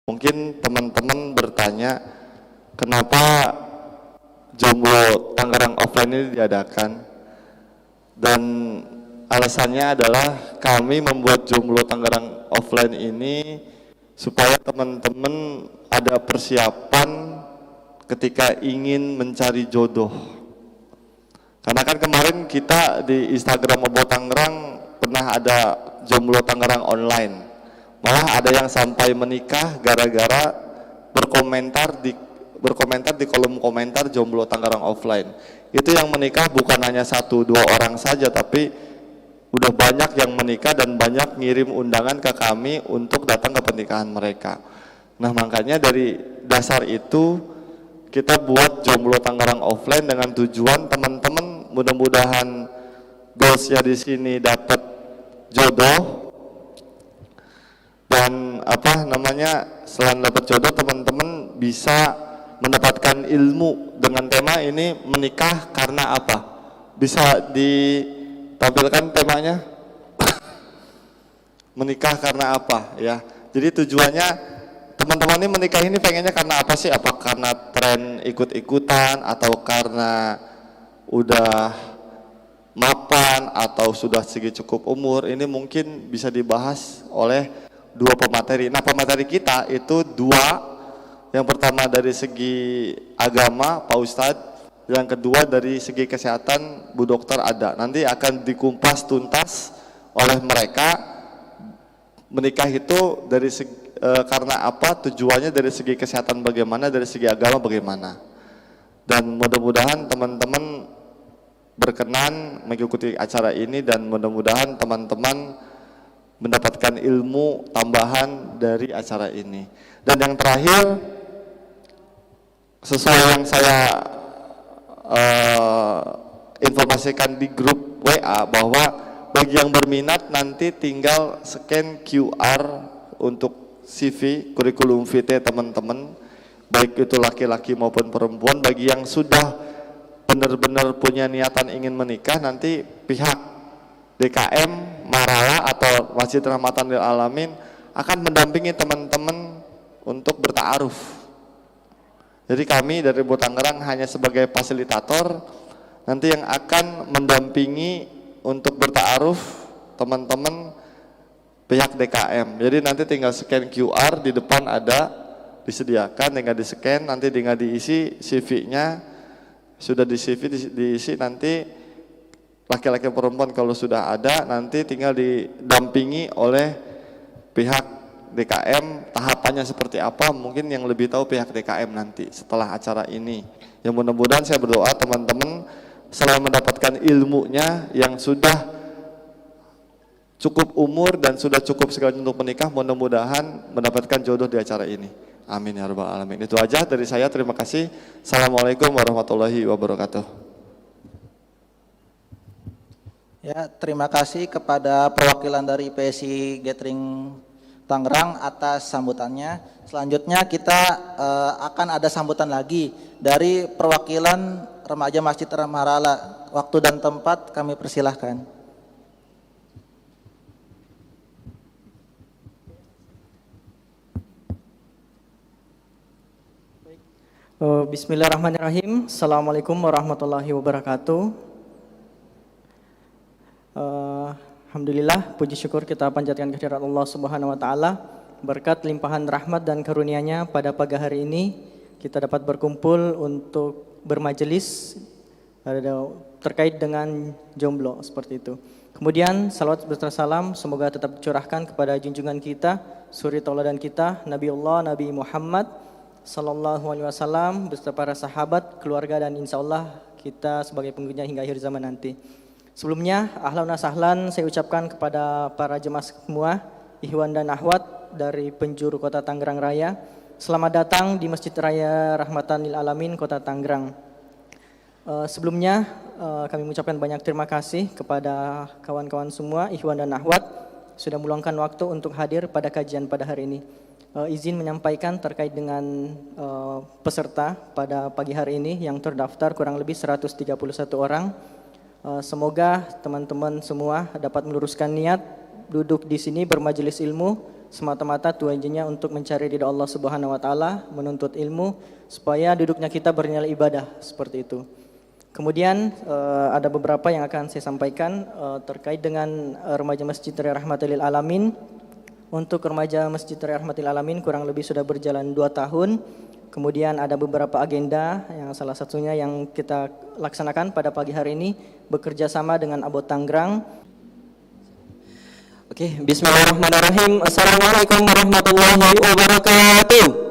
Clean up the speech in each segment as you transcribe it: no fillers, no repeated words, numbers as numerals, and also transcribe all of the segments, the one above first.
Mungkin teman-teman bertanya, kenapa jomblo Tangerang offline ini diadakan? Dan alasannya adalah kami membuat jomblo Tangerang offline ini supaya teman-teman ada persiapan ketika ingin mencari jodoh. Karena kan kemarin kita di Instagram Mobo Tangerang pernah ada jomblo Tangerang online. Malah ada yang sampai menikah gara-gara berkomentar di kolom komentar jomblo Tangerang offline. Itu yang menikah bukan hanya 1-2 orang saja, tapi udah banyak yang menikah dan banyak ngirim undangan ke kami untuk datang ke pernikahan mereka. Nah, makanya dari dasar itu kita buat jomblo Tangerang offline dengan tujuan teman-teman mudah-mudahan goalsnya di sini dapat jodoh. Dan selain dapat jodoh, teman-teman bisa mendapatkan ilmu dengan tema ini, menikah karena apa? Bisa ditampilkan temanya? Menikah karena apa ya? Jadi tujuannya teman-teman ini menikah ini pengennya karena apa sih? Apa karena tren ikut-ikutan, atau karena udah mapan, atau sudah segi cukup umur? Ini mungkin bisa dibahas oleh 2 pemateri. Nah, pemateri kita itu 2. Yang pertama dari segi agama, Pak Ustadz. Yang kedua dari segi kesehatan, Bu Dokter ada. Nanti akan dikumpas tuntas oleh mereka. Menikah itu dari karena apa, tujuannya dari segi kesehatan bagaimana, dari segi agama bagaimana. Dan mudah-mudahan teman-teman berkenan mengikuti acara ini, dan mudah-mudahan teman-teman mendapatkan ilmu tambahan dari acara ini. Dan yang terakhir, sesuai yang saya informasikan di grup WA, bahwa bagi yang berminat nanti tinggal scan QR untuk CV kurikulum vitae teman-teman, baik itu laki-laki maupun perempuan. Bagi yang sudah benar-benar punya niatan ingin menikah, nanti pihak DKM Marala atau Masjid Rahmatan lil Alamin akan mendampingi teman-teman untuk bertaaruf. Jadi kami dari Mobo Tangerang hanya sebagai fasilitator, nanti yang akan mendampingi untuk bertaaruf teman-teman pihak DKM. Jadi nanti tinggal scan QR, di depan ada disediakan, tinggal di-scan, nanti tinggal diisi CV-nya. Sudah di CV diisi, nanti laki-laki perempuan kalau sudah ada, nanti tinggal didampingi oleh pihak DKM. Tahapannya seperti apa mungkin yang lebih tahu pihak DKM nanti setelah acara ini. Yang mudah-mudahan saya berdoa teman-teman selain mendapatkan ilmunya yang sudah cukup umur dan sudah cukup sekali untuk menikah, mudah-mudahan mendapatkan jodoh di acara ini. Amin ya rabbal alamin. Itu aja dari saya, terima kasih. Assalamualaikum warahmatullahi wabarakatuh. Ya, terima kasih kepada perwakilan dari PSI Gathering Tangerang atas sambutannya. Selanjutnya kita akan ada sambutan lagi dari perwakilan remaja Masjid Marala. Waktu dan tempat kami persilahkan. Bismillahirrahmanirrahim. Assalamualaikum warahmatullahi wabarakatuh. Alhamdulillah, puji syukur kita panjatkan kehadirat Allah Subhanahu wa taala. Berkat limpahan rahmat dan karunia-Nya pada pagi hari ini kita dapat berkumpul untuk bermajelis terkait dengan jomblo seperti itu. Kemudian salawat beserta salam semoga tetap dicurahkan kepada junjungan kita, suri tauladan kita, Nabiullah Nabi Muhammad sallallahu alaihi wasallam beserta para sahabat, keluarga, dan insyaallah kita sebagai pengikutnya hingga akhir zaman nanti. Sebelumnya, ahlan wa sahlan saya ucapkan kepada para jemaah semua, ikhwan dan akhwat dari penjuru Kota Tangerang Raya. Selamat datang di Masjid Raya Rahmatan lil Alamin Kota Tangerang. Sebelumnya kami mengucapkan banyak terima kasih kepada kawan-kawan semua, ikhwan dan akhwat, sudah meluangkan waktu untuk hadir pada kajian pada hari ini. Izin menyampaikan terkait dengan peserta pada pagi hari ini yang terdaftar kurang lebih 131 orang. Semoga teman-teman semua dapat meluruskan niat duduk di sini bermajelis ilmu semata-mata tujuannya untuk mencari ridha Allah Subhanahu wa taala, menuntut ilmu supaya duduknya kita bernilai ibadah seperti itu. Kemudian ada beberapa yang akan saya sampaikan terkait dengan remaja Masjid Raya Rahmatil Alamin. Untuk remaja Masjid Raya Rahmatil Alamin kurang lebih sudah berjalan 2 tahun. Kemudian ada beberapa agenda yang salah satunya yang kita laksanakan pada pagi hari ini bekerja sama dengan ABOT Tangerang. Oke, bismillahirrahmanirrahim. Assalamualaikum warahmatullahi wabarakatuh.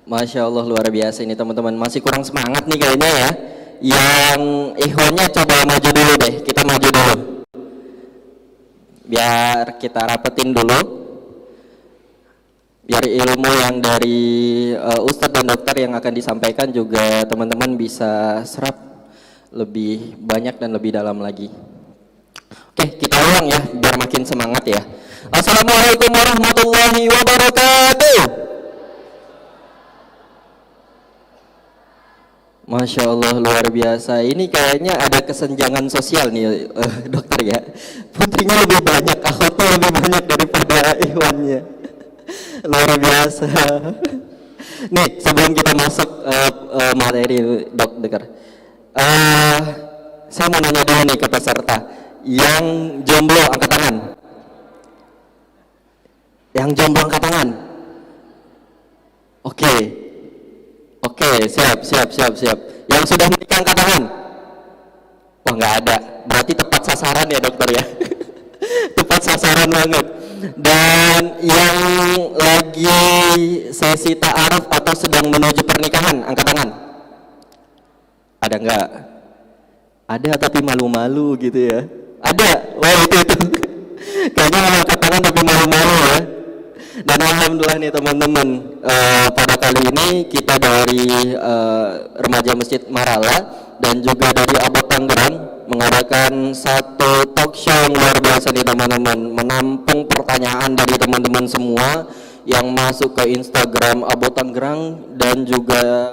Masya Allah, luar biasa ini teman-teman. Masih kurang semangat nih kayaknya ya. Yang ikhwannya coba maju dulu deh. Kita maju dulu. Biar kita rapetin dulu. Biar ilmu yang dari Ustadz dan dokter yang akan disampaikan juga teman-teman bisa serap lebih banyak dan lebih dalam lagi. Oke, kita ulang ya biar makin semangat ya. Assalamualaikum warahmatullahi wabarakatuh. Masya Allah, luar biasa. Ini kayaknya ada kesenjangan sosial nih dokter ya. Putrinya lebih banyak, akhwatnya lebih banyak daripada ikhwannya. Luar biasa. Nih, sebelum kita masuk materi dokter, saya mau nanya dulu nih ke peserta. Yang jomblo angkat tangan. Yang jomblo angkat tangan. Oke, siap. Yang sudah menikah angkat tangan. Wah, nggak ada. Berarti tepat sasaran ya dokter ya. Tepat sasaran banget. Dan yang lagi sesi ta'aruf atau sedang menuju pernikahan angkat tangan. Ada nggak? Ada tapi malu-malu gitu ya. Ada, wah itu kayaknya angkat tangan tapi malu-malu ya. Dan alhamdulillah nih teman-teman, pada kali ini kita dari remaja Masjid Marala dan juga dari ABOT Tangerang mengadakan satu talk show yang luar biasa nih teman-teman, menampung pertanyaan dari teman-teman semua yang masuk ke Instagram ABOT Tangerang dan juga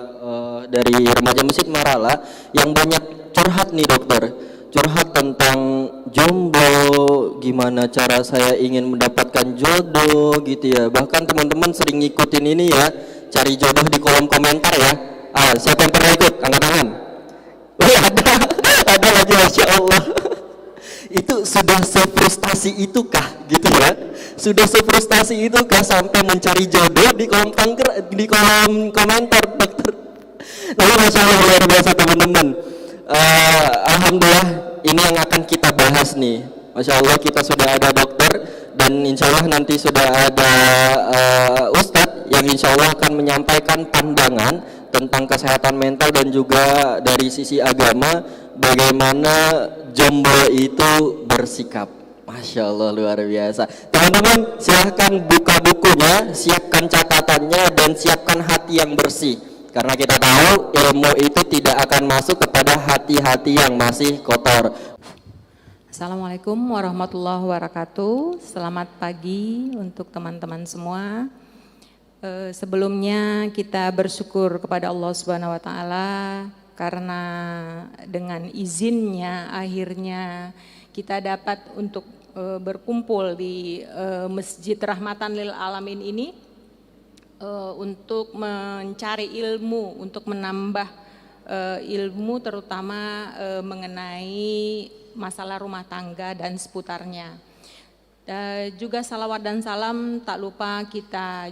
dari remaja Masjid Marala yang banyak curhat nih dokter. Curhat tentang jomblo, gimana cara saya ingin mendapatkan jodoh gitu ya. Bahkan teman-teman sering ngikutin ini ya, cari jodoh di kolom komentar ya. Siapa yang pernah ikut? Angkat tangan. Wih, ada lagi, Masya Allah. Itu sudah sefrustasi itukah gitu ya? Sudah sefrustasi itukah sampai mencari jodoh di kolom komentar dokter? Nah, Masya Allah, luar biasa teman-teman. Alhamdulillah ini yang akan kita bahas nih. Masya Allah kita sudah ada dokter dan insya Allah nanti sudah ada Ustadz yang insya Allah akan menyampaikan pandangan tentang kesehatan mental dan juga dari sisi agama bagaimana jomblo itu bersikap. Masya Allah luar biasa. Teman-teman silahkan buka bukunya, siapkan catatannya dan siapkan hati yang bersih. Karena kita tahu ilmu itu tidak akan masuk kepada hati-hati yang masih kotor. Assalamualaikum warahmatullahi wabarakatuh. Selamat pagi untuk teman-teman semua. Sebelumnya kita bersyukur kepada Allah Subhanahu wa taala karena dengan izinnya akhirnya kita dapat untuk berkumpul di Masjid Rahmatan lil Alamin ini. Untuk mencari ilmu, untuk menambah ilmu terutama mengenai masalah rumah tangga dan seputarnya. Juga salawat dan salam tak lupa kita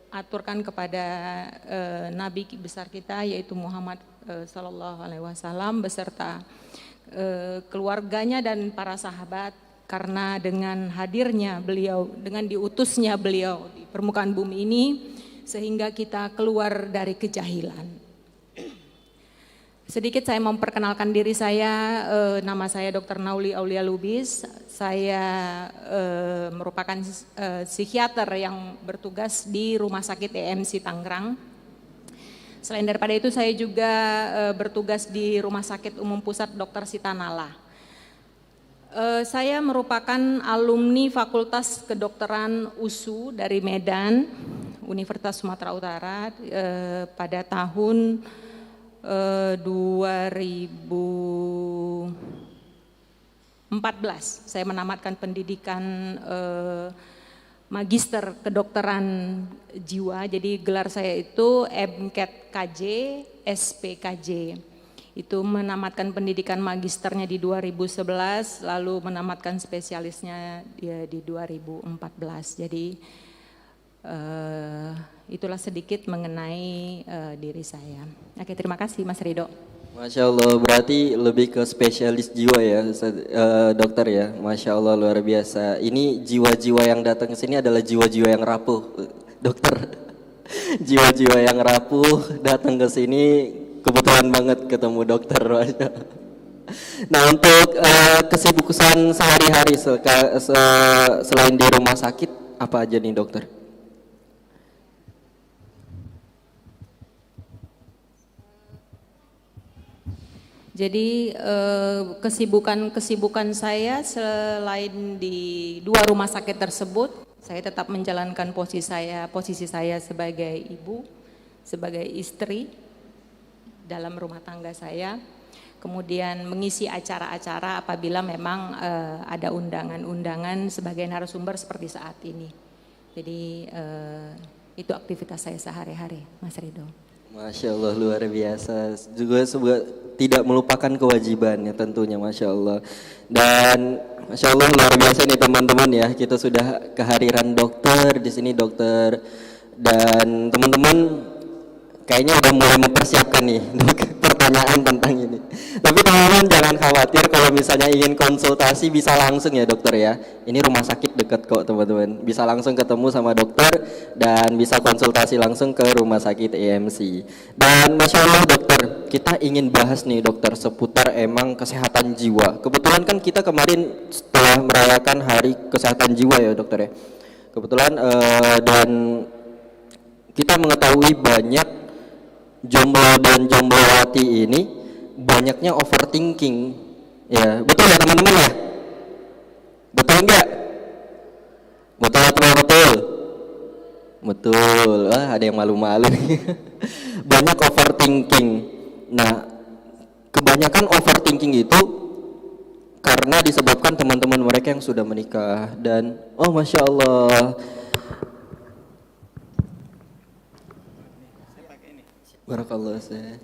aturkan kepada Nabi besar kita yaitu Muhammad Sallallahu Alaihi Wasallam beserta keluarganya dan para sahabat. Karena dengan hadirnya beliau, dengan diutusnya beliau di permukaan bumi ini, sehingga kita keluar dari kejahilan. Sedikit saya memperkenalkan diri saya, nama saya Dr. Nauli Aulia Lubis. Saya merupakan psikiater yang bertugas di Rumah Sakit EMC Tangerang. Selain daripada itu saya juga bertugas di Rumah Sakit Umum Pusat Dr. Sitanala. Saya merupakan alumni Fakultas Kedokteran USU dari Medan, Universitas Sumatera Utara pada tahun 2000 saya menamatkan pendidikan Magister Kedokteran Jiwa. Jadi gelar saya itu MCAT KJ, SPKJ. Itu menamatkan pendidikan magisternya di 2011, lalu menamatkan spesialisnya di 2014. Jadi itulah sedikit mengenai diri saya. Oke, terima kasih Mas Ridho. Masya Allah, berarti lebih ke spesialis jiwa ya, dokter ya. Masya Allah, luar biasa. Ini jiwa-jiwa yang datang ke sini adalah jiwa-jiwa yang rapuh, dokter. Jiwa-jiwa yang rapuh datang ke sini, kebetulan banget ketemu dokter. Masya Allah. Nah, untuk kesibukan sehari-hari selain di rumah sakit, apa aja nih dokter? Jadi kesibukan saya selain di 2 rumah sakit tersebut, saya tetap menjalankan posisi saya sebagai ibu, sebagai istri dalam rumah tangga saya. Kemudian mengisi acara-acara apabila memang ada undangan-undangan sebagai narasumber seperti saat ini. Jadi itu aktivitas saya sehari-hari, Mas Ridho. Masya Allah, luar biasa. Juga tidak melupakan kewajibannya tentunya, Masya Allah. Dan Masya Allah, luar biasa nih teman-teman ya. Kita sudah kehadiran dokter di sini, dokter, dan teman-teman kayaknya udah mulai mempersiapkan nih pertanyaan tentang ini. Tapi teman-teman jangan khawatir, kalau misalnya ingin konsultasi bisa langsung ya dokter ya. Ini rumah sakit dekat kok teman-teman. Bisa langsung ketemu sama dokter dan bisa konsultasi langsung ke rumah sakit EMC. Dan Masya Allah dokter, kita ingin bahas nih dokter seputar emang kesehatan jiwa. Kebetulan kan kita kemarin setelah merayakan Hari Kesehatan Jiwa ya dokter ya. Kebetulan dan kita mengetahui banyak jomblo dan jomblowati ini banyaknya overthinking ya, betul ya teman-teman ya, betul enggak? Betul. Ada yang malu-malu banyak overthinking. Nah, kebanyakan overthinking itu karena disebabkan teman-teman mereka yang sudah menikah dan Masya Allah, barakallah Ustaz.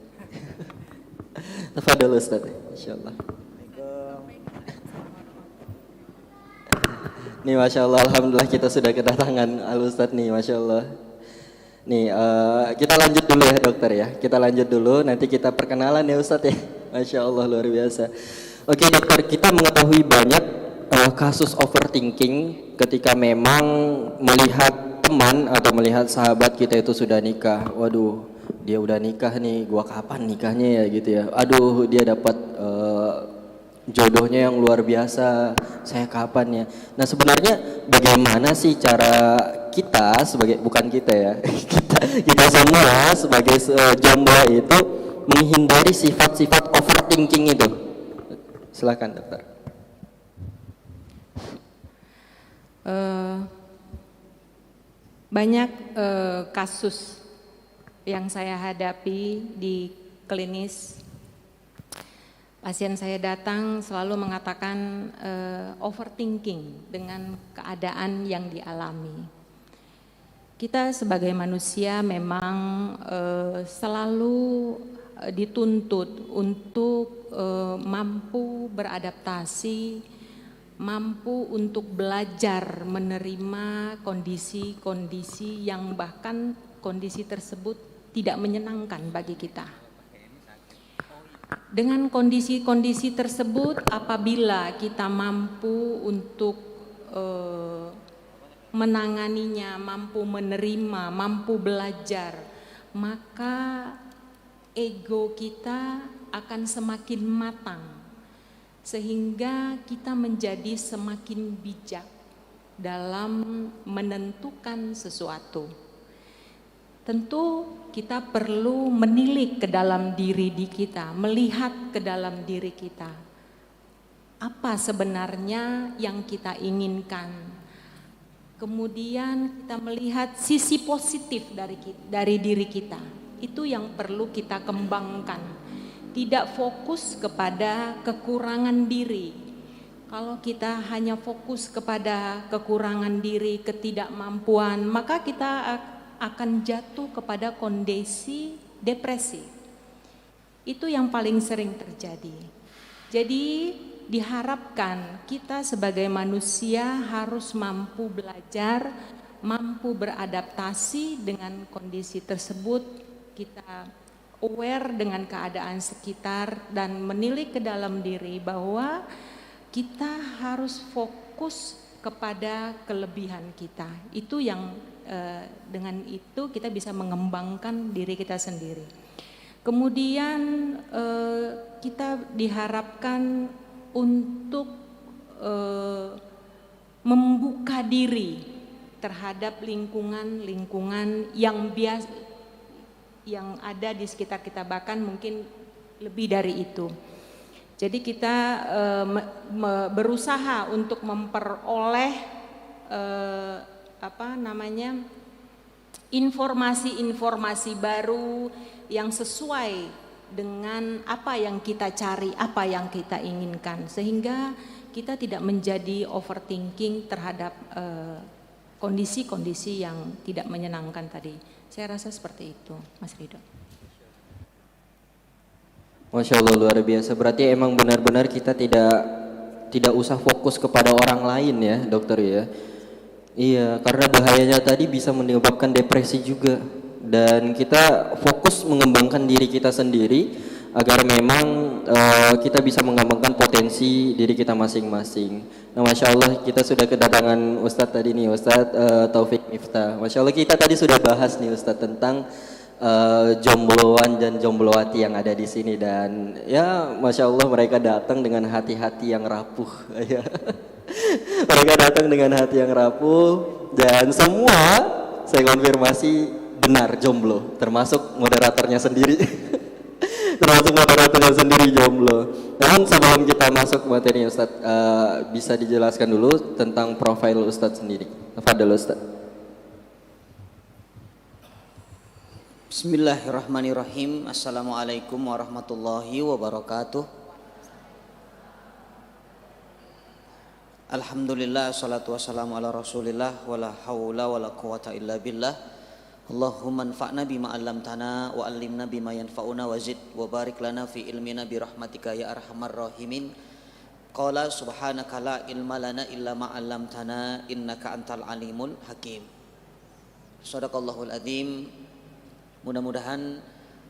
Tafadhol Ustaz, insyaallah. Nih Masya Allah, alhamdulillah kita sudah kedatangan Al Ustaz nih, Masya Allah. Nih kita lanjut dulu ya dokter ya. Kita lanjut dulu, nanti kita perkenalan ya Ustaz ya. Masya Allah, luar biasa. Oke dokter, kita mengetahui banyak kasus overthinking ketika memang melihat teman atau melihat sahabat kita itu sudah nikah. Waduh, dia udah nikah nih, gua kapan nikahnya ya gitu ya. Aduh, dia dapat jodohnya yang luar biasa, saya kapan ya. Nah sebenarnya bagaimana sih cara kita sebagai, bukan kita ya, kita semua sebagai jomblo itu menghindari sifat-sifat overthinking itu? Silakan dokter. Banyak kasus yang saya hadapi di klinis. Pasien saya datang selalu mengatakan overthinking dengan keadaan yang dialami. Kita sebagai manusia memang selalu dituntut untuk mampu beradaptasi, mampu untuk belajar menerima kondisi-kondisi yang bahkan kondisi tersebut tidak menyenangkan bagi kita. Dengan kondisi-kondisi tersebut, apabila kita mampu untuk menanganinya, mampu menerima, mampu belajar, maka ego kita akan semakin matang, sehingga kita menjadi semakin bijak dalam menentukan sesuatu. Tentu kita perlu menilik ke dalam diri kita, melihat ke dalam diri kita. Apa sebenarnya yang kita inginkan? Kemudian kita melihat sisi positif dari diri kita. Itu yang perlu kita kembangkan. Tidak fokus kepada kekurangan diri, Kalau kita hanya fokus kepada kekurangan diri, ketidakmampuan, maka kita akan jatuh kepada kondisi depresi. Itu yang paling sering terjadi. Jadi diharapkan kita sebagai manusia harus mampu belajar, mampu beradaptasi dengan kondisi tersebut. Kita aware dengan keadaan sekitar dan menilik ke dalam diri bahwa kita harus fokus kepada kelebihan kita. Itu yang dengan itu kita bisa mengembangkan diri kita sendiri. Kemudian kita diharapkan untuk membuka diri terhadap lingkungan yang ada di sekitar kita, bahkan mungkin lebih dari itu. Jadi kita berusaha untuk memperoleh informasi-informasi baru yang sesuai dengan apa yang kita cari, apa yang kita inginkan, sehingga kita tidak menjadi overthinking terhadap kondisi-kondisi yang tidak menyenangkan tadi. Saya rasa seperti itu, Mas Ridho. Masya Allah, luar biasa. Berarti emang benar-benar kita tidak usah fokus kepada orang lain ya, dokter ya. Iya, karena bahayanya tadi bisa menyebabkan depresi juga. Dan kita fokus mengembangkan diri kita sendiri agar memang kita bisa mengembangkan potensi diri kita masing-masing. Nah, Masya Allah kita sudah kedatangan Ustadz tadi nih, Ustadz Taufik Miftah. Masya Allah kita tadi sudah bahas nih Ustadz tentang jombloan dan jomblowati yang ada di sini, dan ya Masya Allah mereka datang dengan hati-hati yang rapuh ya. Mereka datang dengan hati yang rapuh dan semua saya konfirmasi benar jomblo, termasuk moderatornya sendiri. Termasuk moderatornya sendiri jomblo. Namun sebelum kita masuk materi Ustadz, bisa dijelaskan dulu tentang profil Ustadz sendiri. Fadhil Ustadz. Bismillahirrahmanirrahim. Assalamualaikum warahmatullahi wabarakatuh. Alhamdulillah, salatu wassalamu ala rasulillah, wala hawla wala quwata illa billah. Allahumma anfa'na bima 'allamtana wa 'allimna bima yanfa'una wa zid wa barik lana fi ilmina bi rahmatika ya arhamar rahimin. Qala subhanaka la ilma lana illa ma 'allamtana innaka antal alimul hakim. Shadaqallahul adzim. Mudah-mudahan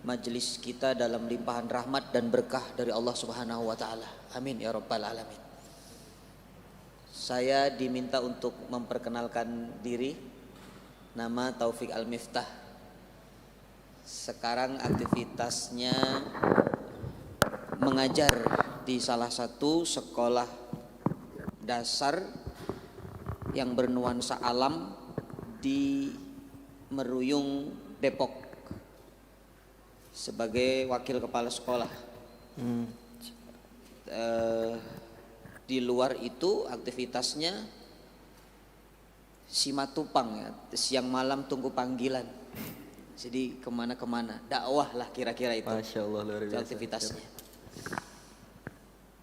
majelis kita dalam limpahan rahmat dan berkah dari Allah Subhanahu wa taala. Amin ya rabbal alamin. Saya diminta untuk memperkenalkan diri. Nama Taufik Al-Miftah. Sekarang aktivitasnya mengajar di salah satu sekolah dasar yang bernuansa alam di Meruyung, Depok, sebagai wakil kepala sekolah. Di luar itu aktivitasnya simatupang ya, siang malam tunggu panggilan. Jadi kemana-kemana, dakwah lah kira-kira itu. Masya Allah, luar biasa. Itu aktivitasnya.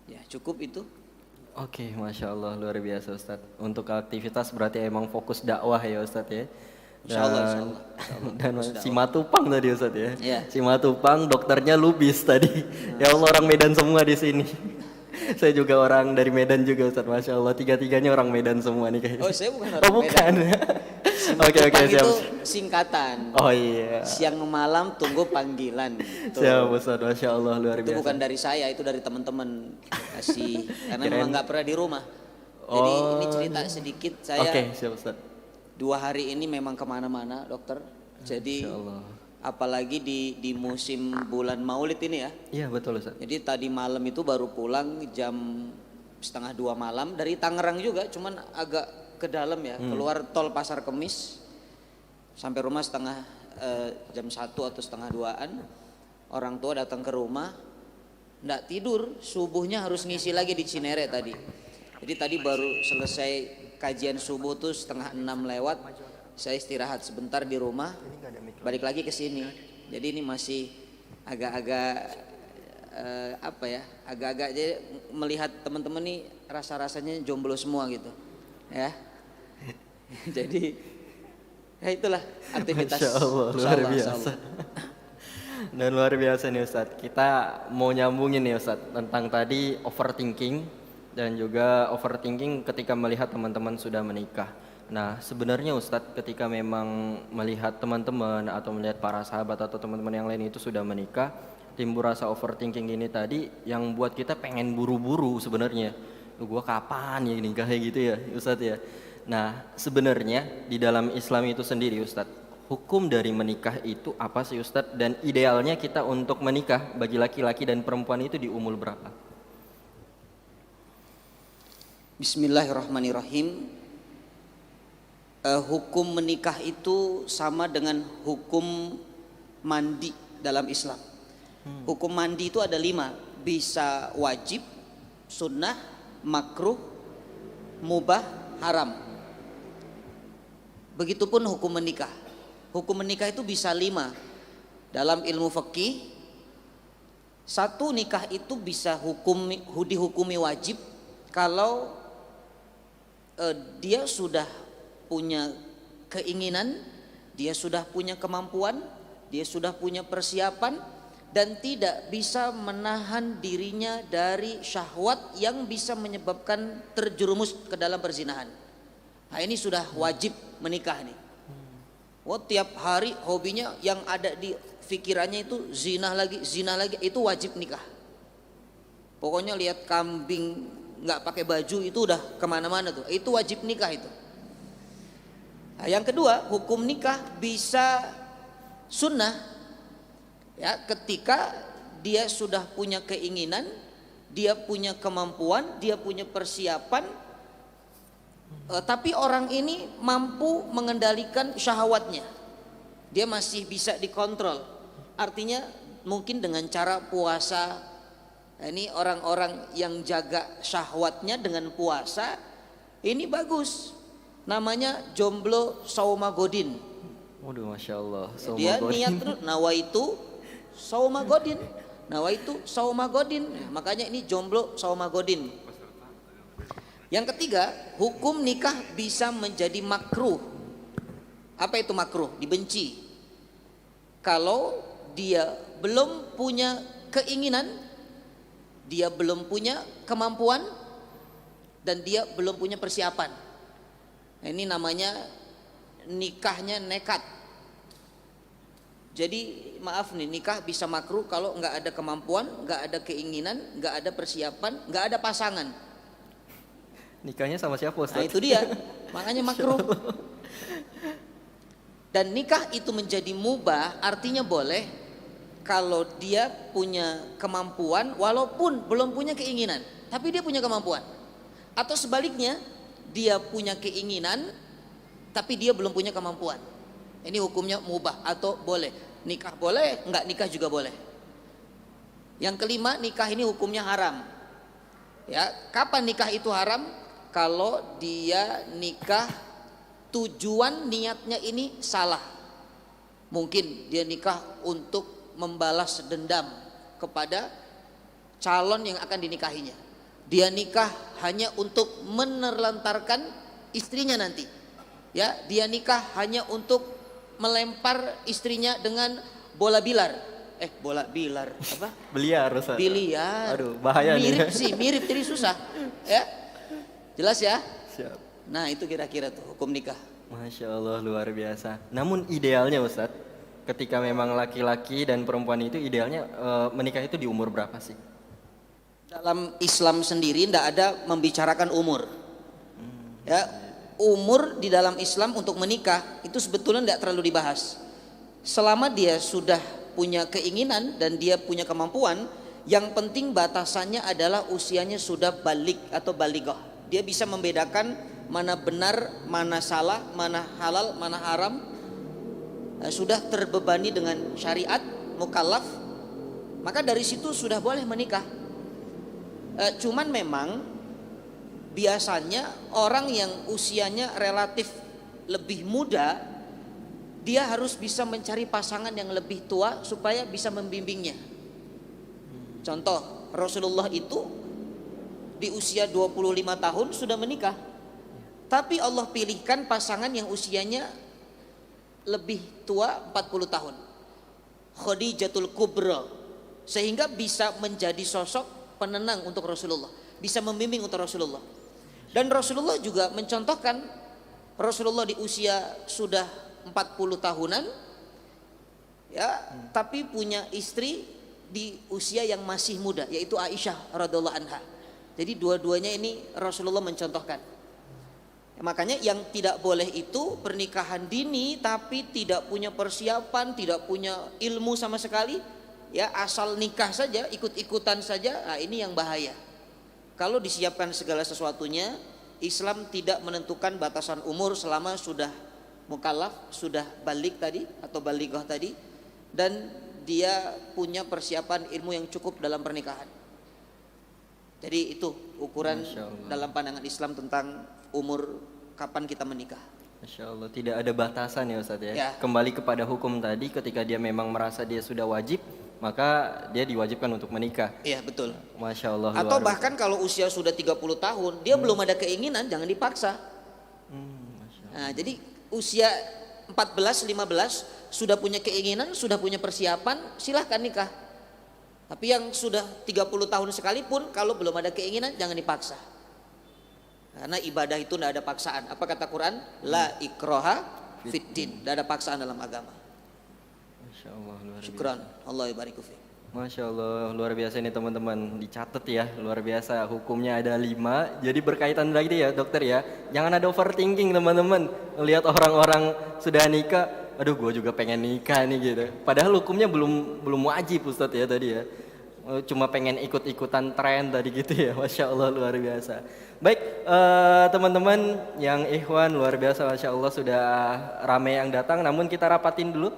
Ya cukup itu. Oke, Masya Allah luar biasa Ustadz. Untuk aktivitas berarti emang fokus dakwah ya Ustadz ya. Insya Allah. Dan Simatupang tadi Ustadz ya. Ya. Simatupang, dokternya Lubis tadi. Ya Allah, orang Medan semua di sini. Saya juga orang dari Medan juga Ustadz, Masya Allah. Tiga-tiganya orang Medan semua nih kayaknya. Oh saya bukan orang bukan. Medan. Oke, siap. Itu singkatan. Oh iya. Siang malam tunggu panggilan. Siap Ustadz, Masya Allah luar biasa. Itu bukan dari saya, itu dari teman-teman kasih. Karena memang nggak pernah di rumah. Jadi ini cerita sedikit saya. Oke, siap Ustadz. 2 hari ini memang kemana-mana dokter. Jadi apalagi di musim bulan Maulid ini ya. Iya betul Ustaz. Jadi tadi malam itu baru pulang jam 1:30 malam dari Tangerang juga, cuman agak ke dalam ya, keluar tol Pasar Kemis sampai rumah jam 1 atau 1:30-an. Orang tua datang ke rumah, nggak tidur, subuhnya harus ngisi lagi di Cinere tadi. Jadi tadi baru selesai kajian subuh tuh 5:30 lewat. Saya istirahat sebentar di rumah, balik lagi ke sini. Jadi ini masih agak-agak agak-agak jadi melihat teman-teman nih rasa-rasanya jomblo semua gitu. Ya. Jadi ya itulah aktivitas. Masya Allah, luar Insyaallah, biasa. insyaallah. Dan luar biasa nih Ustadz. Kita mau nyambungin nih Ustadz tentang tadi overthinking dan juga overthinking ketika melihat teman-teman sudah menikah. Nah sebenarnya Ustadz ketika memang melihat teman-teman atau melihat para sahabat atau teman-teman yang lain itu sudah menikah, timbul rasa overthinking ini tadi yang buat kita pengen buru-buru sebenarnya. Gua kapan ya nikahnya gitu ya Ustadz ya. Nah sebenarnya di dalam Islam itu sendiri Ustadz, hukum dari menikah itu apa sih Ustadz? Dan idealnya kita untuk menikah bagi laki-laki dan perempuan itu di umur berapa? Bismillahirrahmanirrahim. Hukum menikah itu sama dengan hukum mandi dalam Islam. Hukum mandi itu ada 5, bisa wajib, sunnah, makruh, mubah, haram. Begitupun hukum menikah. Hukum menikah itu bisa 5. Dalam ilmu fikih, 1 nikah itu bisa dihukumi wajib kalau dia sudah punya keinginan, dia sudah punya kemampuan, dia sudah punya persiapan, dan tidak bisa menahan dirinya dari syahwat yang bisa menyebabkan terjerumus ke dalam perzinahan. Nah ini sudah wajib menikah nih. Oh tiap hari hobinya yang ada di pikirannya itu zina lagi, itu wajib nikah. Pokoknya lihat kambing nggak pakai baju itu udah kemana-mana tuh, itu wajib nikah itu. Nah, yang kedua, hukum nikah bisa sunnah, ya ketika dia sudah punya keinginan, dia punya kemampuan, dia punya persiapan, tapi orang ini mampu mengendalikan syahwatnya, dia masih bisa dikontrol. Artinya mungkin dengan cara puasa. Nah, ini orang-orang yang jaga syahwatnya dengan puasa, ini bagus. Namanya jomblo saumagodin. Waduh, masya Allah. Dia niat terus nawaitu saumagodin, nawaitu saumagodin. Makanya ini jomblo saumagodin. Yang ketiga, hukum nikah bisa menjadi makruh. Apa itu makruh? Dibenci. Kalau dia belum punya keinginan, dia belum punya kemampuan, dan dia belum punya persiapan. Ini namanya nikahnya nekat. Jadi maaf nih, nikah bisa makruh kalau nggak ada kemampuan, nggak ada keinginan, nggak ada persiapan, nggak ada pasangan. Nikahnya sama siapa Ustaz? Nah itu dia, makanya makruh. Dan nikah itu menjadi mubah, artinya boleh kalau dia punya kemampuan walaupun belum punya keinginan, tapi dia punya kemampuan. Atau sebaliknya, dia punya keinginan tapi dia belum punya kemampuan. Ini hukumnya mubah atau boleh. Nikah boleh, enggak nikah juga boleh. Yang kelima, nikah ini hukumnya haram. Ya, kapan nikah itu haram? Kalau dia nikah tujuan niatnya ini salah. Mungkin dia nikah untuk membalas dendam kepada calon yang akan dinikahinya. Dia nikah hanya untuk menelantarkan istrinya nanti. Ya, dia nikah hanya untuk melempar istrinya dengan bola bilar. Bola bilar apa? Biliar Ustaz. Biliar. Aduh, bahaya mirip nih. sih, mirip jadi susah. Ya. Jelas ya? Siap. Nah, itu kira-kira tuh hukum nikah. Masya Allah, luar biasa. Namun idealnya Ustaz, ketika memang laki-laki dan perempuan itu idealnya menikah itu di umur berapa sih? Dalam Islam sendiri tidak ada membicarakan umur. Ya, umur di dalam Islam untuk menikah itu sebetulnya tidak terlalu dibahas. Selama dia sudah punya keinginan dan dia punya kemampuan, yang penting batasannya adalah usianya sudah balik atau balighah. Dia bisa membedakan mana benar, mana salah, mana halal, mana haram. Sudah terbebani dengan syariat, mukallaf, maka dari situ sudah boleh menikah. Cuman memang biasanya orang yang usianya relatif lebih muda, dia harus bisa mencari pasangan yang lebih tua supaya bisa membimbingnya. Contoh, Rasulullah itu di usia 25 tahun sudah menikah. Tapi Allah pilihkan pasangan yang usianya lebih tua 40 tahun. Khadijatul Kubra, sehingga bisa menjadi sosok penenang untuk Rasulullah, bisa membimbing untuk Rasulullah. Dan Rasulullah juga mencontohkan, Rasulullah di usia sudah 40 tahunan ya, tapi punya istri di usia yang masih muda, yaitu Aisyah radhiallahu anha. Jadi dua-duanya ini Rasulullah mencontohkan. Makanya yang tidak boleh itu pernikahan dini tapi tidak punya persiapan, tidak punya ilmu sama sekali, ya asal nikah saja, ikut-ikutan saja. Nah, ini yang bahaya. Kalau disiapkan segala sesuatunya, Islam tidak menentukan batasan umur selama sudah mukallaf, sudah balik tadi atau balighah tadi, dan dia punya persiapan ilmu yang cukup dalam pernikahan. Jadi itu ukuran dalam pandangan Islam tentang umur kapan kita menikah. Masya Allah, tidak ada batasan ya Ustadz ya. Ya. Kembali kepada hukum tadi, ketika dia memang merasa dia sudah wajib, maka dia diwajibkan untuk menikah. Iya betul. Masya Allah. Atau luar bahkan kalau usia sudah 30 tahun, dia belum ada keinginan, jangan dipaksa. Nah, jadi usia 14-15 sudah punya keinginan, sudah punya persiapan, silahkan nikah. Tapi yang sudah 30 tahun sekalipun, kalau belum ada keinginan, jangan dipaksa. Karena ibadah itu tidak ada paksaan. Apa kata Quran? La ikroha fiddin. Tidak ada paksaan dalam agama. Masya Allah, luar biasa. Syukran. Allah yubariku fiik. Masya Allah, luar biasa ini teman-teman. Dicatat ya, luar biasa. Hukumnya ada 5. Jadi berkaitan lagi ya dokter ya. Jangan ada overthinking teman-teman. Lihat orang-orang sudah nikah, aduh gue juga pengen nikah nih gitu. Padahal hukumnya belum wajib Ustadz ya tadi ya. Cuma pengen ikut-ikutan tren tadi gitu ya. Masya Allah, luar biasa. Baik teman-teman yang ikhwan, luar biasa Masya Allah, sudah ramai yang datang. Namun kita rapatin dulu.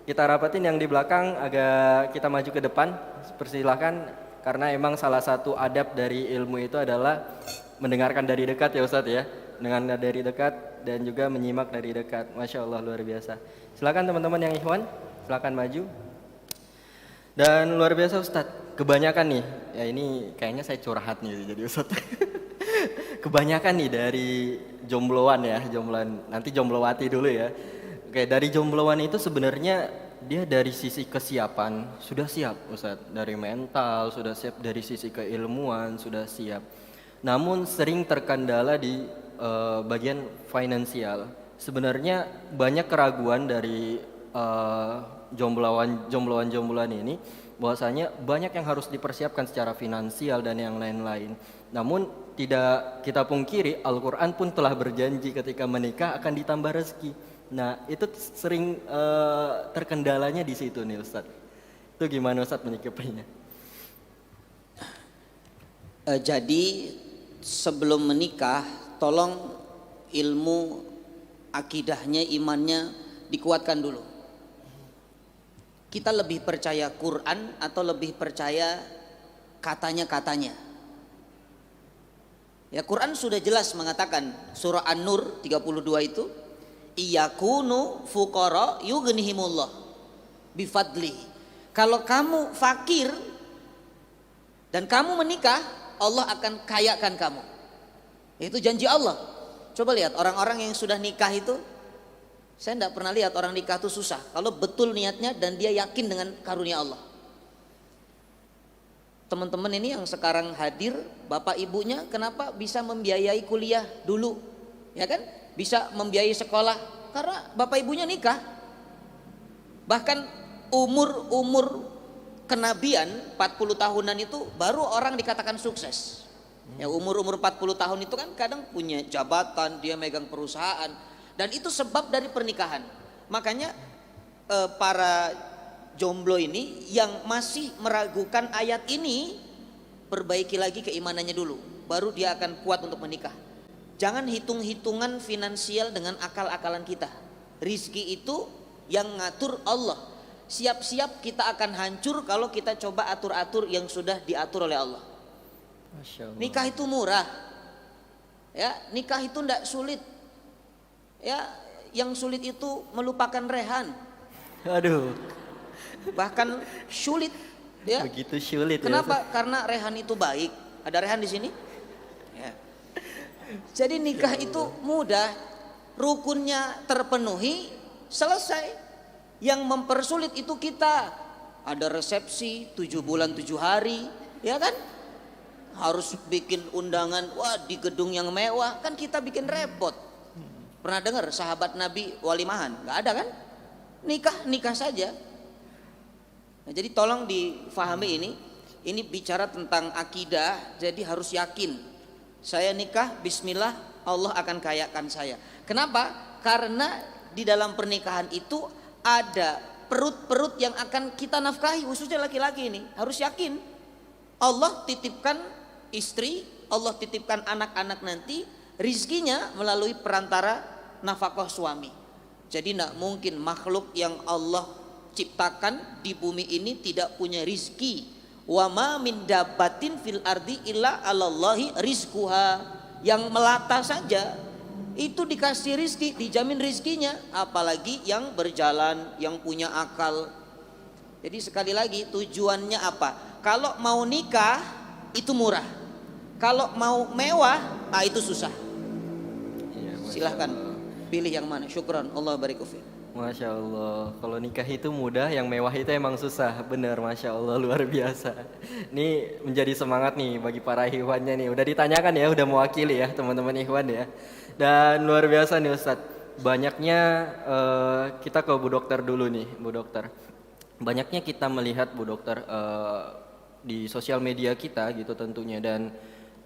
Kita rapatin yang di belakang, agak kita maju ke depan. Persilahkan, karena emang salah satu adab dari ilmu itu adalah mendengarkan dari dekat ya Ustadz ya. Mendengar dari dekat dan juga menyimak dari dekat. Masya Allah, luar biasa. Silakan teman-teman yang ikhwan, silakan maju. Dan luar biasa Ustadz, kebanyakan nih, ya ini kayaknya saya curhat nih jadi Ustadz. Kebanyakan nih dari jombloan ya, jombloan, nanti jomblowati dulu ya. Oke, dari jombloan itu sebenarnya dia dari sisi kesiapan sudah siap Ustadz, dari mental sudah siap, dari sisi keilmuan sudah siap. Namun sering terkendala di bagian finansial. Sebenarnya banyak keraguan dari jombloan ini, bahwasanya banyak yang harus dipersiapkan secara finansial dan yang lain-lain. Namun tidak kita pungkiri, Al-Quran pun telah berjanji ketika menikah akan ditambah rezeki. Nah itu sering terkendalanya di situ nih Ustadz. Itu gimana Ustadz menyikapinya? Jadi sebelum menikah, tolong ilmu akidahnya, imannya dikuatkan dulu. Kita lebih percaya Quran atau lebih percaya katanya-katanya? Ya, Quran sudah jelas mengatakan, surah An-Nur 32 itu, iyakunu fuqara yughnihimullah bifadli. Kalau kamu fakir dan kamu menikah, Allah akan kayakan kamu. Itu janji Allah. Coba lihat orang-orang yang sudah nikah itu, saya tidak pernah lihat orang nikah itu susah. Kalau betul niatnya dan dia yakin dengan karunia Allah. Teman-teman ini yang sekarang hadir, bapak ibunya kenapa bisa membiayai kuliah dulu? Ya kan? Bisa membiayai sekolah karena bapak ibunya nikah. Bahkan umur kenabian 40 tahunan itu baru orang dikatakan sukses. Ya, umur 40 tahun itu kan kadang punya jabatan, dia megang perusahaan, dan itu sebab dari pernikahan. Makanya para jomblo ini yang masih meragukan ayat ini, perbaiki lagi keimanannya dulu, baru dia akan kuat untuk menikah. Jangan hitung-hitungan finansial dengan akal-akalan kita. Rizki itu yang ngatur Allah. Siap-siap kita akan hancur kalau kita coba atur-atur yang sudah diatur oleh Allah. Masya Allah. Nikah itu murah. Ya, nikah itu tidak sulit. Ya, yang sulit itu melupakan rehan. Aduh. Bahkan sulit. Ya. Begitu sulit. Kenapa? Ya, Karena rehan itu baik. Ada rehan di sini? Jadi nikah itu mudah, rukunnya terpenuhi, selesai. Yang mempersulit itu kita. Ada resepsi 7 bulan 7 hari, ya kan? Harus bikin undangan, wah di gedung yang mewah, kan kita bikin repot. Pernah dengar sahabat Nabi walimahan? Gak ada kan? Nikah saja. Nah, jadi tolong difahami ini bicara tentang akidah, jadi harus yakin. Saya nikah, bismillah, Allah akan kayakan saya. Kenapa? Karena di dalam pernikahan itu ada perut-perut yang akan kita nafkahi, khususnya laki-laki ini. Harus yakin Allah titipkan istri, Allah titipkan anak-anak nanti, rizkinya melalui perantara nafkah suami. Jadi tidak mungkin makhluk yang Allah ciptakan di bumi ini tidak punya rizki. Wa ma min dabbatin fil ardi illa 'alallahi rizquha. Yang melata saja itu dikasih rizki, dijamin rizkinya, apalagi yang berjalan, yang punya akal. Jadi sekali lagi tujuannya apa? Kalau mau nikah itu murah, kalau mau mewah itu susah. Silahkan pilih yang mana. Syukran, Allah barik fiik. Masya Allah, kalau nikah itu mudah, yang mewah itu emang susah. Bener, Masya Allah, luar biasa. Ini menjadi semangat nih bagi para ikhwannya nih. Udah ditanyakan ya, udah mewakili ya teman-teman ikhwan ya. Dan luar biasa nih Ustadz, banyaknya kita ke Bu Dokter dulu nih, Bu Dokter. Banyaknya kita melihat Bu Dokter di sosial media kita gitu tentunya. Dan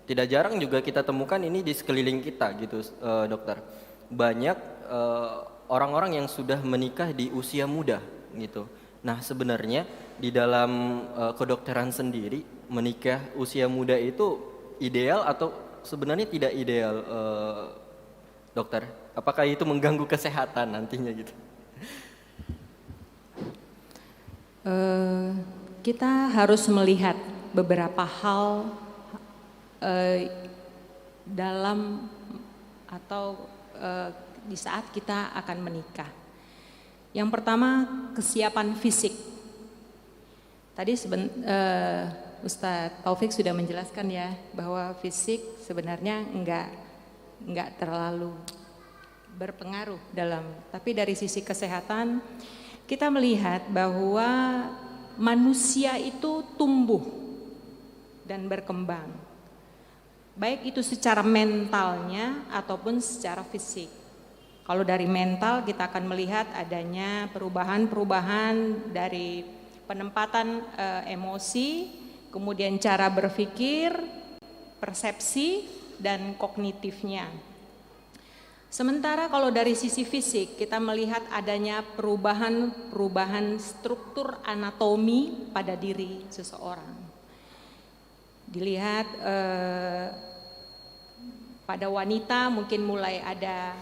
tidak jarang juga kita temukan ini di sekeliling kita gitu Dokter. Banyak orang-orang yang sudah menikah di usia muda gitu. Nah sebenarnya di dalam kedokteran sendiri menikah usia muda itu ideal atau sebenarnya tidak ideal, Dokter? Apakah itu mengganggu kesehatan nantinya gitu? Kita harus melihat beberapa hal dalam atau di saat kita akan menikah. Yang pertama, kesiapan fisik. Tadi Ustadz Taufik sudah menjelaskan ya bahwa fisik sebenarnya enggak terlalu berpengaruh tapi dari sisi kesehatan kita melihat bahwa manusia itu tumbuh dan berkembang. Baik itu secara mentalnya ataupun secara fisik. Kalau dari mental kita akan melihat adanya perubahan-perubahan dari penempatan emosi, kemudian cara berpikir, persepsi, dan kognitifnya. Sementara kalau dari sisi fisik kita melihat adanya perubahan struktur anatomi pada diri seseorang. Dilihat pada wanita mungkin mulai ada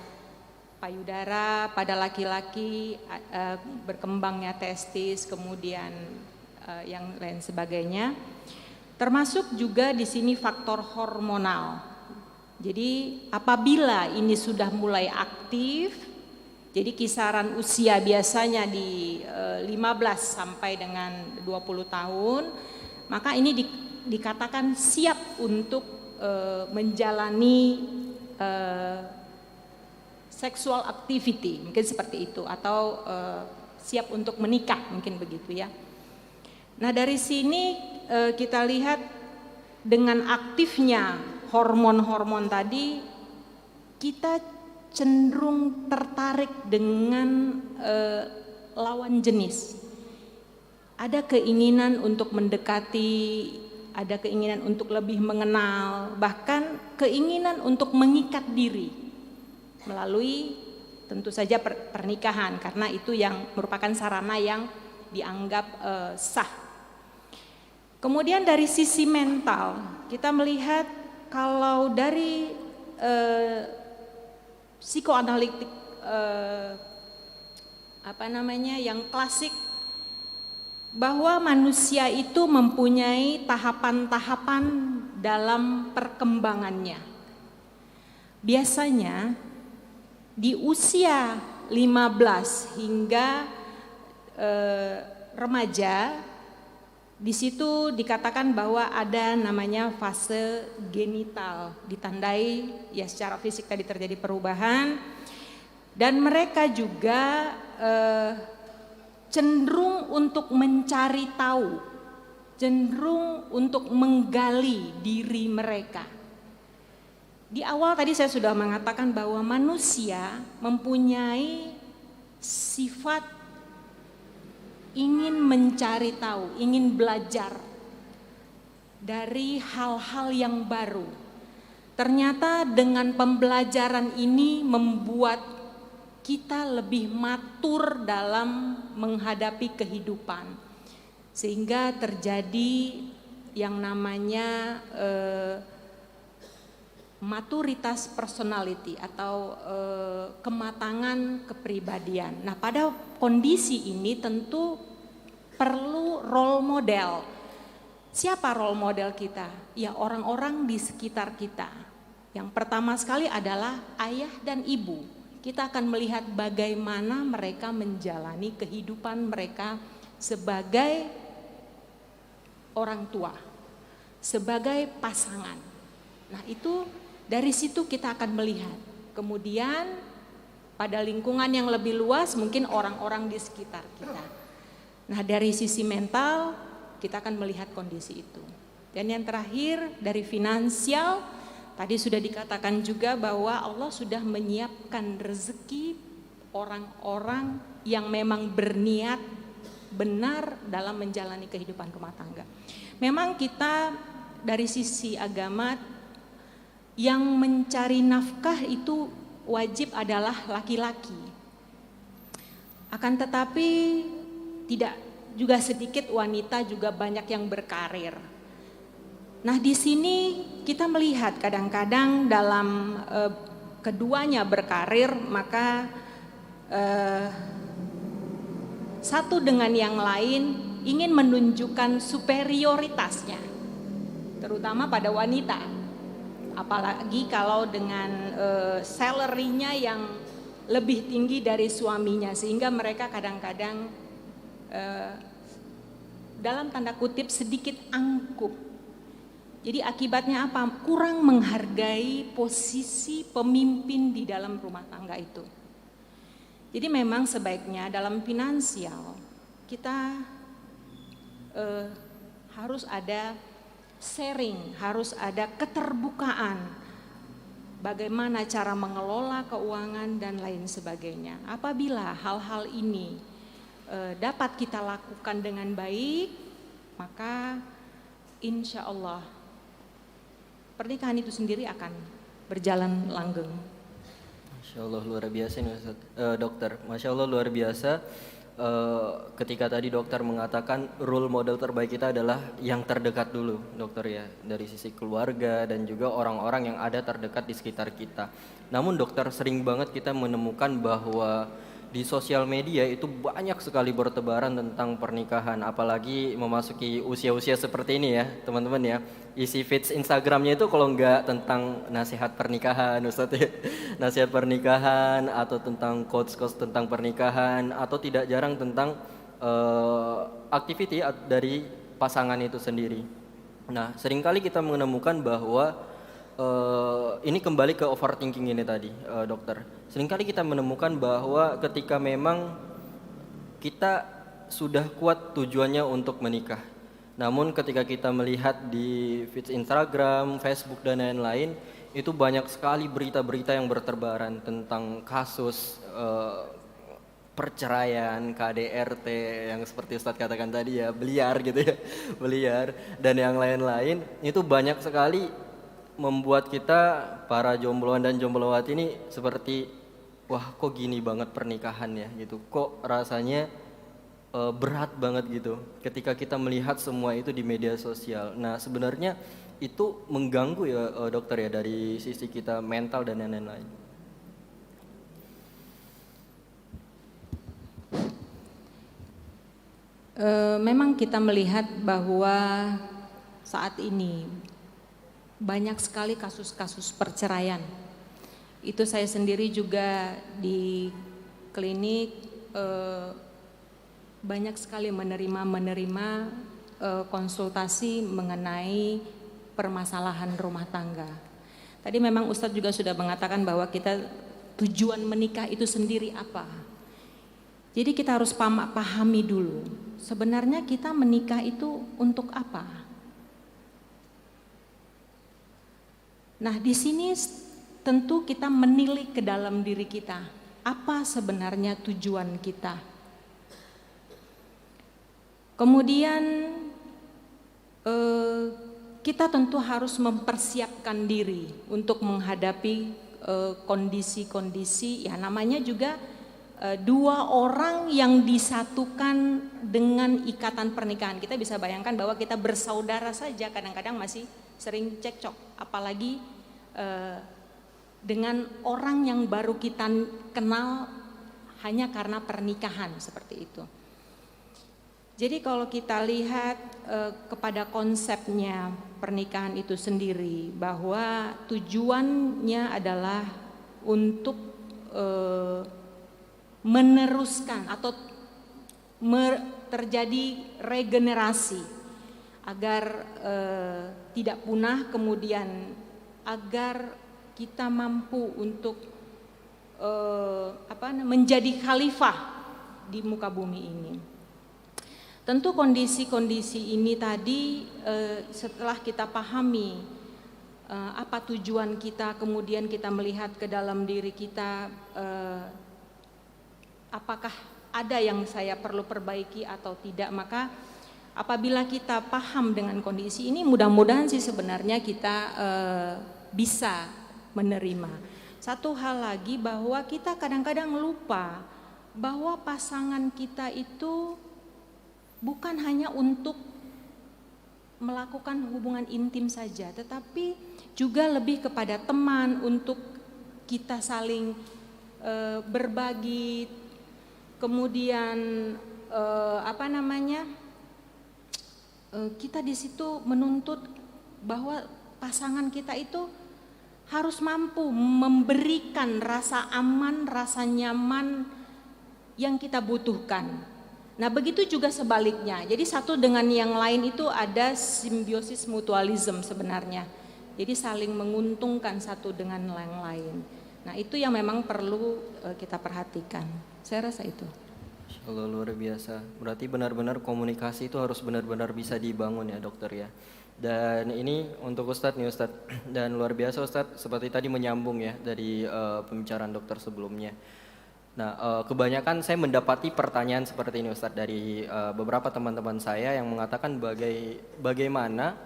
payudara, pada laki-laki berkembangnya testis, kemudian yang lain sebagainya. Termasuk juga di sini faktor hormonal. Jadi apabila ini sudah mulai aktif, jadi kisaran usia biasanya di 15 sampai dengan 20 tahun, maka ini dikatakan siap untuk menjalani sexual activity, mungkin seperti itu, atau siap untuk menikah, mungkin begitu ya. Nah dari sini kita lihat dengan aktifnya hormon-hormon tadi, kita cenderung tertarik dengan lawan jenis. Ada keinginan untuk mendekati, ada keinginan untuk lebih mengenal, bahkan keinginan untuk mengikat diri melalui tentu saja pernikahan, karena itu yang merupakan sarana yang dianggap sah. Kemudian dari sisi mental kita melihat kalau dari psikoanalitik yang klasik, bahwa manusia itu mempunyai tahapan-tahapan dalam perkembangannya. Biasanya di usia 15 hingga remaja Di situ dikatakan bahwa ada namanya fase genital, ditandai ya secara fisik tadi terjadi perubahan, dan mereka juga cenderung untuk mencari tahu, cenderung untuk menggali diri mereka. Di awal tadi saya sudah mengatakan bahwa manusia mempunyai sifat ingin mencari tahu, ingin belajar dari hal-hal yang baru. Ternyata dengan pembelajaran ini membuat kita lebih matur dalam menghadapi kehidupan. Sehingga terjadi yang namanya maturitas personality atau kematangan kepribadian. Nah, pada kondisi ini tentu perlu role model. Siapa role model kita? Ya orang-orang di sekitar kita. Yang pertama sekali adalah ayah dan ibu. Kita akan melihat bagaimana mereka menjalani kehidupan mereka sebagai orang tua, sebagai pasangan. Nah, itu dari situ kita akan melihat. Kemudian pada lingkungan yang lebih luas mungkin orang-orang di sekitar kita. Nah, dari sisi mental kita akan melihat kondisi itu. Dan yang terakhir dari finansial, tadi sudah dikatakan juga bahwa Allah sudah menyiapkan rezeki orang-orang yang memang berniat benar dalam menjalani kehidupan rumah tangga. Memang kita dari sisi agama yang mencari nafkah itu wajib adalah laki-laki. Akan tetapi tidak juga sedikit wanita juga banyak yang berkarir. Nah, di sini kita melihat kadang-kadang dalam keduanya berkarir, maka satu dengan yang lain ingin menunjukkan superioritasnya, terutama pada wanita. Apalagi kalau dengan salary-nya yang lebih tinggi dari suaminya, sehingga mereka kadang-kadang dalam tanda kutip sedikit angkuh. Jadi akibatnya apa? Kurang menghargai posisi pemimpin di dalam rumah tangga itu. Jadi memang sebaiknya dalam finansial kita harus ada sharing, harus ada keterbukaan, bagaimana cara mengelola keuangan dan lain sebagainya. Apabila hal-hal ini dapat kita lakukan dengan baik, maka insya Allah pernikahan itu sendiri akan berjalan langgeng. Masya Allah luar biasa nih dokter. Masya Allah luar biasa. Ketika tadi dokter mengatakan role model terbaik kita adalah yang terdekat dulu, dokter ya, dari sisi keluarga dan juga orang-orang yang ada terdekat di sekitar kita. Namun dokter, sering banget kita menemukan bahwa di sosial media itu banyak sekali bertebaran tentang pernikahan, apalagi memasuki usia-usia seperti ini ya teman-teman ya. Isi feeds Instagramnya itu kalau nggak tentang nasihat pernikahan Ustadz ya, nasihat pernikahan atau tentang quotes-quotes tentang pernikahan, atau tidak jarang tentang activity dari pasangan itu sendiri. Nah, seringkali kita menemukan bahwa ini kembali ke overthinking ini tadi, dokter. Seringkali kita menemukan bahwa ketika memang kita sudah kuat tujuannya untuk menikah, namun ketika kita melihat di feed Instagram, Facebook dan lain-lain, itu banyak sekali berita-berita yang berterbaran tentang kasus perceraian, KDRT yang seperti Ustadz katakan tadi ya, beliar gitu ya, beliar dan yang lain-lain. Itu banyak sekali membuat kita para jombloan dan jomblowati ini seperti, wah kok gini banget pernikahan ya gitu, kok rasanya berat banget gitu ketika kita melihat semua itu di media sosial. Nah, sebenarnya itu mengganggu ya dokter ya dari sisi kita mental dan lain-lain. Memang kita melihat bahwa saat ini banyak sekali kasus-kasus perceraian. Itu saya sendiri juga di klinik banyak sekali menerima konsultasi mengenai permasalahan rumah tangga. Tadi memang Ustadz juga sudah mengatakan bahwa kita tujuan menikah itu sendiri apa. Jadi kita harus pahami dulu, sebenarnya kita menikah itu untuk apa. Nah, di sini tentu kita menilik ke dalam diri kita, apa sebenarnya tujuan kita. Kemudian kita tentu harus mempersiapkan diri untuk menghadapi kondisi-kondisi, ya namanya juga dua orang yang disatukan dengan ikatan pernikahan. Kita bisa bayangkan bahwa kita bersaudara saja kadang-kadang masih sering cekcok, apalagi dengan orang yang baru kita kenal hanya karena pernikahan seperti itu. Jadi kalau kita lihat kepada konsepnya pernikahan itu sendiri, bahwa tujuannya adalah untuk meneruskan atau terjadi regenerasi agar tidak punah, kemudian agar kita mampu untuk menjadi khalifah di muka bumi ini. Tentu kondisi-kondisi ini tadi setelah kita pahami apa tujuan kita, kemudian kita melihat ke dalam diri kita, apakah ada yang saya perlu perbaiki atau tidak, maka apabila kita paham dengan kondisi ini, mudah-mudahan sih sebenarnya kita bisa menerima. Satu hal lagi, bahwa kita kadang-kadang lupa bahwa pasangan kita itu bukan hanya untuk melakukan hubungan intim saja, tetapi juga lebih kepada teman, untuk kita saling berbagi, kemudian kita di situ menuntut bahwa pasangan kita itu harus mampu memberikan rasa aman, rasa nyaman yang kita butuhkan. Nah, begitu juga sebaliknya. Jadi satu dengan yang lain itu ada simbiosis mutualisme sebenarnya. Jadi saling menguntungkan satu dengan yang lain. Nah, itu yang memang perlu kita perhatikan. Saya rasa itu. Insyaallah luar biasa. Berarti benar-benar komunikasi itu harus benar-benar bisa dibangun ya dokter ya. Dan ini untuk Ustadz nih Ustadz. Dan luar biasa Ustadz, seperti tadi menyambung ya dari pembicaraan dokter sebelumnya. Nah, kebanyakan saya mendapati pertanyaan seperti ini Ustadz dari beberapa teman-teman saya yang mengatakan bagaimana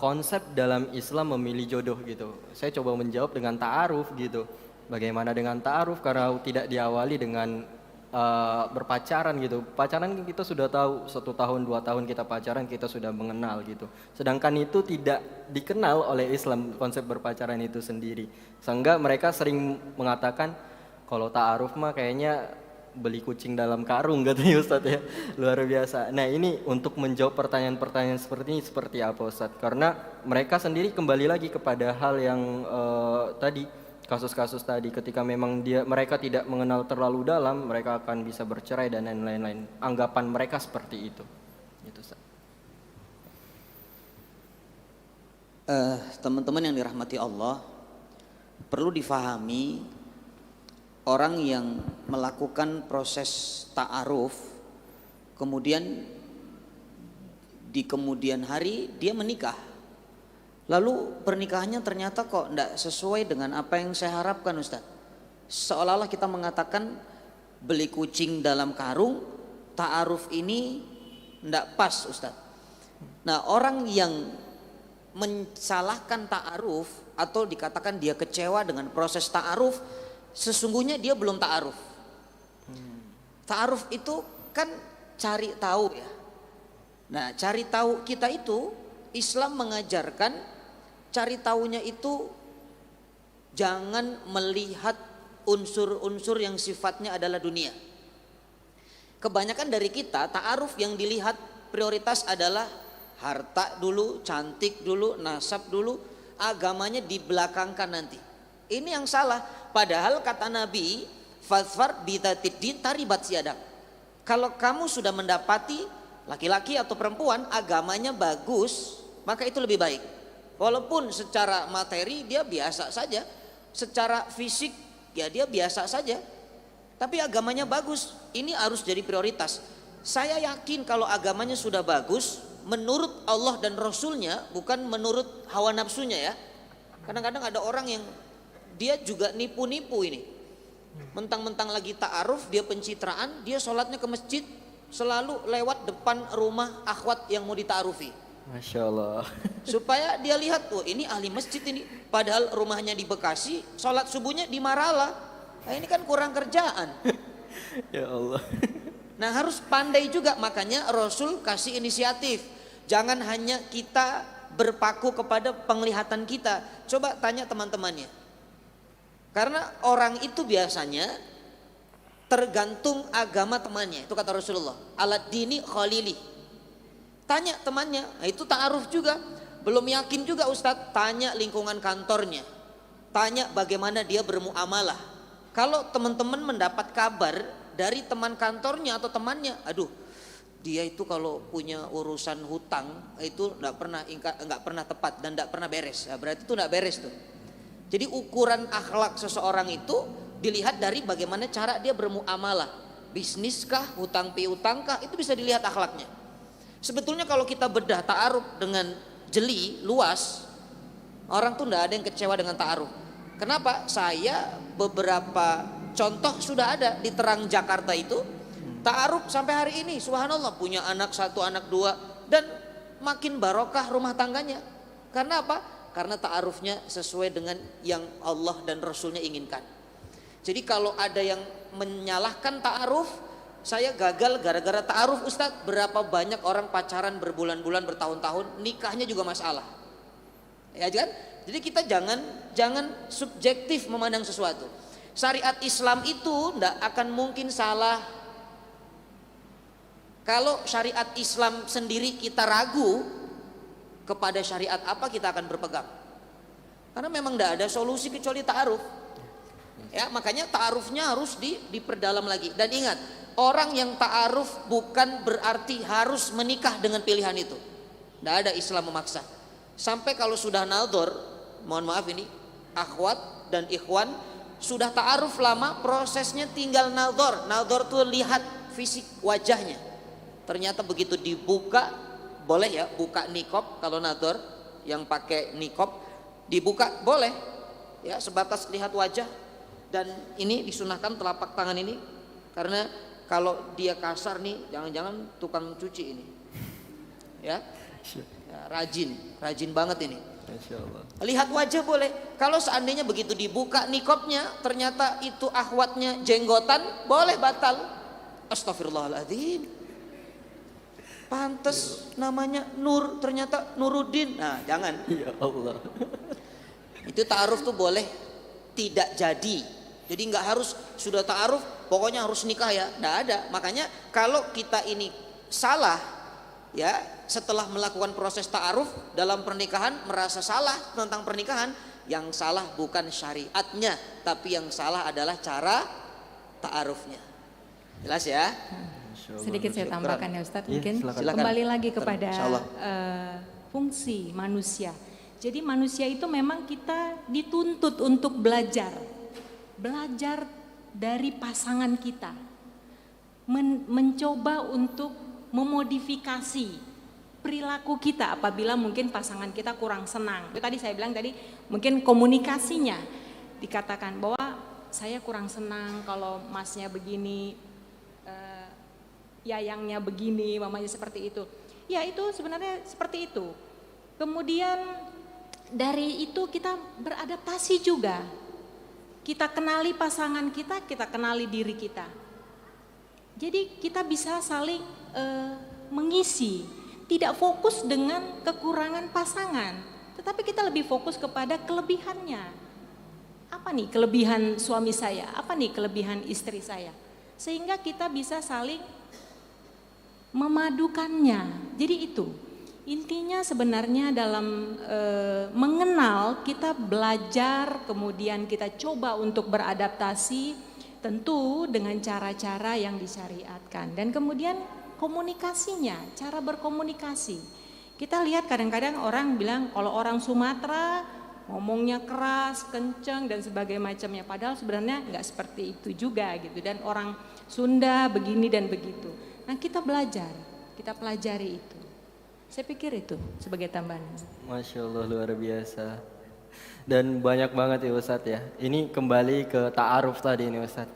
konsep dalam Islam memilih jodoh gitu. Saya coba menjawab dengan ta'aruf gitu. Bagaimana dengan ta'aruf, karena tidak diawali dengan berpacaran gitu. Pacaran kita sudah tahu 1 tahun 2 tahun kita pacaran, kita sudah mengenal gitu. Sedangkan itu tidak dikenal oleh Islam, konsep berpacaran itu sendiri. Sehingga mereka sering mengatakan kalau ta'aruf mah kayaknya beli kucing dalam karung katanya Ustadz ya. Luar biasa. Nah, ini untuk menjawab pertanyaan-pertanyaan seperti ini seperti apa Ustadz? Karena mereka sendiri kembali lagi kepada hal yang tadi, kasus-kasus tadi, ketika memang mereka tidak mengenal terlalu dalam, mereka akan bisa bercerai dan lain-lain. Anggapan mereka seperti itu. Gitu Ustadz. Teman-teman yang dirahmati Allah, perlu difahami, orang yang melakukan proses ta'aruf, kemudian di kemudian hari dia menikah, lalu pernikahannya ternyata kok tidak sesuai dengan apa yang saya harapkan Ustadz. Seolah-olah kita mengatakan beli kucing dalam karung, ta'aruf ini tidak pas Ustadz. Nah, orang yang mensalahkan ta'aruf atau dikatakan dia kecewa dengan proses ta'aruf, sesungguhnya dia belum ta'aruf. Ta'aruf itu kan cari tahu ya. Nah, cari tahu kita itu, Islam mengajarkan cari tahunya itu jangan melihat unsur-unsur yang sifatnya adalah dunia. Kebanyakan dari kita ta'aruf yang dilihat prioritas adalah harta dulu, cantik dulu, nasab dulu, agamanya dibelakangkan nanti. Ini yang salah. Padahal kata Nabi, fadfar bidzatid din taribat siyadak. Kalau kamu sudah mendapati laki-laki atau perempuan agamanya bagus, maka itu lebih baik. Walaupun secara materi dia biasa saja, secara fisik ya dia biasa saja, tapi agamanya bagus, ini harus jadi prioritas. Saya yakin kalau agamanya sudah bagus menurut Allah dan Rasulnya, bukan menurut hawa nafsunya ya. Kadang-kadang ada orang yang dia juga nipu-nipu ini. Mentang-mentang lagi ta'aruf, dia pencitraan, dia sholatnya ke masjid, selalu lewat depan rumah akhwat yang mau dita'arufi. Masya Allah. Supaya dia lihat, tuh ini ahli masjid ini. Padahal rumahnya di Bekasi, sholat subuhnya di Marala. Nah ini kan kurang kerjaan. Ya Allah. Nah harus pandai juga, makanya Rasul kasih inisiatif. Jangan hanya kita berpaku kepada penglihatan kita. Coba tanya teman-temannya. Karena orang itu biasanya tergantung agama temannya. Itu kata Rasulullah. Alad dini khalili. Tanya temannya, nah itu ta'aruf juga. Belum yakin juga Ustadz, tanya lingkungan kantornya. Tanya bagaimana dia bermuamalah. Kalau teman-teman mendapat kabar dari teman kantornya atau temannya, aduh dia itu kalau punya urusan hutang itu nggak pernah tepat dan nggak pernah beres. Nah, berarti itu nggak beres tuh. Jadi ukuran akhlak seseorang itu dilihat dari bagaimana cara dia bermuamalah. Bisniskah, hutang piutangkah, itu bisa dilihat akhlaknya. Sebetulnya kalau kita bedah ta'aruf dengan jeli, luas, orang tuh enggak ada yang kecewa dengan ta'aruf. Kenapa? Saya beberapa contoh sudah ada di terang Jakarta itu. Ta'aruf sampai hari ini, subhanallah, punya anak 1, anak 2, dan makin barokah rumah tangganya. Karena apa? Karena ta'arufnya sesuai dengan yang Allah dan Rasulnya inginkan. Jadi kalau ada yang menyalahkan ta'aruf, saya gagal gara-gara ta'aruf Ustadz, berapa banyak orang pacaran berbulan-bulan, bertahun-tahun, nikahnya juga masalah. Ya kan? Jadi kita jangan subjektif memandang sesuatu. Syariat Islam itu tidak akan mungkin salah. Kalau syariat Islam sendiri kita ragu, kepada syariat apa kita akan berpegang? Karena memang tidak ada solusi kecuali ta'aruf. Ya, makanya ta'arufnya harus diperdalam lagi. Dan ingat, orang yang ta'aruf bukan berarti harus menikah dengan pilihan itu. Tidak ada Islam memaksa. Sampai kalau sudah naldor, mohon maaf ini, akhwat dan ikhwan sudah ta'aruf lama, prosesnya tinggal naldor. Naldor tuh lihat fisik wajahnya. Ternyata begitu dibuka, boleh ya buka nikob kalau naldor yang pakai nikob dibuka boleh ya, sebatas lihat wajah. Dan ini disunahkan telapak tangan ini, karena kalau dia kasar nih, jangan-jangan tukang cuci ini, ya rajin banget ini. Lihat wajah boleh. Kalau seandainya begitu dibuka nikobnya, ternyata itu akhwatnya jenggotan, boleh batal. Astagfirullahaladzim. Pantes namanya Nur, ternyata Nuruddin. Nah jangan. Ya Allah. Itu ta'aruf tuh boleh tidak jadi. Jadi nggak harus sudah ta'aruf pokoknya harus nikah ya, nggak ada. Makanya kalau kita ini salah ya, setelah melakukan proses ta'aruf dalam pernikahan merasa salah tentang pernikahan, yang salah bukan syariatnya, tapi yang salah adalah cara ta'arufnya. Jelas ya? Sedikit saya tambahkan ya Ustadz, mungkin silakan. kembali lagi kepada fungsi manusia. Jadi manusia itu memang kita dituntut untuk belajar dari pasangan kita, mencoba untuk memodifikasi perilaku kita apabila mungkin pasangan kita kurang senang. Itu tadi saya bilang tadi, mungkin komunikasinya dikatakan bahwa saya kurang senang kalau masnya begini, yayangnya begini, mamanya seperti itu. Ya itu sebenarnya seperti itu. Kemudian dari itu kita beradaptasi juga. Kita kenali pasangan kita kenali diri kita. Jadi kita bisa saling mengisi, tidak fokus dengan kekurangan pasangan, tetapi kita lebih fokus kepada kelebihannya. Apa nih kelebihan suami saya? Apa nih kelebihan istri saya? Sehingga kita bisa saling memadukannya. Jadi itu intinya sebenarnya dalam mengenal, kita belajar, kemudian kita coba untuk beradaptasi, tentu dengan cara-cara yang disyariatkan. Dan kemudian komunikasinya, cara berkomunikasi. Kita lihat kadang-kadang orang bilang kalau orang Sumatera ngomongnya keras, kenceng dan sebagainya macamnya. Padahal sebenarnya nggak seperti itu juga gitu. Dan orang Sunda begini dan begitu. Nah kita belajar, kita pelajari itu. Saya pikir itu sebagai tambahan. Masya Allah, luar biasa. Dan banyak banget ya Ustadz ya. Ini kembali ke ta'aruf tadi ini Ustadz.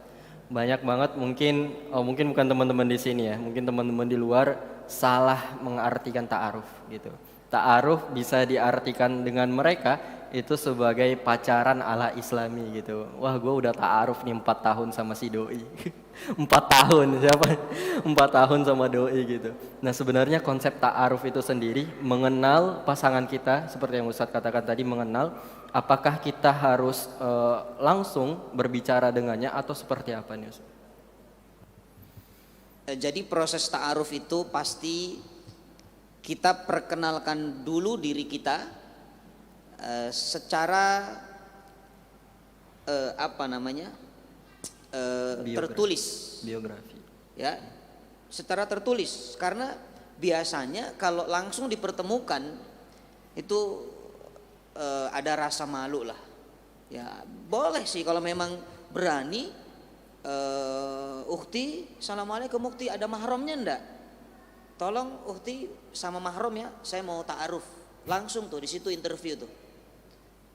Banyak banget mungkin bukan teman-teman di sini ya, mungkin teman-teman di luar salah mengartikan ta'aruf gitu. Ta'aruf bisa diartikan dengan mereka itu sebagai pacaran ala Islami gitu. Wah, gue udah ta'aruf nih 4 tahun sama si doi. 4 tahun siapa? 4 tahun sama doi gitu. Nah, sebenarnya konsep ta'aruf itu sendiri mengenal pasangan kita seperti yang Ustadz katakan tadi, mengenal apakah kita harus langsung berbicara dengannya atau seperti apa nih Ustadz? Jadi proses ta'aruf itu pasti kita perkenalkan dulu diri kita secara tertulis, biografi ya, secara tertulis. Karena biasanya kalau langsung dipertemukan itu ada rasa malu lah. Ya boleh sih kalau memang berani. Ukhti, assalamualaikum ukhti, ada mahramnya enggak? Tolong ukhti sama mahram ya, saya mau ta'aruf. Langsung tuh di situ interview tuh.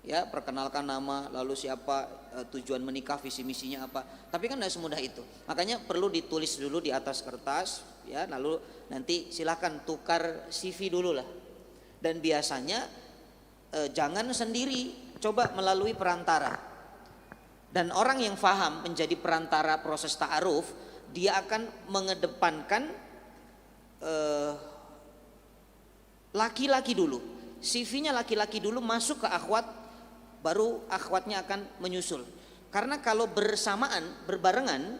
Ya, perkenalkan nama, lalu siapa, tujuan menikah, visi misinya apa. Tapi kan enggak semudah itu. Makanya perlu ditulis dulu di atas kertas, ya, lalu nanti silakan tukar CV dulu lah. Dan biasanya jangan sendiri, coba melalui perantara. Dan orang yang faham menjadi perantara proses ta'aruf, dia akan mengedepankan laki-laki dulu. CV-nya laki-laki dulu, masuk ke akhwat, baru akhwatnya akan menyusul. Karena kalau bersamaan, berbarengan,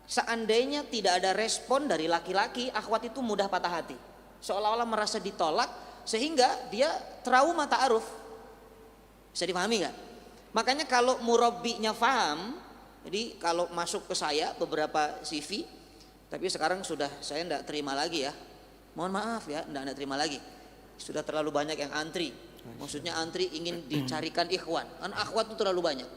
seandainya tidak ada respon dari laki-laki, akhwat itu mudah patah hati. Seolah-olah merasa ditolak, sehingga dia trauma ta'aruf. Bisa dipahami gak? Makanya kalau murabbinya paham, jadi kalau masuk ke saya beberapa CV, tapi sekarang sudah saya tidak terima lagi ya. Mohon maaf ya, tidak terima lagi. Sudah terlalu banyak yang antri. Maksudnya antri ingin dicarikan ikhwan. Kan akhwat itu terlalu banyak.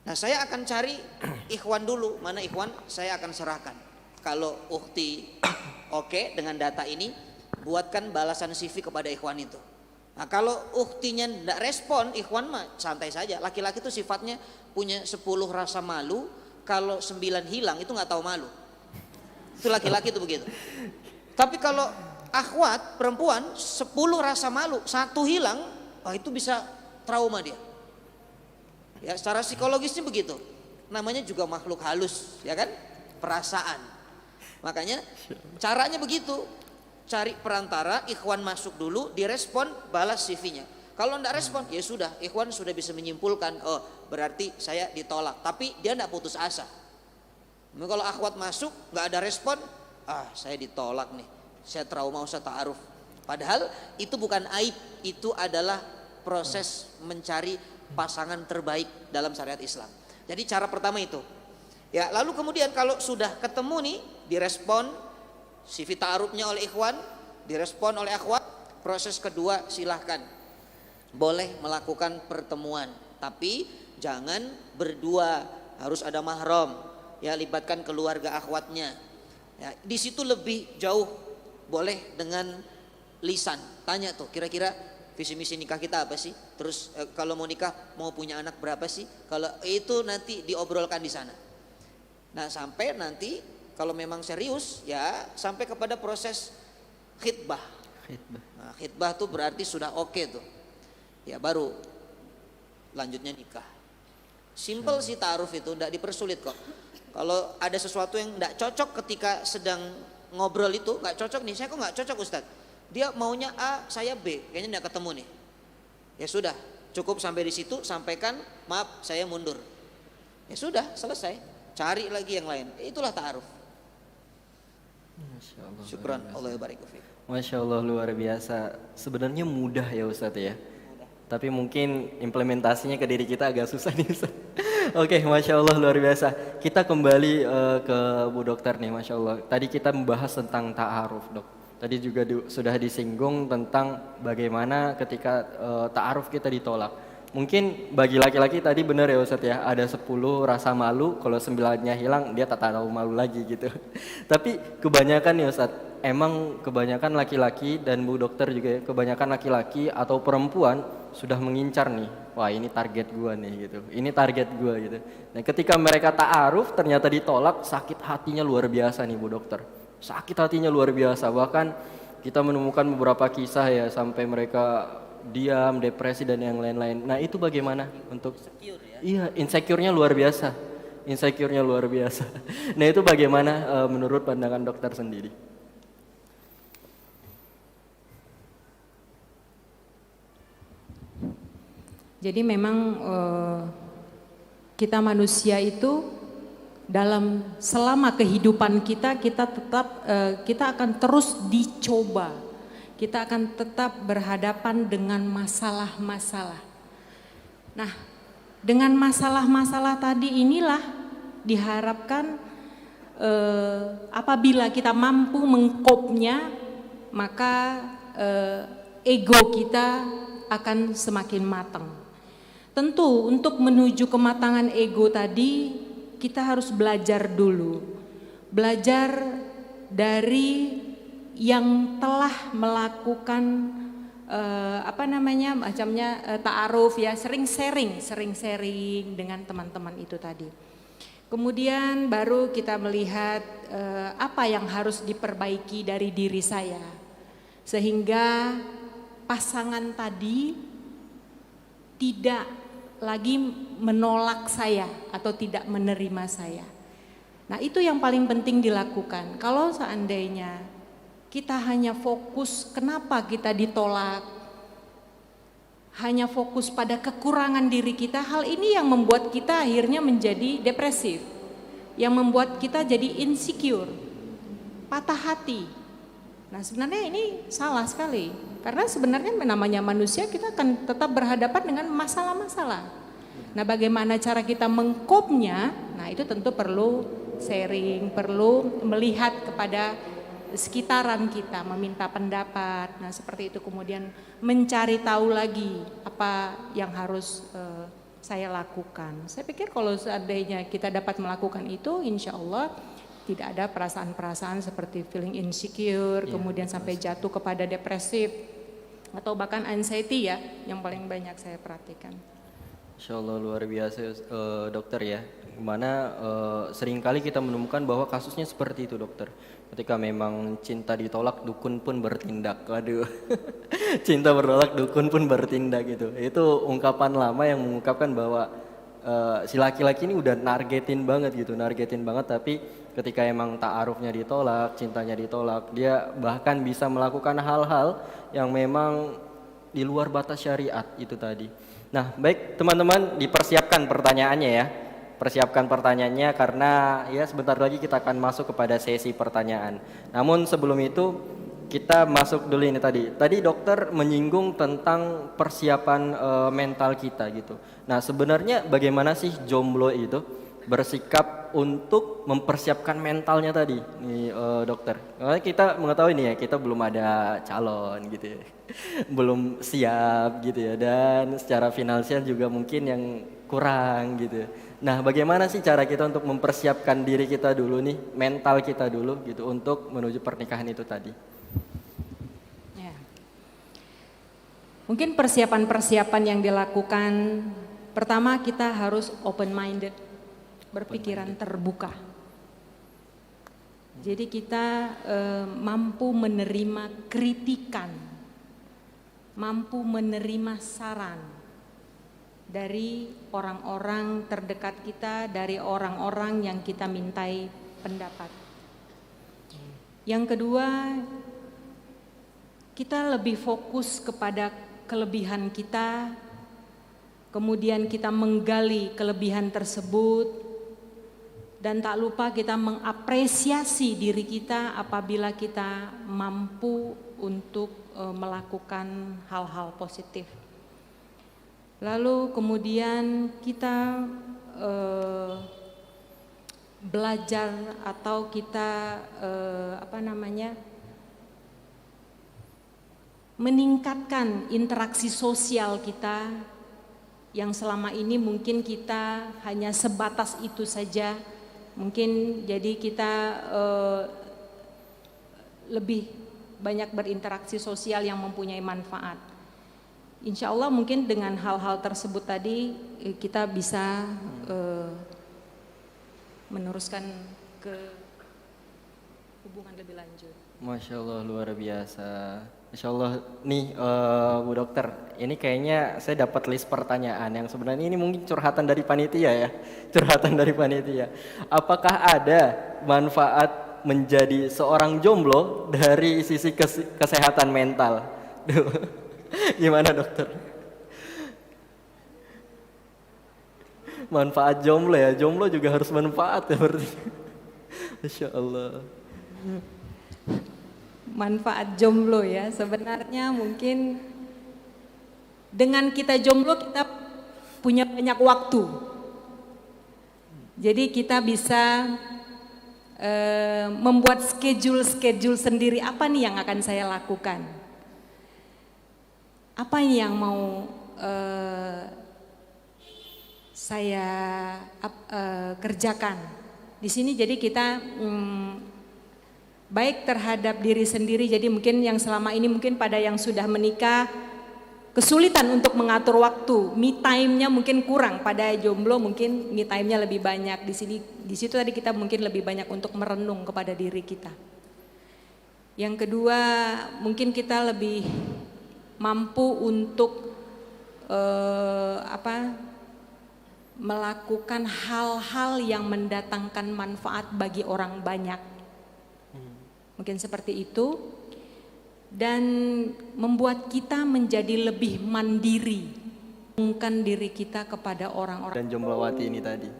Nah, saya akan cari ikhwan dulu. Mana ikhwan? Saya akan serahkan. Kalau ukhti oke dengan data ini, buatkan balasan CV kepada ikhwan itu. Nah, kalau ukhtinya tidak respon, ikhwan mah santai saja. Laki-laki itu sifatnya punya 10 rasa malu. Kalau 9 hilang itu nggak tahu malu. Itu laki-laki itu begitu. Tapi kalau akhwat perempuan 10 rasa malu, 1 hilang, itu bisa trauma dia. Ya, secara psikologisnya begitu. Namanya juga makhluk halus, ya kan? Perasaan. Makanya caranya begitu. Cari perantara, ikhwan masuk dulu, direspon, balas CV-nya. Kalau enggak respon, ya sudah, ikhwan sudah bisa menyimpulkan, oh berarti saya ditolak. Tapi dia enggak putus asa. Kalau akhwat masuk, enggak ada respon, saya ditolak nih, saya trauma, usah ta'aruf. Padahal itu bukan aib, itu adalah proses mencari pasangan terbaik dalam syariat Islam. Jadi cara pertama itu. Ya, lalu kemudian kalau sudah ketemu nih, direspon, CV ta'arufnya oleh ikhwan, direspon oleh akhwat. Proses kedua silahkan, boleh melakukan pertemuan, tapi jangan berdua, harus ada mahram. Ya, libatkan keluarga akhwatnya. Ya, di situ lebih jauh, boleh dengan lisan. Tanya tuh, kira-kira visi misi nikah kita apa sih? Terus kalau mau nikah mau punya anak berapa sih? Kalau itu nanti diobrolkan di sana. Nah, sampai nanti kalau memang serius, ya sampai kepada proses khitbah. Nah, khitbah tuh berarti sudah oke tuh. Ya baru lanjutnya nikah. Simple sih ta'aruf itu, tidak dipersulit kok. Kalau ada sesuatu yang tidak cocok ketika sedang ngobrol itu, nggak cocok nih, saya kok nggak cocok Ustadz. Dia maunya A, saya B, kayaknya tidak ketemu nih. Ya sudah, cukup sampai di situ, sampaikan maaf saya mundur. Ya sudah, selesai. Cari lagi yang lain. Itulah ta'aruf. Syukran, Allah barik fiik. Masya Allah, luar biasa. Sebenarnya mudah ya Ustadz ya. Tapi mungkin implementasinya ke diri kita agak susah nih Ustadz. Oke, Masya Allah luar biasa. Kita kembali ke Bu Dokter nih, Masya Allah. Tadi kita membahas tentang ta'aruf, Dok. Tadi juga sudah disinggung tentang bagaimana ketika ta'aruf kita ditolak. Mungkin bagi laki-laki tadi benar ya Ustadz ya, ada 10 rasa malu, kalau 9-nya hilang dia tak tahu malu lagi gitu. Tapi kebanyakan ya Ustadz, emang kebanyakan laki-laki dan Bu Dokter juga ya, kebanyakan laki-laki atau perempuan sudah mengincar nih, wah ini target gua nih gitu, ini target gua gitu. Nah ketika mereka ta'aruf ternyata ditolak, sakit hatinya luar biasa nih Bu Dokter. Sakit hatinya luar biasa, bahkan kita menemukan beberapa kisah ya sampai mereka diam, depresi dan yang lain-lain. Nah itu bagaimana untuk insecure ya? Iya, insecure-nya luar biasa, insecure-nya luar biasa. Nah itu bagaimana menurut pandangan dokter sendiri? Jadi memang kita manusia itu dalam selama kehidupan kita tetap kita akan terus dicoba. Kita akan tetap berhadapan dengan masalah-masalah. Nah, dengan masalah-masalah tadi inilah diharapkan apabila kita mampu mengkopnya, maka ego kita akan semakin matang. Tentu untuk menuju kematangan ego tadi kita harus belajar dulu. Belajar dari yang telah melakukan ta'aruf ya, sering sharing dengan teman-teman itu tadi. Kemudian baru kita melihat apa yang harus diperbaiki dari diri saya sehingga pasangan tadi tidak lagi menolak saya atau tidak menerima saya. Nah, itu yang paling penting dilakukan. Kalau seandainya kita hanya fokus kenapa kita ditolak, hanya fokus pada kekurangan diri kita, hal ini yang membuat kita akhirnya menjadi depresif, yang membuat kita jadi insecure, patah hati. Nah sebenarnya ini salah sekali, karena sebenarnya namanya manusia kita akan tetap berhadapan dengan masalah-masalah. Nah bagaimana cara kita mengkopnya, nah itu tentu perlu sharing, perlu melihat kepada sekitaran kita, meminta pendapat. Nah seperti itu, kemudian mencari tahu lagi apa yang harus saya lakukan. Saya pikir kalau seandainya kita dapat melakukan itu, insya Allah tidak ada perasaan-perasaan seperti feeling insecure, kemudian sampai jatuh kepada depresif atau bahkan anxiety ya, yang paling banyak saya perhatikan. Insya Allah luar biasa dokter ya, dimana seringkali kita menemukan bahwa kasusnya seperti itu dokter. Ketika memang cinta ditolak, dukun pun bertindak. Waduh, cinta bertolak, dukun pun bertindak gitu. Itu ungkapan lama yang mengungkapkan bahwa si laki-laki ini udah nargetin banget gitu, nargetin banget. Tapi ketika emang ta'arufnya ditolak, cintanya ditolak, dia bahkan bisa melakukan hal-hal yang memang di luar batas syariat itu tadi. Nah baik teman-teman, dipersiapkan pertanyaannya ya. Persiapkan pertanyaannya karena ya sebentar lagi kita akan masuk kepada sesi pertanyaan. Namun sebelum itu kita masuk dulu ini tadi. Tadi dokter menyinggung tentang persiapan mental kita gitu. Nah sebenarnya bagaimana sih jomblo itu bersikap untuk mempersiapkan mentalnya tadi nih dokter. Karena kita mengetahui nih ya, kita belum ada calon gitu ya. Belum siap gitu ya, dan secara finansial juga mungkin yang kurang gitu. Nah bagaimana sih cara kita untuk mempersiapkan diri kita dulu nih, mental kita dulu gitu untuk menuju pernikahan itu tadi? Ya. Mungkin persiapan-persiapan yang dilakukan, pertama kita harus open minded, berpikiran terbuka. Jadi kita mampu menerima kritikan, mampu menerima saran dari orang-orang terdekat kita, dari orang-orang yang kita mintai pendapat. Yang kedua, kita lebih fokus kepada kelebihan kita, kemudian kita menggali kelebihan tersebut, dan tak lupa kita mengapresiasi diri kita apabila kita mampu untuk melakukan hal-hal positif. Lalu kemudian kita belajar atau kita meningkatkan interaksi sosial kita yang selama ini mungkin kita hanya sebatas itu saja. Mungkin jadi kita lebih banyak berinteraksi sosial yang mempunyai manfaat. Insya Allah mungkin dengan hal-hal tersebut tadi kita bisa meneruskan ke hubungan lebih lanjut. Masya Allah, luar biasa. Masya Allah nih Bu Dokter, ini kayaknya saya dapat list pertanyaan yang sebenarnya ini mungkin curhatan dari panitia ya. Curhatan dari panitia. Apakah ada manfaat menjadi seorang jomblo dari sisi kesehatan mental? Gimana dokter? Manfaat jomblo ya, jomblo juga harus manfaat ya berarti. Masya Allah. Manfaat jomblo ya, sebenarnya mungkin dengan kita jomblo kita punya banyak waktu. Jadi kita bisa membuat schedule sendiri, apa nih yang akan saya lakukan, apa yang mau saya kerjakan di sini. Jadi kita baik terhadap diri sendiri. Jadi mungkin yang selama ini mungkin pada yang sudah menikah kesulitan untuk mengatur waktu, me time-nya mungkin kurang. Pada jomblo mungkin me time-nya lebih banyak. Di situ tadi kita mungkin lebih banyak untuk merenung kepada diri kita. Yang kedua, mungkin kita lebih mampu untuk melakukan hal-hal yang mendatangkan manfaat bagi orang banyak. Mungkin seperti itu. Dan membuat kita menjadi lebih mandiri, mengembangkan diri kita kepada orang-orang. Dan jomblowati ini tadi.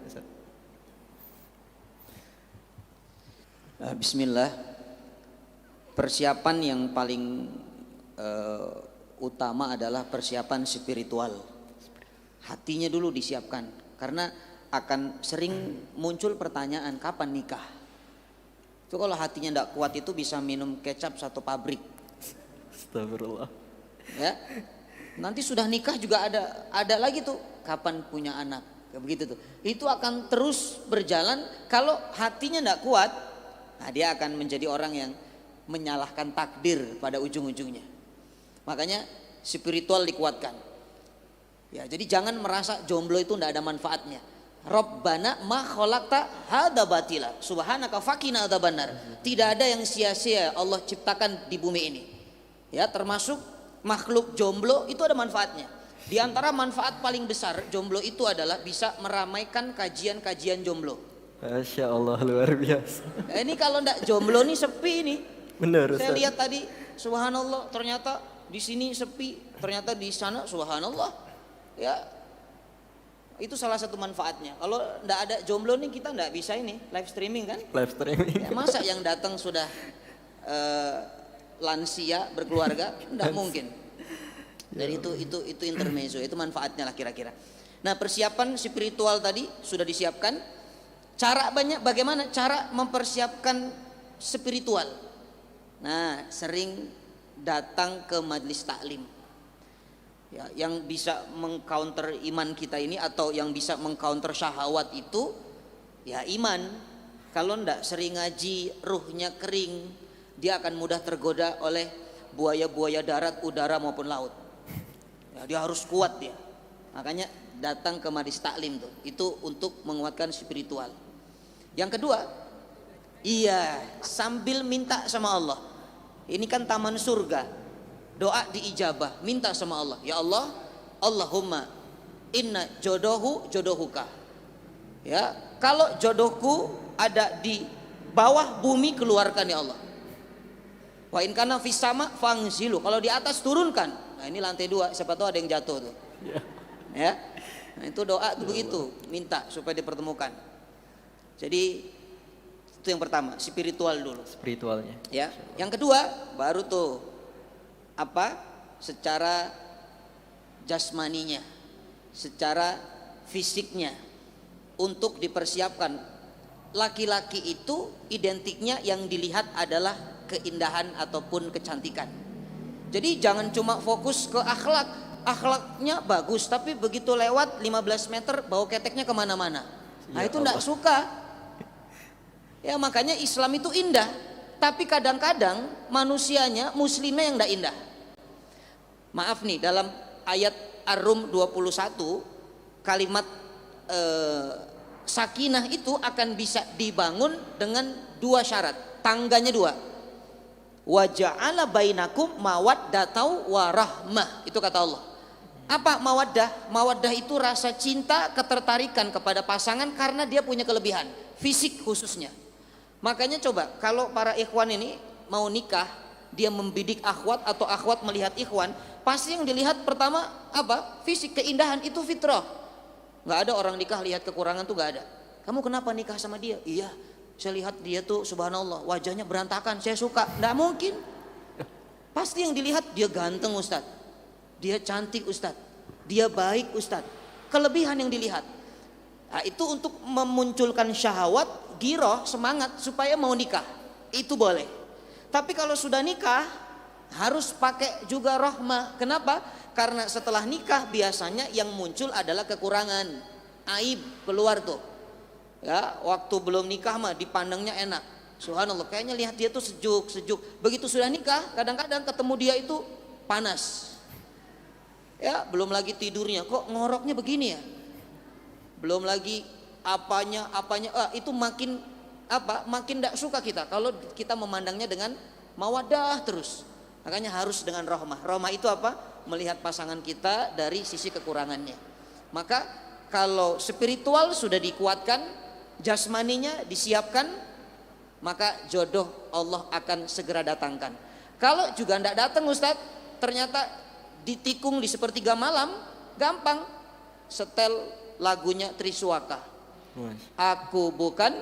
Bismillah. Persiapan yang paling utama adalah persiapan spiritual. Hatinya dulu disiapkan, karena akan sering muncul pertanyaan kapan nikah. Itu kalau hatinya tidak kuat itu bisa minum kecap satu pabrik. Astagfirullah. Ya, nanti sudah nikah juga ada lagi tuh kapan punya anak, kayak begitu tuh. Itu akan terus berjalan. Kalau hatinya tidak kuat, nah dia akan menjadi orang yang menyalahkan takdir pada ujung-ujungnya. Makanya spiritual dikuatkan. Ya, jadi jangan merasa jomblo itu tidak ada manfaatnya. Rabbana ma khalaqta hadza batila subhanaka faqina adzabannar. Tidak ada yang sia-sia Allah ciptakan di bumi ini. Ya, termasuk makhluk jomblo itu ada manfaatnya. Di antara manfaat paling besar jomblo itu adalah bisa meramaikan kajian-kajian jomblo. Masya Allah, luar biasa. Ini kalau ndak jomblo nih sepi nih. Benar. Saya lihat tadi, subhanallah, ternyata di sini sepi, ternyata di sana subhanallah. Ya, itu salah satu manfaatnya. Kalau ndak ada jomblo nih kita ndak bisa ini live streaming kan? Live streaming. Ya, masa yang datang sudah lansia berkeluarga, tidak mungkin. Jadi itu intermezzo, itu manfaatnya lah kira-kira. Nah, persiapan spiritual tadi sudah disiapkan. Bagaimana cara mempersiapkan spiritual? Nah, sering datang ke majelis taklim. Ya, yang bisa mengcounter iman kita ini atau yang bisa mengcounter syahwat itu ya iman. Kalau ndak sering ngaji, ruhnya kering, dia akan mudah tergoda oleh buaya-buaya darat, udara maupun laut. Ya, dia harus kuat dia. Makanya datang ke majelis taklim tuh. Itu untuk menguatkan spiritual. Yang kedua, sambil minta sama Allah. Ini kan taman surga. Doa diijabah, minta sama Allah. Ya Allah, Allahumma inna jodohuka. Ya, kalau jodohku ada di bawah bumi, keluarkan ya Allah. Wa in kana fis sama fangzilu. Kalau di atas turunkan. Nah, ini lantai 2, siapa tahu ada yang jatuh tuh. Ya. Nah, itu doa tuh begitu, minta supaya dipertemukan. Jadi itu yang pertama, spiritual dulu. Spiritualnya. Ya. Yang kedua, baru tuh secara jasmaninya, secara fisiknya. untuk dipersiapkan. Laki-laki itu identiknya yang dilihat adalah keindahan ataupun kecantikan. Jadi jangan cuma fokus ke akhlak, akhlaknya bagus tapi begitu lewat 15 meter bau keteknya kemana-mana. Nah itu enggak suka. Ya makanya Islam itu indah, tapi kadang-kadang manusianya, muslimnya yang enggak indah. Maaf nih, dalam ayat Ar-Rum 21 kalimat sakinah itu akan bisa dibangun dengan dua syarat, tangganya dua. Wa ja'ala bainakum mawaddatau wa rahmah, itu kata Allah. Apa mawaddah? Mawaddah itu rasa cinta, ketertarikan kepada pasangan karena dia punya kelebihan fisik khususnya. Makanya coba kalau para ikhwan ini mau nikah, dia membidik akhwat atau akhwat melihat ikhwan, pasti yang dilihat pertama apa? Fisik, keindahan, itu fitrah. Nggak ada orang nikah lihat kekurangan tuh, nggak ada. Kamu kenapa nikah sama dia? Iya, saya lihat dia tuh subhanallah wajahnya berantakan, saya suka. Nggak mungkin. Pasti yang dilihat dia ganteng Ustadz, dia cantik Ustadz, dia baik Ustadz. Kelebihan yang dilihat. Nah, itu untuk memunculkan syahwat, giroh, semangat supaya mau nikah. Itu boleh. Tapi kalau sudah nikah harus pakai juga rahmah. Kenapa? Karena setelah nikah biasanya yang muncul adalah kekurangan, aib keluar tuh. Ya, waktu belum nikah mah dipandangnya enak. Subhanallah, kayaknya lihat dia tuh sejuk. Begitu sudah nikah, kadang-kadang ketemu dia itu panas. Ya, belum lagi tidurnya, kok ngoroknya begini ya? Belum lagi apanya, itu makin enggak suka kita kalau kita memandangnya dengan mawaddah terus. Makanya harus dengan rahmah. Rahmah itu apa? Melihat pasangan kita dari sisi kekurangannya. Maka kalau spiritual sudah dikuatkan, jasmaninya disiapkan, maka jodoh Allah akan segera datangkan. Kalau juga tidak datang Ustadz, ternyata ditikung di sepertiga malam, gampang. Setel lagunya Triswaka. Aku bukan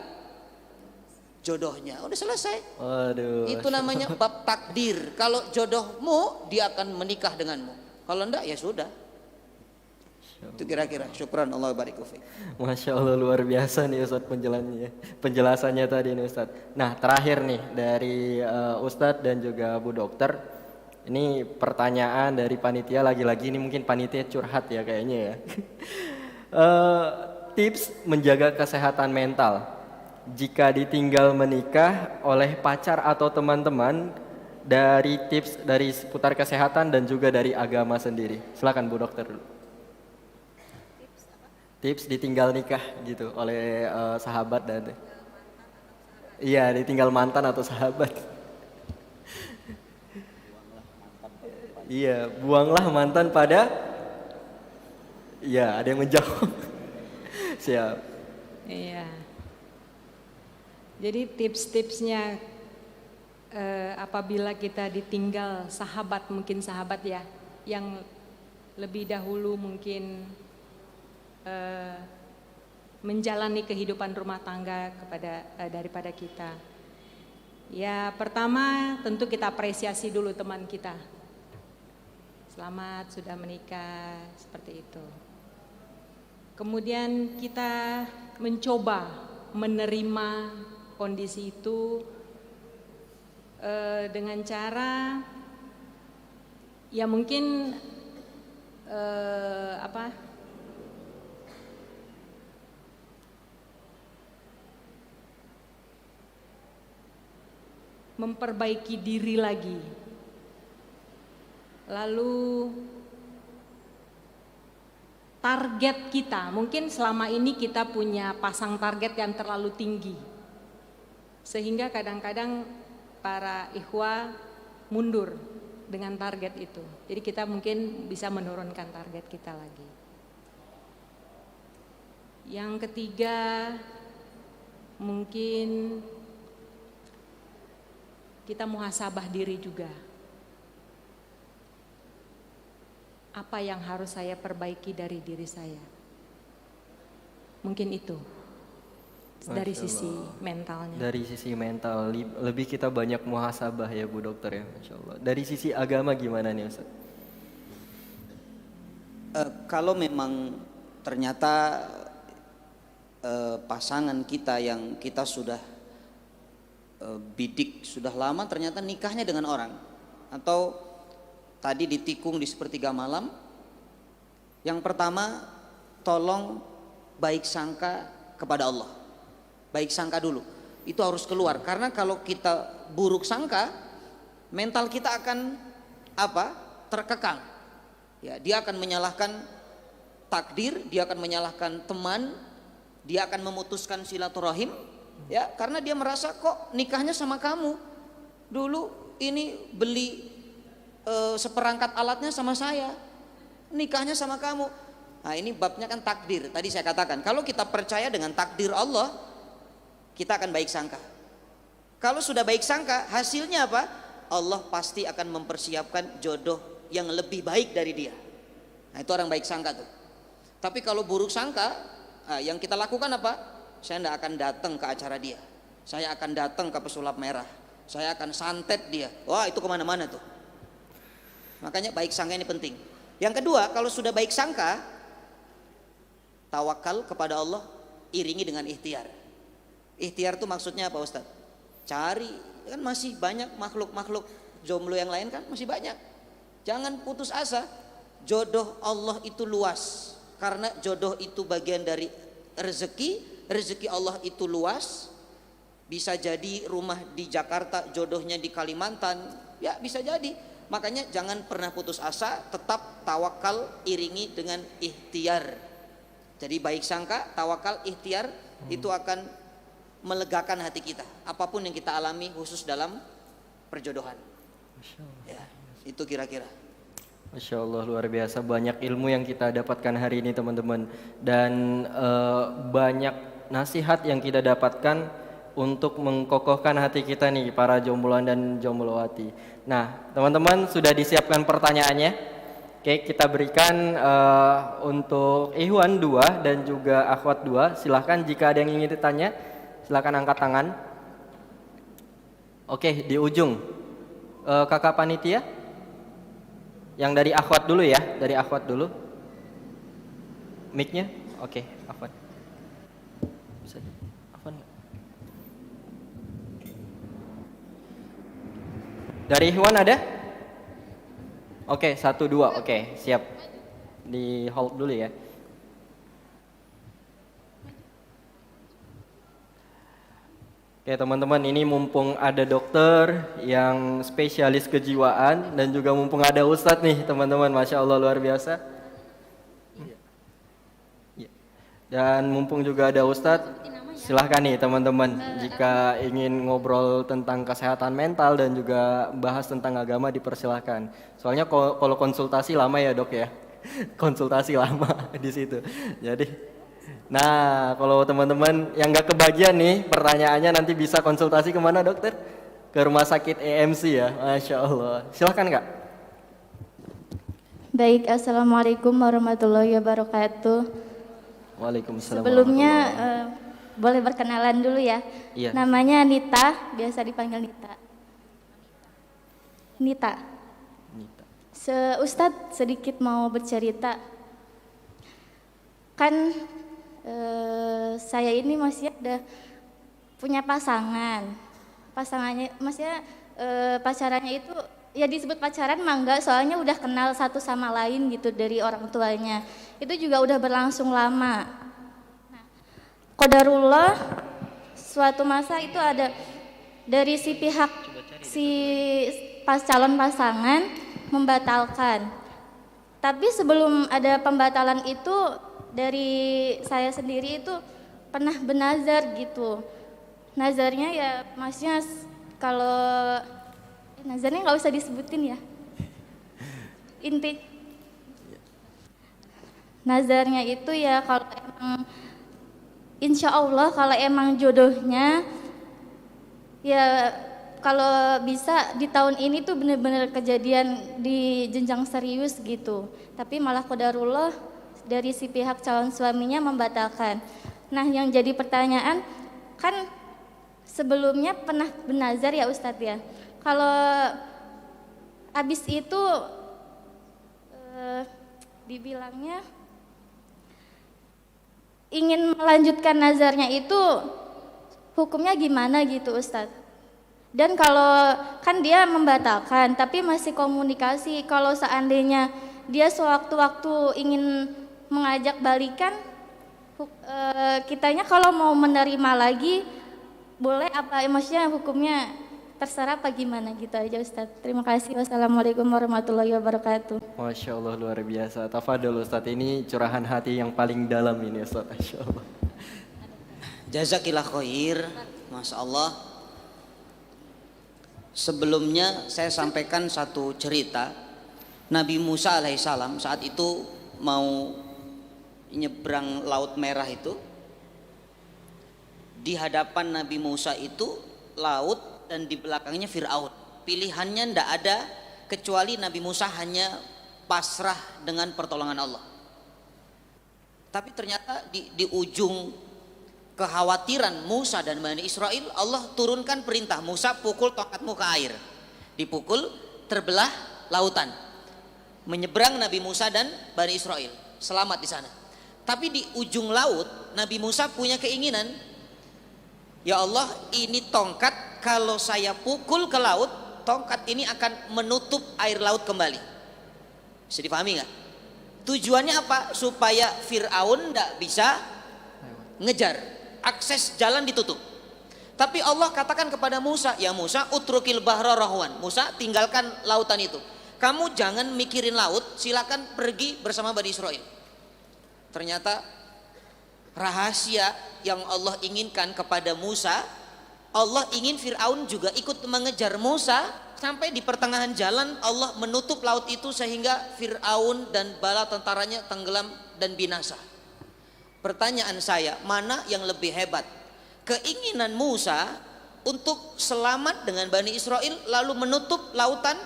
jodohnya, udah selesai. Waduh. Itu namanya bab takdir. Kalau jodohmu, dia akan menikah denganmu. Kalau enggak ya sudah. Itu kira-kira. Syukran, Allah barik fiik. Masya Allah, luar biasa nih Ustadz penjelasannya tadi nih Ustadz. Nah terakhir nih dari Ustadz dan juga Bu Dokter, ini pertanyaan dari panitia, lagi-lagi ini mungkin panitia curhat ya kayaknya ya. Tips menjaga kesehatan mental jika ditinggal menikah oleh pacar atau teman-teman, dari tips dari seputar kesehatan dan juga dari agama sendiri. Silakan Bu Dokter dulu. Tips ditinggal nikah gitu oleh sahabat dan iya, ditinggal mantan atau sahabat. Iya, buanglah mantan pada. Iya, ada yang menjawab. Siap. Iya. Jadi tips-tipsnya apabila kita ditinggal sahabat, mungkin sahabat ya yang lebih dahulu mungkin menjalani kehidupan rumah tangga daripada kita. Ya pertama tentu kita apresiasi dulu teman kita. Selamat sudah menikah, seperti itu. Kemudian kita mencoba menerima kondisi itu dengan cara ya mungkin memperbaiki diri lagi. Lalu target kita, mungkin selama ini kita punya pasang target yang terlalu tinggi. Sehingga kadang-kadang para ikhwah mundur dengan target itu. Jadi kita mungkin bisa menurunkan target kita lagi. Yang ketiga, mungkin kita muhasabah diri juga. Apa yang harus saya perbaiki dari diri saya? Mungkin itu dari sisi mentalnya. Dari sisi mental, lebih kita banyak muhasabah ya Bu Dokter ya, Masya Allah. Dari sisi agama gimana nih Ustaz? Kalau memang ternyata pasangan kita yang kita sudah bidik sudah lama, ternyata nikahnya dengan orang, atau tadi ditikung di sepertiga malam. Yang pertama, tolong baik sangka kepada Allah. Baik sangka dulu. Itu harus keluar, karena kalau kita buruk sangka, mental kita akan terkekang. Ya, dia akan menyalahkan takdir, dia akan menyalahkan teman, dia akan memutuskan silaturahim, ya, karena dia merasa kok nikahnya sama kamu. Dulu ini beli seperangkat alatnya sama saya, nikahnya sama kamu. Nah, ini babnya kan takdir. Tadi saya katakan, kalau kita percaya dengan takdir Allah, kita akan baik sangka. Kalau sudah baik sangka, hasilnya apa? Allah pasti akan mempersiapkan jodoh yang lebih baik dari dia. Nah, itu orang baik sangka tuh. Tapi kalau buruk sangka, yang kita lakukan apa? Saya tidak akan datang ke acara dia, saya akan datang ke pesulap merah, saya akan santet dia. Wah, itu kemana-mana tuh. Makanya baik sangka ini penting. Yang kedua, kalau sudah baik sangka, tawakal kepada Allah iringi dengan ikhtiar. Ikhtiar itu maksudnya apa, Ustaz? Cari, kan masih banyak makhluk-makhluk jomblo yang lain, kan masih banyak. Jangan putus asa. Jodoh Allah itu luas, karena jodoh itu bagian dari rezeki. Rezeki Allah itu luas. Bisa jadi rumah di Jakarta, jodohnya di Kalimantan, ya bisa jadi. Makanya jangan pernah putus asa, tetap tawakal iringi dengan ikhtiar. Jadi baik sangka, tawakal, ikhtiar itu akan melegakan hati kita, apapun yang kita alami, khusus dalam perjodohan. Ya, itu kira-kira. Masya Allah, luar biasa, banyak ilmu yang kita dapatkan hari ini teman-teman. Dan banyak nasihat yang kita dapatkan untuk mengkokohkan hati kita nih, para jombloan dan jomblowati. Nah teman-teman, sudah disiapkan pertanyaannya. Oke, kita berikan untuk Ikhwan 2 dan juga Akhwat 2. Silahkan jika ada yang ingin ditanya, silahkan angkat tangan. Oke, di ujung kakak panitia. Yang dari Akhwat dulu ya, dari Akhwat dulu. Mic-nya, oke, Akhwat. Bisa, Akhwat. Dari Ikhwan ada? Oke, 1, 2, oke, siap. Di hold dulu ya. Oke teman-teman, ini mumpung ada dokter yang spesialis kejiwaan dan juga mumpung ada Ustadz nih teman-teman, Masya Allah luar biasa. Dan mumpung juga ada Ustadz, silahkan nih teman-teman jika ingin ngobrol tentang kesehatan mental dan juga bahas tentang agama dipersilahkan. Soalnya kalau konsultasi lama ya dok ya, konsultasi lama di situ. Jadi nah, kalau teman-teman yang gak kebagian nih pertanyaannya, nanti bisa konsultasi kemana dokter? Ke rumah sakit EMC ya, Masya Allah. Silahkan Kak. Baik, Assalamualaikum warahmatullahi wabarakatuh. Waalaikumsalam. Sebelumnya boleh berkenalan dulu ya. Iya. Namanya Nita, biasa dipanggil Nita. Nita. Ustadz sedikit mau bercerita. Kan saya ini masih ada punya pasangannya maksudnya pacarannya itu ya disebut pacaran mah enggak, soalnya udah kenal satu sama lain gitu dari orang tuanya, itu juga udah berlangsung lama. Nah, qadarullah suatu masa itu ada dari si pihak calon pasangan membatalkan, tapi sebelum ada pembatalan itu dari saya sendiri itu pernah bernazar gitu. Nazarnya ya maksudnya kalau nazarnya nggak usah disebutin ya. Inti nazarnya itu ya kalau emang insya Allah kalau emang jodohnya ya kalau bisa di tahun ini tuh bener-bener kejadian di jenjang serius gitu. Tapi malah qadarullah dari si pihak calon suaminya membatalkan. Nah, yang jadi pertanyaan, kan sebelumnya pernah bernazar ya Ustadz ya. Kalau habis itu dibilangnya ingin melanjutkan nazarnya itu hukumnya gimana gitu Ustadz? Dan kalau kan dia membatalkan tapi masih komunikasi, kalau seandainya dia sewaktu-waktu ingin mengajak balikan, kitanya kalau mau menerima lagi boleh apa, maksudnya hukumnya terserah apa gimana gitu aja Ustadz. Terima kasih. Wassalamualaikum warahmatullahi wabarakatuh. Masya Allah, luar biasa. Tafadhol Ustadz, ini curahan hati yang paling dalam ini Ustadz. Masya Allah. Jazakillah khair, Masya Allah. Sebelumnya saya sampaikan satu cerita. Nabi Musa alaihissalam saat itu mau nyebrang Laut Merah itu, di hadapan Nabi Musa itu laut dan di belakangnya Fir'aun. Pilihannya tidak ada kecuali Nabi Musa hanya pasrah dengan pertolongan Allah. Tapi ternyata di ujung kekhawatiran Musa dan Bani Israel, Allah turunkan perintah, Musa pukul tongkatmu ke air. Dipukul, terbelah lautan. Menyeberang Nabi Musa dan Bani Israel, selamat di sana. Tapi di ujung laut Nabi Musa punya keinginan, ya Allah, ini tongkat kalau saya pukul ke laut, tongkat ini akan menutup air laut kembali. Bisa dipahami nggak? Tujuannya apa? Supaya Fir'aun tidak bisa ngejar, akses jalan ditutup. Tapi Allah katakan kepada Musa, ya Musa, utrukil bahra rahwan. Musa, tinggalkan lautan itu. Kamu jangan mikirin laut, silakan pergi bersama Bani Israel. Ternyata rahasia yang Allah inginkan kepada Musa, Allah ingin Fir'aun juga ikut mengejar Musa, sampai di pertengahan jalan Allah menutup laut itu sehingga Fir'aun dan bala tentaranya tenggelam dan binasa. Pertanyaan saya, mana yang lebih hebat? Keinginan Musa untuk selamat dengan Bani Israel lalu menutup lautan,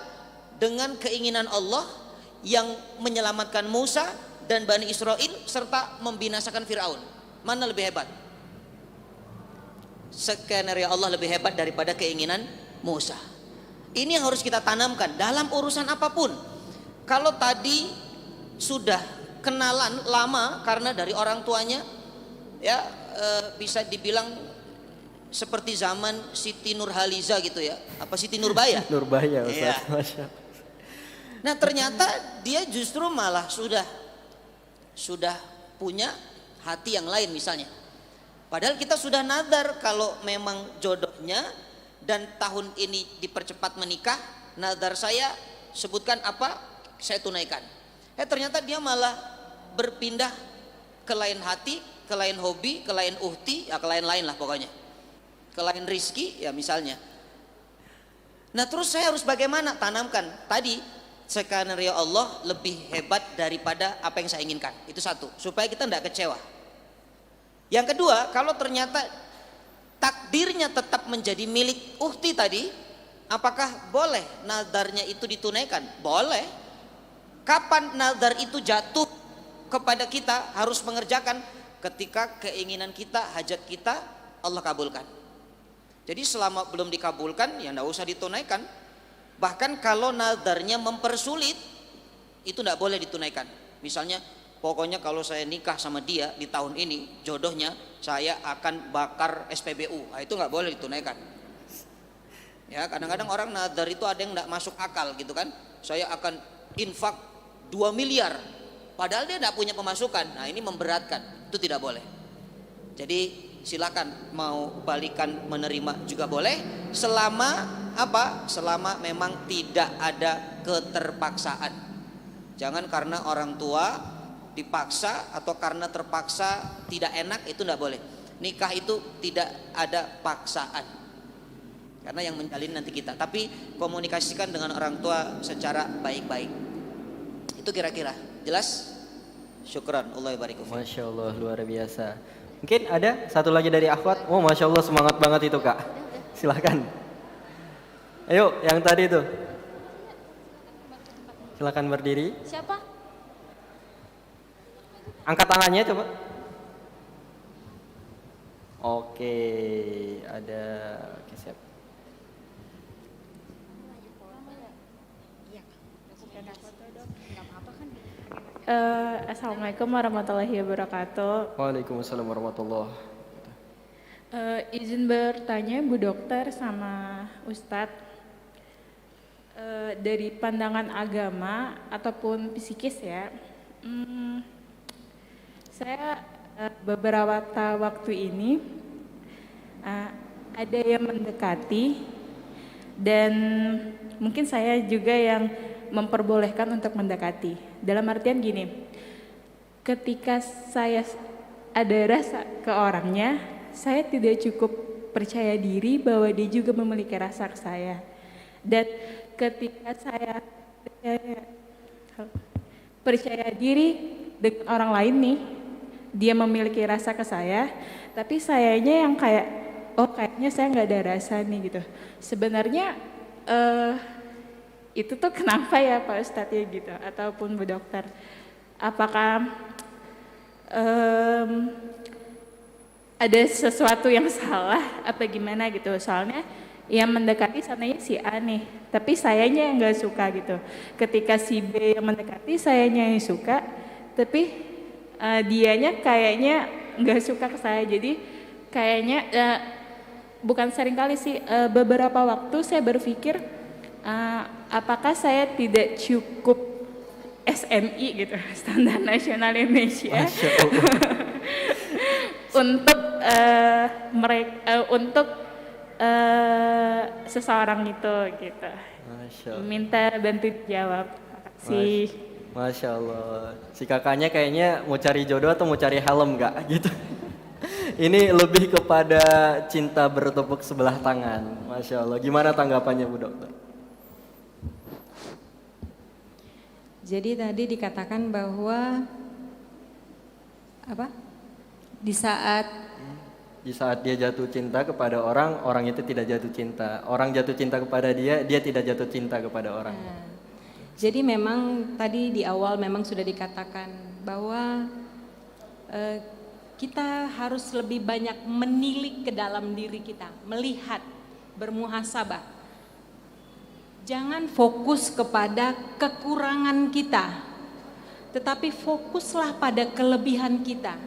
dengan keinginan Allah yang menyelamatkan Musa dan Bani Israel serta membinasakan Fir'aun. Mana lebih hebat? Skenario Allah lebih hebat daripada keinginan Musa. Ini yang harus kita tanamkan dalam urusan apapun. Kalau tadi sudah kenalan lama karena dari orang tuanya, ya bisa dibilang seperti zaman Siti Nurhaliza gitu ya, apa Siti Nurbaya? Nurbaya Ustaz. Ya. Masya. Nah ternyata dia justru malah sudah punya hati yang lain misalnya. Padahal kita sudah nadar kalau memang jodohnya dan tahun ini dipercepat menikah, nadar saya sebutkan apa, saya tunaikan. Ternyata dia malah berpindah ke lain hati, ke lain hobi, ke lain uhti, ya ke lain-lain lah pokoknya. Ke lain rizki ya misalnya. Nah terus saya harus bagaimana? Tanamkan tadi, skenario Allah lebih hebat daripada apa yang saya inginkan. Itu satu, supaya kita tidak kecewa. Yang kedua, kalau ternyata takdirnya tetap menjadi milik uhti tadi, apakah boleh nadarnya itu ditunaikan? Boleh. Kapan nadar itu jatuh kepada kita harus mengerjakan? Ketika keinginan kita, hajat kita Allah kabulkan. Jadi selama belum dikabulkan ya tidak usah ditunaikan. Bahkan kalau nadarnya mempersulit, itu tidak boleh ditunaikan. Misalnya, pokoknya kalau saya nikah sama dia di tahun ini, jodohnya saya akan bakar SPBU. Nah, itu nggak boleh ditunaikan. Ya, kadang-kadang orang nadar itu ada yang nggak masuk akal gitu kan. Saya akan infak 2 miliar, padahal dia tidak punya pemasukan. Nah ini memberatkan, itu tidak boleh. Jadi silakan mau balikan menerima juga boleh, selama apa? Selama memang tidak ada keterpaksaan. Jangan karena orang tua dipaksa atau karena terpaksa tidak enak, itu tidak boleh. Nikah itu tidak ada paksaan, karena yang menjalin nanti kita. Tapi komunikasikan dengan orang tua secara baik-baik. Itu kira-kira jelas. Syukran, Allah barik fiik. Masya Allah, luar biasa. Mungkin ada satu lagi dari akhwat. Oh Masya Allah, semangat banget itu Kak. Silakan. Ayo yang tadi itu. Silakan berdiri. Siapa? Angkat tangannya coba. Oke, ada. Oke, siap. Assalamualaikum warahmatullahi wabarakatuh. Waalaikumsalam warahmatullahi. Izin bertanya Bu Dokter sama Ustadz, dari pandangan agama ataupun psikis ya, saya beberapa waktu ini ada yang mendekati dan mungkin saya juga yang memperbolehkan untuk mendekati. Dalam artian gini, ketika saya ada rasa ke orangnya, saya tidak cukup percaya diri bahwa dia juga memiliki rasa ke saya. Dan ketika saya percaya diri dengan orang lain nih, dia memiliki rasa ke saya, tapi sayanya yang kayak, oh kayaknya saya nggak ada rasa nih gitu. Sebenarnya itu tuh kenapa ya Pak Ustadz ya gitu, ataupun Bu Dokter? Apakah ada sesuatu yang salah apa gimana gitu? Soalnya yang mendekati sananya si A nih, tapi sayanya yang nggak suka gitu. Ketika si B yang mendekati, sayanya yang suka, tapi dianya kayaknya nggak suka ke saya. Jadi kayaknya bukan sering kali sih, beberapa waktu saya berpikir apakah saya tidak cukup SNI gitu, Standar Nasional Indonesia, untuk untuk seseorang itu gitu. Minta bantu jawab. Makasih. Masya Allah. Si kakaknya kayaknya mau cari jodoh atau mau cari helm nggak gitu. Ini lebih kepada cinta bertepuk sebelah tangan. Masya Allah. Gimana tanggapannya Bu Dokter? Jadi tadi dikatakan bahwa apa? Di saat dia jatuh cinta kepada orang, orang itu tidak jatuh cinta. Orang jatuh cinta kepada dia, dia tidak jatuh cinta kepada orang. Jadi memang tadi di awal memang sudah dikatakan bahwa kita harus lebih banyak menilik ke dalam diri kita, melihat, bermuhasabah. Jangan fokus kepada kekurangan kita, tetapi fokuslah pada kelebihan kita.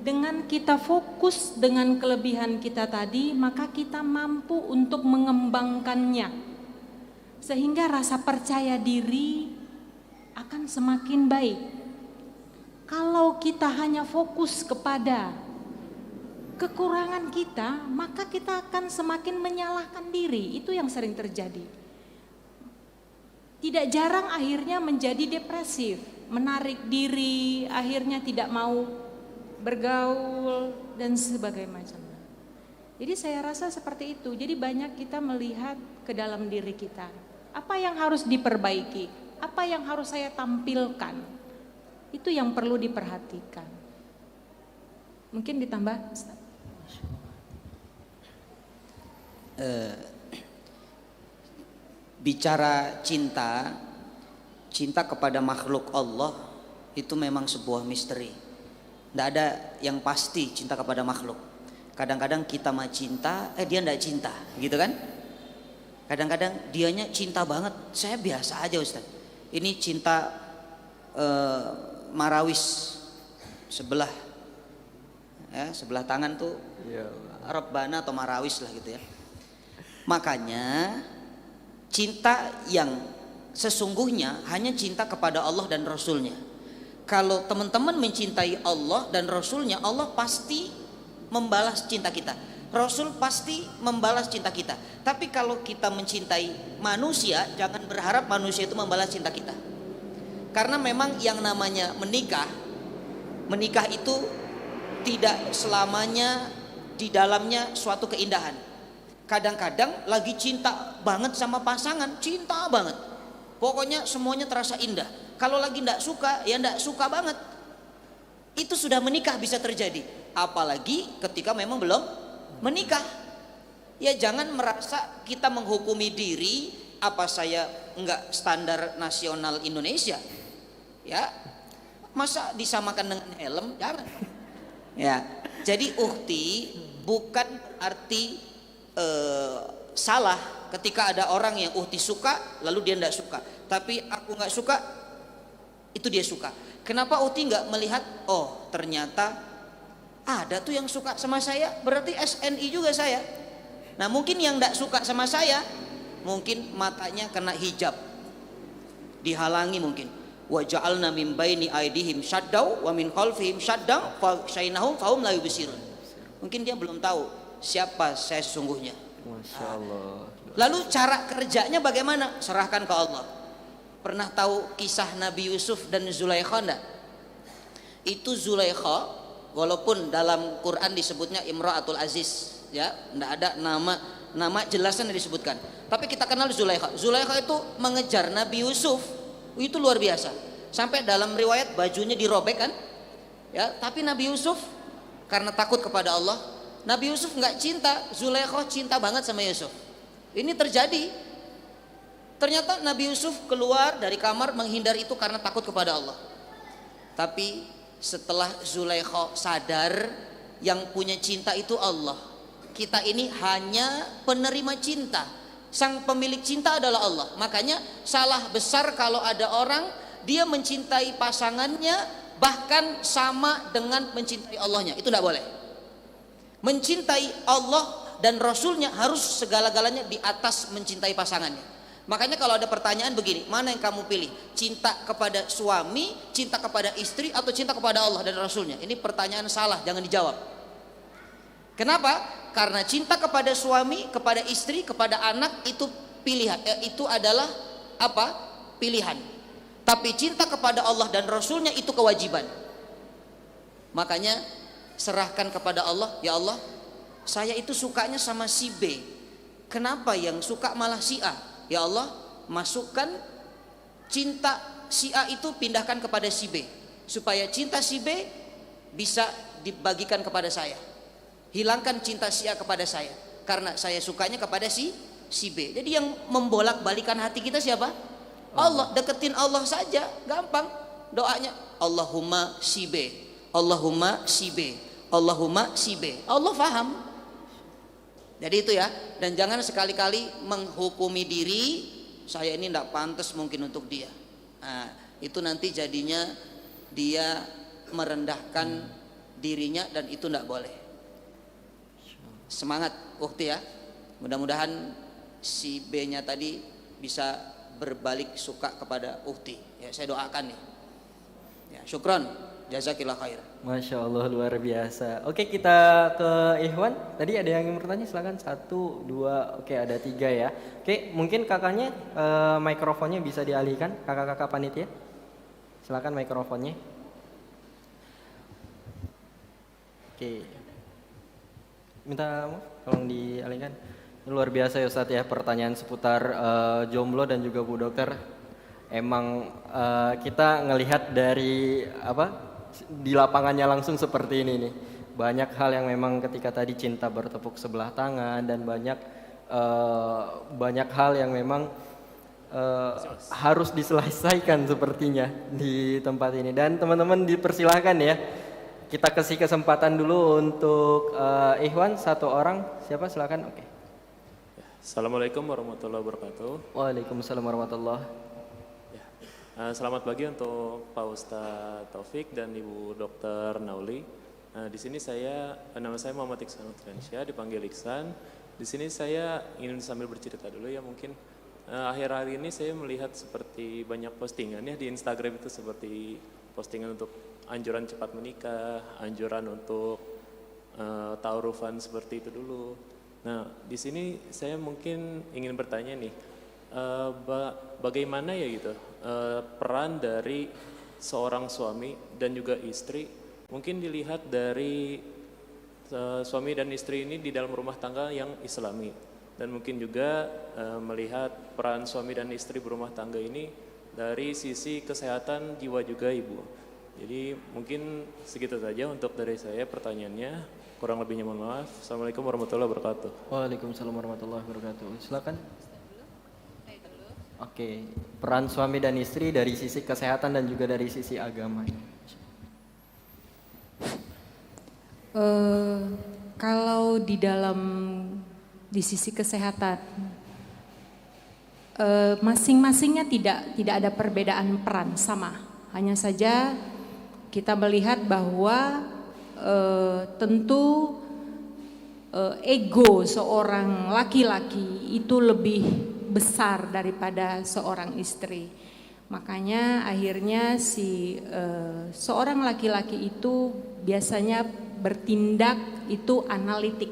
Dengan kita fokus dengan kelebihan kita tadi, maka kita mampu untuk mengembangkannya. Sehingga rasa percaya diri akan semakin baik. Kalau kita hanya fokus kepada kekurangan kita, maka kita akan semakin menyalahkan diri. Itu yang sering terjadi. Tidak jarang akhirnya menjadi depresif, menarik diri, akhirnya tidak mau bergaul dan sebagainya macamnya. Jadi saya rasa seperti itu. Jadi banyak kita melihat ke dalam diri kita. Apa yang harus diperbaiki? Apa yang harus saya tampilkan? Itu yang perlu diperhatikan. Mungkin ditambah, Ustaz. Bicara cinta kepada makhluk Allah itu memang sebuah misteri. Tidak ada yang pasti cinta kepada makhluk. Kadang-kadang kita mah cinta, dia tidak cinta, gitu kan? Kadang-kadang dianya cinta banget, saya biasa aja Ustaz. Ini cinta marawis sebelah, ya sebelah tangan tuh, Rabbana atau marawis lah gitu ya. Makanya cinta yang sesungguhnya hanya cinta kepada Allah dan Rasulnya. Kalau teman-teman mencintai Allah dan Rasulnya, Allah pasti membalas cinta kita. Rasul pasti membalas cinta kita. Tapi kalau kita mencintai manusia, jangan berharap manusia itu membalas cinta kita. Karena memang yang namanya menikah itu tidak selamanya di dalamnya suatu keindahan. Kadang-kadang lagi cinta banget sama pasangan, cinta banget. Pokoknya semuanya terasa indah. Kalau lagi tidak suka, ya tidak suka banget. Itu sudah menikah bisa terjadi. Apalagi ketika memang belum menikah. Ya jangan merasa kita menghukumi diri, apa saya enggak standar nasional Indonesia. Ya, masa disamakan dengan helm? Jangan. Ya, jadi ukhti bukan arti salah ketika ada orang yang uhti suka lalu dia tidak suka, tapi aku nggak suka Itu dia suka. Kenapa Uhti nggak melihat, oh ternyata ada tuh yang suka sama saya, berarti SNI juga saya. Nah mungkin yang nggak suka sama saya, mungkin matanya kena hijab, dihalangi mungkin. Wa ja'alna min baini aidihim syaddaw wa min khalfihim syaddaw fa syainahum fahum la yubsirun. Mungkin dia belum tahu siapa saya sesungguhnya. Masya Allah. Lalu cara kerjanya bagaimana? Serahkan ke Allah. Pernah tahu kisah Nabi Yusuf dan Zulaikha enggak? Itu Zulaikha, walaupun dalam Quran disebutnya Imra'atul Aziz, ya, enggak ada nama jelasnya disebutkan. Tapi kita kenal Zulaikha. Zulaikha itu mengejar Nabi Yusuf, itu luar biasa. Sampai dalam riwayat bajunya dirobek kan? Ya, tapi Nabi Yusuf karena takut kepada Allah, Nabi Yusuf nggak cinta, Zulaikha cinta banget sama Yusuf. Ini terjadi. Ternyata Nabi Yusuf keluar dari kamar menghindar itu karena takut kepada Allah. Tapi setelah Zulaikha sadar yang punya cinta itu Allah. Kita ini hanya penerima cinta. Sang pemilik cinta adalah Allah. Makanya salah besar kalau ada orang dia mencintai pasangannya bahkan sama dengan mencintai Allahnya. Itu tidak boleh. Mencintai Allah dan Rasulnya harus segala-galanya di atas mencintai pasangannya. Makanya kalau ada pertanyaan begini, mana yang kamu pilih? Cinta kepada suami, cinta kepada istri, atau cinta kepada Allah dan Rasulnya? Ini pertanyaan salah, jangan dijawab. Kenapa? Karena cinta kepada suami, kepada istri, kepada anak itu pilihan. Itu adalah apa? Pilihan. Tapi cinta kepada Allah dan Rasulnya itu kewajiban. Makanya serahkan kepada Allah, ya Allah, saya itu sukanya sama si B. Kenapa yang suka malah si A? Ya Allah, masukkan cinta si A itu pindahkan kepada si B, supaya cinta si B bisa dibagikan kepada saya. Hilangkan cinta si A kepada saya, karena saya sukanya kepada si B. Jadi yang membolak-balikan hati kita siapa? Allah. Deketin Allah saja, gampang. Doanya Allahumma si B, Allahumma si B, Allahumma si B. Allah faham. Jadi itu ya, dan jangan sekali-kali menghukumi diri, saya ini tidak pantas mungkin untuk dia. Nah, itu nanti jadinya dia merendahkan dirinya dan itu tidak boleh. Semangat Ukti ya, mudah-mudahan si B-nya tadi bisa berbalik suka kepada Ukti. Ya, saya doakan nih. Ya, syukron, jazakillah khair. Masya Allah, luar biasa. Oke, kita ke Ikhwan. Tadi ada yang ingin bertanya, silakan. 1, 2, oke ada 3 ya. Oke, mungkin kakaknya mikrofonnya bisa dialihkan, kakak-kakak panitia. Silakan mikrofonnya. Oke, minta maaf, tolong dialihkan. Luar biasa ya Ustadz ya, pertanyaan seputar jomblo dan juga Bu Dokter. Emang kita ngelihat dari apa? Di lapangannya langsung seperti ini nih, banyak hal yang memang ketika tadi cinta bertepuk sebelah tangan dan banyak hal yang memang harus diselesaikan sepertinya di tempat ini. Dan teman-teman dipersilahkan ya, kita kasih kesempatan dulu untuk Ikhwan, 1 orang, siapa silakan. Oke. Assalamualaikum warahmatullahi wabarakatuh. Waalaikumsalam warahmatullahi. Selamat pagi untuk Pak Ustadz Taufik dan Ibu Dr. Nauli. Di sini nama saya Muhammad Iksan Utransyah, dipanggil Iksan. Di sini saya ingin sambil bercerita dulu ya, mungkin akhir-akhir ini saya melihat seperti banyak postingan ya di Instagram itu, seperti postingan untuk anjuran cepat menikah, anjuran untuk ta'arufan seperti itu dulu. Nah, di sini saya mungkin ingin bertanya nih, bagaimana ya gitu peran dari seorang suami dan juga istri, mungkin dilihat dari suami dan istri ini di dalam rumah tangga yang islami, dan mungkin juga melihat peran suami dan istri berumah tangga ini dari sisi kesehatan jiwa juga Ibu. Jadi mungkin segitu saja untuk dari saya pertanyaannya, kurang lebihnya mohon maaf. Assalamualaikum warahmatullahi wabarakatuh. Waalaikumsalam warahmatullahi wabarakatuh. Silakan. Oke, peran suami dan istri dari sisi kesehatan dan juga dari sisi agama. Kalau di sisi kesehatan, masing-masingnya tidak ada perbedaan peran, sama. Hanya saja kita melihat bahwa tentu ego seorang laki-laki itu lebih besar daripada seorang istri. Makanya akhirnya seorang laki-laki itu biasanya bertindak itu analis.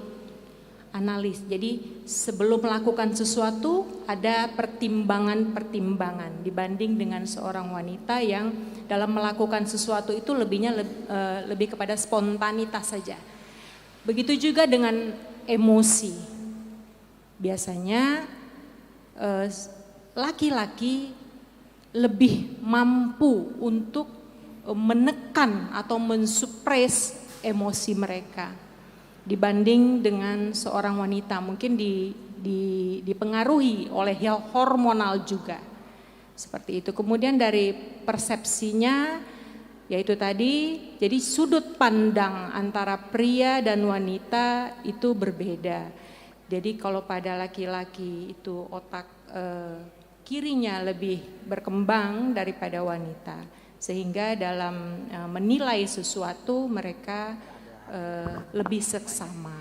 Jadi sebelum melakukan sesuatu ada pertimbangan dibanding dengan seorang wanita yang dalam melakukan sesuatu itu lebih kepada spontanitas saja. Begitu juga dengan emosi. Biasanya laki-laki lebih mampu untuk menekan atau mensupres emosi mereka dibanding dengan seorang wanita. Mungkin dipengaruhi oleh hormonal juga. Seperti itu. Kemudian dari persepsinya yaitu tadi, jadi sudut pandang antara pria dan wanita itu berbeda. Jadi kalau pada laki-laki itu otak kirinya lebih berkembang daripada wanita. Sehingga dalam menilai sesuatu mereka lebih seksama.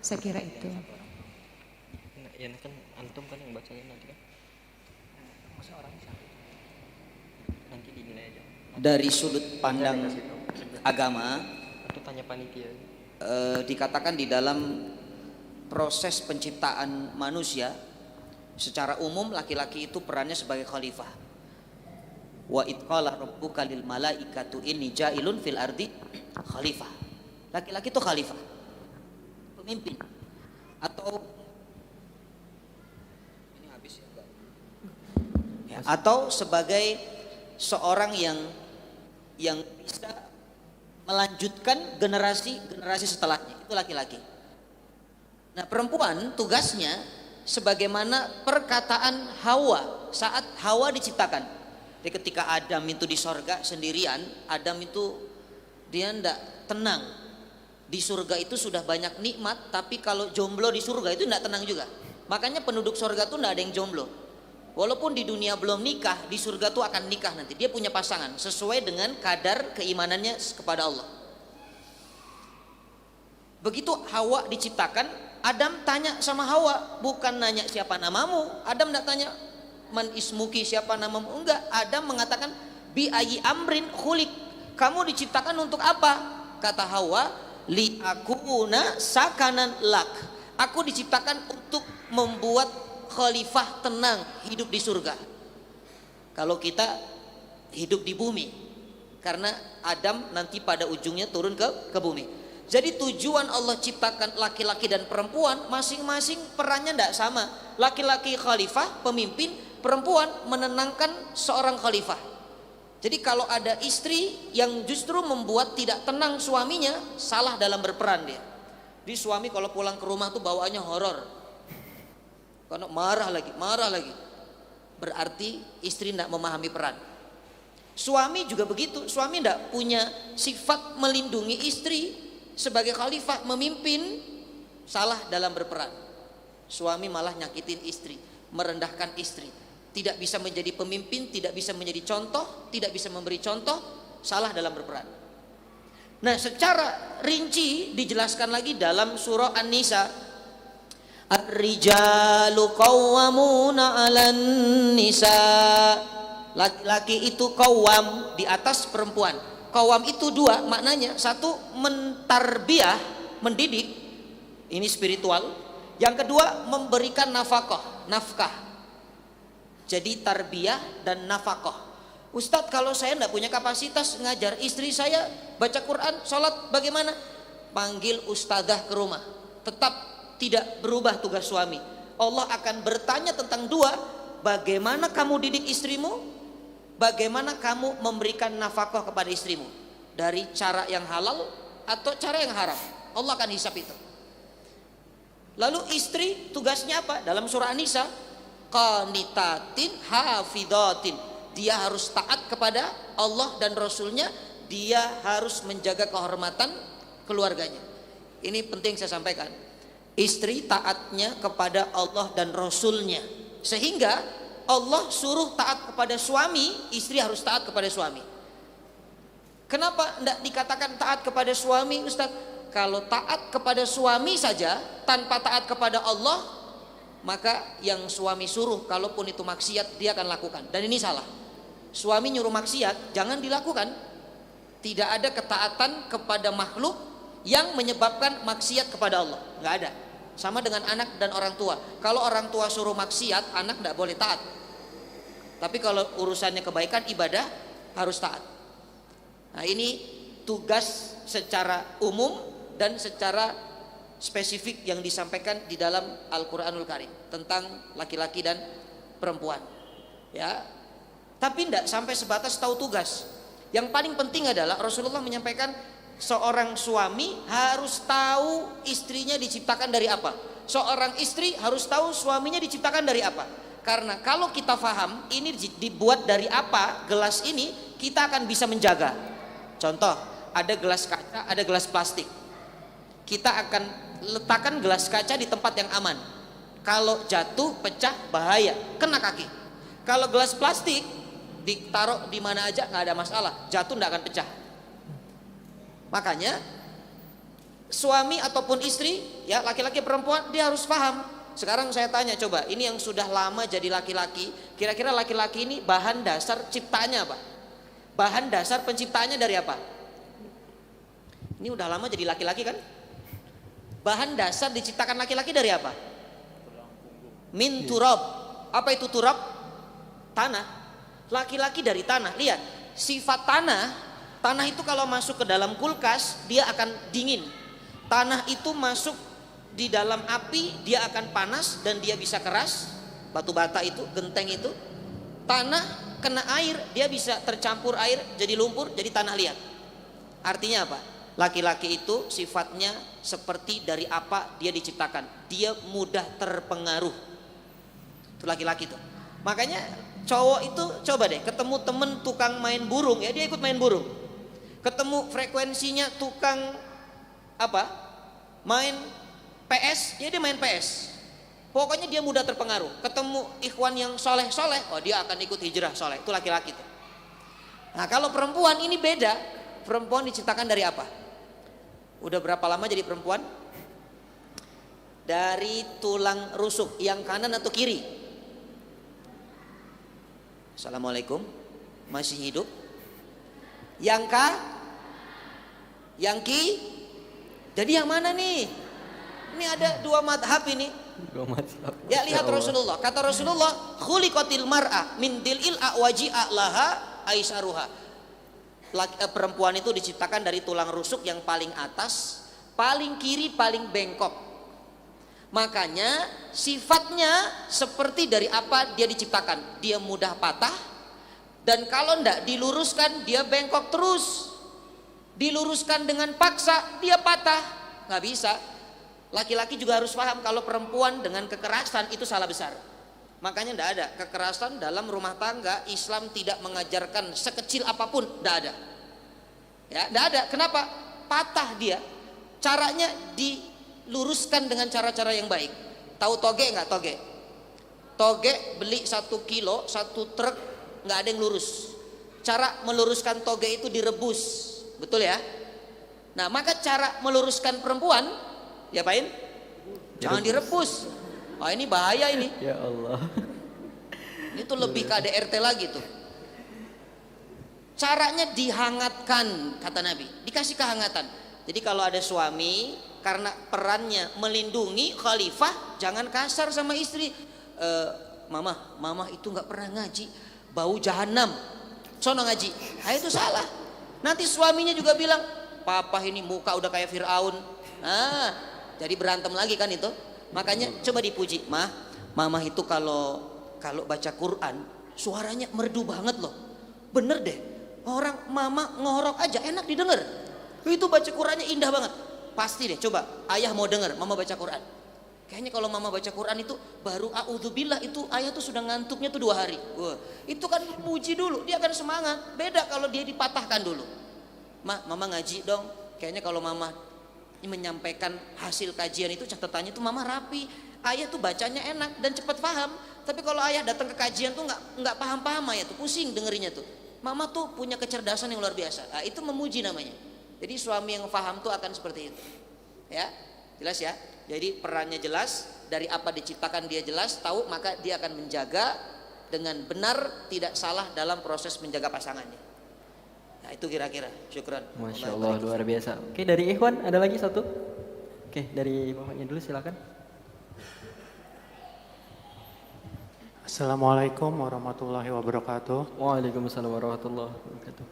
Saya kira itu. Ya kan antum kan yang bacanya nanti kan. Nanti dinilai aja. Dari sudut pandang agama, Atau tanya panitia. dikatakan di dalam proses penciptaan manusia, secara umum laki-laki itu perannya sebagai khalifah. Wa id qala rabbuka lil malaikatu inni ja'ilun fil ardi khalifah. Laki-laki itu khalifah, pemimpin, atau ini habis ya, atau sebagai seorang yang bisa melanjutkan generasi setelahnya, itu laki-laki. Nah, perempuan tugasnya sebagaimana perkataan Hawa saat Hawa diciptakan. Jadi ketika Adam itu di sorga sendirian, Adam itu dia tidak tenang. Di surga itu sudah banyak nikmat, tapi kalau jomblo di surga itu tidak tenang juga. Makanya penduduk surga itu tidak ada yang jomblo. Walaupun di dunia belum nikah, di surga itu akan nikah nanti. Dia punya pasangan sesuai dengan kadar keimanannya kepada Allah. Begitu Hawa diciptakan, Adam tanya sama Hawa, bukan nanya siapa namamu. Adam tidak tanya man ismuki, siapa namamu. Enggak, Adam mengatakan bi ayyi amrin khuliq. Kamu diciptakan untuk apa? Kata Hawa, li akuna sakanan lak. Aku diciptakan untuk membuat khalifah tenang hidup di surga. Kalau kita hidup di bumi, karena Adam nanti pada ujungnya turun ke bumi. Jadi tujuan Allah ciptakan laki-laki dan perempuan masing-masing perannya tidak sama. Laki-laki khalifah, pemimpin, perempuan menenangkan seorang khalifah. Jadi kalau ada istri yang justru membuat tidak tenang suaminya, salah dalam berperan dia. Di suami kalau pulang ke rumah tuh bawaannya horor. Karena marah lagi. Berarti istri tidak memahami peran. Suami juga begitu. Suami tidak punya sifat melindungi istri sebagai khalifah, memimpin, salah dalam berperan. Suami malah nyakitin istri, merendahkan istri. Tidak bisa menjadi pemimpin, tidak bisa menjadi contoh, tidak bisa memberi contoh, salah dalam berperan. Nah, secara rinci dijelaskan lagi dalam surah An-Nisa. Ar-rijalu qawwamuna 'alan nisa. Laki-laki itu qawwam, di atas perempuan. Qawwam itu dua maknanya. Satu, mentarbiah, mendidik. Ini spiritual. Yang kedua, memberikan nafkah. Jadi tarbiyah dan nafkah. Ustadz, kalau saya tidak punya kapasitas ngajar istri saya baca Quran, sholat, bagaimana? Panggil ustadzah ke rumah. Tetap tidak berubah tugas suami. Allah akan bertanya tentang dua, bagaimana kamu didik istrimu, bagaimana kamu memberikan nafkah kepada istrimu, dari cara yang halal atau cara yang haram. Allah akan hisab itu. Lalu istri tugasnya apa? Dalam surah An-Nisa, qanitatin hafidatin. Dia harus taat kepada Allah dan Rasulnya. Dia harus menjaga kehormatan keluarganya. Ini penting saya sampaikan. Istri taatnya kepada Allah dan Rasulnya. Sehingga Allah suruh taat kepada suami, istri harus taat kepada suami. Kenapa tidak dikatakan taat kepada suami, Ustaz? Kalau taat kepada suami saja tanpa taat kepada Allah, maka yang suami suruh kalaupun itu maksiat dia akan lakukan, dan ini salah. Suami nyuruh maksiat jangan dilakukan. Tidak ada ketaatan kepada makhluk yang menyebabkan maksiat kepada Allah, nggak ada. Sama dengan anak dan orang tua. Kalau orang tua suruh maksiat, anak tidak boleh taat. Tapi kalau urusannya kebaikan ibadah harus taat. Nah, ini tugas secara umum dan secara spesifik yang disampaikan di dalam Al-Qur'anul Karim tentang laki-laki dan perempuan. Ya. Tapi tidak sampai sebatas tahu tugas. Yang paling penting adalah Rasulullah menyampaikan seorang suami harus tahu istrinya diciptakan dari apa. Seorang istri harus tahu suaminya diciptakan dari apa. Karena kalau kita faham ini dibuat dari apa gelas ini, kita akan bisa menjaga. Contoh, ada gelas kaca, ada gelas plastik. Kita akan letakkan gelas kaca di tempat yang aman. Kalau jatuh, pecah, bahaya, kena kaki. Kalau gelas plastik ditaruh di mana aja nggak ada masalah, jatuh nggak akan pecah. Makanya suami ataupun istri, ya laki-laki perempuan, dia harus paham. Sekarang saya tanya, coba ini yang sudah lama jadi laki-laki, kira-kira laki-laki ini bahan dasar ciptaannya apa? Bahan dasar penciptaannya dari apa? Ini udah lama jadi laki-laki kan? Bahan dasar diciptakan laki-laki dari apa? Min turab. Apa itu turab? Tanah. Laki-laki dari tanah. Lihat, sifat tanah itu kalau masuk ke dalam kulkas dia akan dingin. Tanah itu masuk di dalam api dia akan panas dan dia bisa keras. Batu bata itu, genteng itu. Tanah kena air dia bisa tercampur air jadi lumpur, jadi tanah liat. Artinya apa? Laki-laki itu sifatnya seperti dari apa dia diciptakan. Dia mudah terpengaruh. Itu laki-laki tuh. Makanya cowok itu coba deh ketemu temen tukang main burung, ya dia ikut main burung. Ketemu frekuensinya tukang apa? Main PS, ya dia main PS. Pokoknya dia mudah terpengaruh. Ketemu ikhwan yang soleh-soleh, oh dia akan ikut hijrah soleh. Itu laki-laki tuh. Nah kalau perempuan ini beda. Perempuan diciptakan dari apa? Udah berapa lama jadi perempuan? Dari tulang rusuk, yang kanan atau kiri? Assalamualaikum. Masih hidup? Yang Jadi yang mana nih? Ini ada dua madhab ini. Ya lihat Rasulullah. Kata Rasulullah, khuliqatil mar'ah min dil'il a'waji'a laha aisaruha. Perempuan itu diciptakan dari tulang rusuk yang paling atas, paling kiri, paling bengkok. Makanya sifatnya seperti dari apa dia diciptakan. Dia mudah patah, dan kalau tidak diluruskan dia bengkok terus. Diluruskan dengan paksa dia patah, nggak bisa. Laki-laki juga harus paham kalau perempuan dengan kekerasan itu salah besar. Makanya tidak ada kekerasan dalam rumah tangga. Islam tidak mengajarkan sekecil apapun, tidak ada. Ya, tidak ada. Kenapa? Patah dia. Caranya diluruskan dengan cara-cara yang baik. Tahu toge nggak toge? Toge beli 1 kilo, 1 truk, nggak ada yang lurus. Cara meluruskan toge itu direbus, betul ya? Nah maka cara meluruskan perempuan, ya Pain? Jangan direbus. Wah ini bahaya ini. Ya Allah. Itu lebih ke ADRT lagi tuh. Caranya dihangatkan, kata Nabi. Dikasih kehangatan. Jadi kalau ada suami, karena perannya melindungi khalifah, jangan kasar sama istri. Mama itu nggak pernah ngaji, bau jahanam. Sono ngaji. Nah itu salah. Nanti suaminya juga bilang, papa ini muka udah kayak Fir'aun. Nah, jadi berantem lagi kan itu. Makanya coba dipuji, mama itu kalau baca Quran suaranya merdu banget loh. Bener deh, orang mama ngorok aja enak didengar. Itu baca Qurannya indah banget. Pasti deh, coba ayah mau dengar mama baca Quran. Kayaknya kalau mama baca Quran itu baru a'udzubillah itu ayah tuh sudah ngantuknya tuh 2 hari. Wah, itu kan muji dulu, dia akan semangat. Beda kalau dia dipatahkan dulu. Mama ngaji dong. Kayaknya kalau mama menyampaikan hasil kajian itu catatannya tuh mama rapi. Ayah tuh bacanya enak dan cepat paham. Tapi kalau ayah datang ke kajian tuh nggak paham-paham ayah tuh pusing dengerinnya tuh. mama tuh punya kecerdasan yang luar biasa. Nah, itu memuji namanya. Jadi suami yang paham tuh akan seperti itu. Ya, jelas ya. Jadi perannya jelas, dari apa diciptakan dia jelas, tahu, maka dia akan menjaga dengan benar, tidak salah dalam proses menjaga pasangannya. Nah, itu kira-kira. Syukran. Masya Allah, luar biasa. Oke, dari Ikhwan ada lagi satu. Oke, dari bapaknya dulu silakan. Assalamualaikum warahmatullahi wabarakatuh. Waalaikumsalam warahmatullahi wabarakatuh.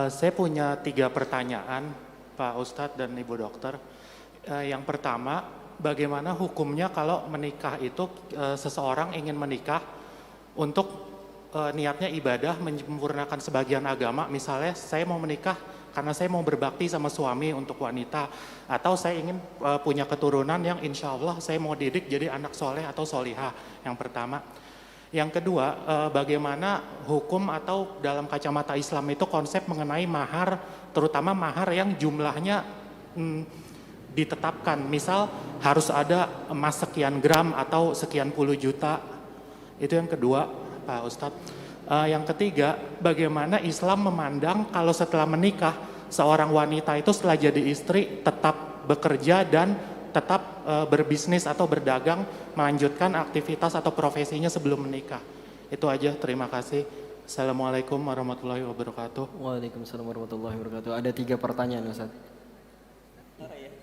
Saya punya 3 pertanyaan, Pak Ustadz dan Ibu Dokter. Yang pertama, bagaimana hukumnya kalau menikah itu seseorang ingin menikah untuk niatnya ibadah, menyempurnakan sebagian agama. Misalnya saya mau menikah karena saya mau berbakti sama suami untuk wanita, atau saya ingin punya keturunan yang insya Allah saya mau didik jadi anak soleh atau solihah. Yang pertama. Yang kedua, bagaimana hukum atau dalam kacamata Islam itu konsep mengenai mahar, terutama mahar yang jumlahnya ditetapkan. Misal harus ada emas sekian gram atau sekian puluh juta. Itu yang kedua, Pak Ustadz. Yang ketiga, bagaimana Islam memandang kalau setelah menikah seorang wanita itu setelah jadi istri tetap bekerja dan tetap berbisnis atau berdagang, melanjutkan aktivitas atau profesinya sebelum menikah. Itu aja, terima kasih. Assalamualaikum warahmatullahi wabarakatuh. Waalaikumsalam warahmatullahi wabarakatuh. Ada 3 pertanyaan, Ustaz.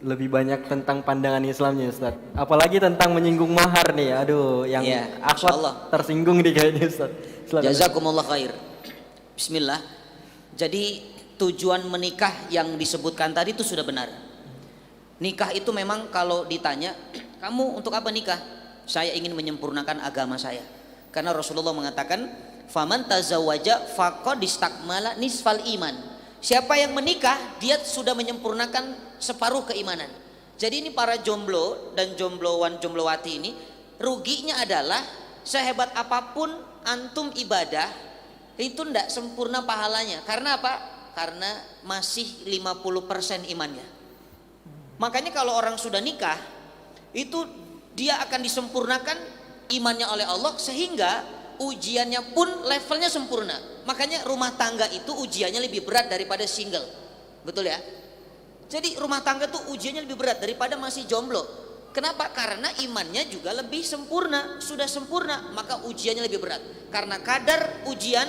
Lebih banyak tentang pandangan Islamnya, Ustaz. Apalagi tentang menyinggung mahar nih. Aduh, yang Masya Allah. tersinggung nih kayaknya, Ustaz. Jazakumullah khair. Bismillah. Jadi tujuan menikah yang disebutkan tadi itu sudah benar. Nikah itu memang kalau ditanya, kamu untuk apa nikah? Saya ingin menyempurnakan agama saya. Karena Rasulullah mengatakan, faman tazawwaja faqad istakmala nisfal iman. Siapa yang menikah, dia sudah menyempurnakan separuh keimanan. Jadi ini para jomblo dan jomblowan jomblowati ini, ruginya adalah sehebat apapun antum ibadah, itu tidak sempurna pahalanya. Karena apa? Karena masih 50% imannya. Makanya kalau orang sudah nikah, itu dia akan disempurnakan imannya oleh Allah, sehingga ujiannya pun levelnya sempurna. Makanya rumah tangga itu ujiannya lebih berat daripada single. Betul ya? Jadi rumah tangga itu ujiannya lebih berat daripada masih jomblo. Kenapa? Karena imannya juga lebih sempurna. Sudah sempurna, maka ujiannya lebih berat. Karena kadar ujian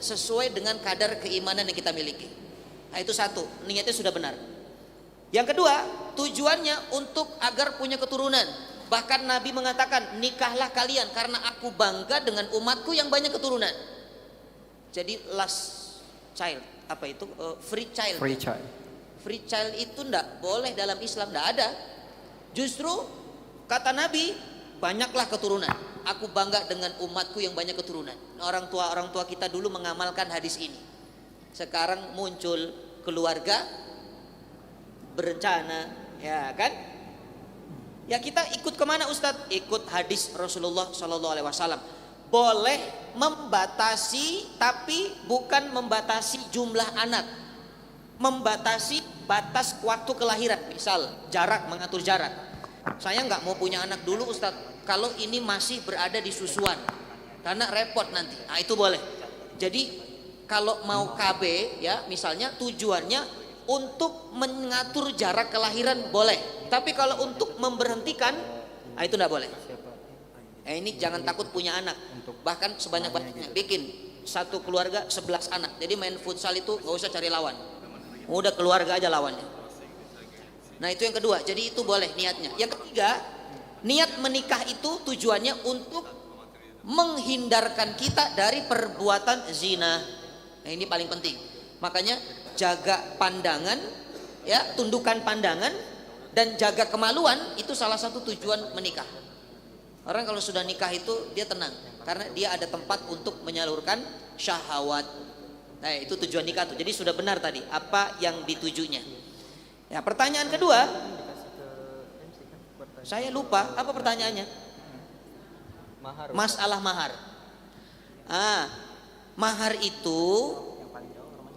sesuai dengan kadar keimanan yang kita miliki. Nah, itu satu, niatnya sudah benar. Yang kedua, tujuannya untuk agar punya keturunan. Bahkan Nabi mengatakan, nikahlah kalian karena aku bangga dengan umatku yang banyak keturunan. Jadi last child, apa itu? Free child. Free child. Free child itu enggak boleh dalam Islam, enggak ada. Justru kata Nabi, banyaklah keturunan. Aku bangga dengan umatku yang banyak keturunan. Orang tua kita dulu mengamalkan hadis ini. Sekarang muncul keluarga berencana, ya kan? Ya kita ikut kemana Ustadz? Ikut hadis Rasulullah SAW. Boleh membatasi, tapi bukan membatasi jumlah anak. Membatasi batas waktu kelahiran. Misal jarak, mengatur jarak. Saya nggak mau punya anak dulu Ustadz, kalau ini masih berada di susuan, karena repot nanti. Nah itu boleh. Jadi kalau mau KB ya misalnya tujuannya untuk mengatur jarak kelahiran boleh, tapi kalau untuk memberhentikan, nah itu tidak boleh. Ini jangan takut punya anak, bahkan sebanyak-banyaknya bikin satu keluarga 11 anak. Jadi main futsal itu gak usah cari lawan, udah keluarga aja lawannya. Nah itu yang kedua, jadi itu boleh niatnya. Yang ketiga, niat menikah itu tujuannya untuk menghindarkan kita dari perbuatan zina. Nah ini paling penting. Makanya jaga pandangan, ya, tundukkan pandangan dan jaga kemaluan, itu salah satu tujuan menikah. Orang kalau sudah nikah itu dia tenang karena dia ada tempat untuk menyalurkan syahwat. Nah, itu tujuan nikah tuh. Jadi sudah benar tadi apa yang ditujunya. Ya, pertanyaan kedua, saya lupa apa pertanyaannya. Masalah mahar. Mahar itu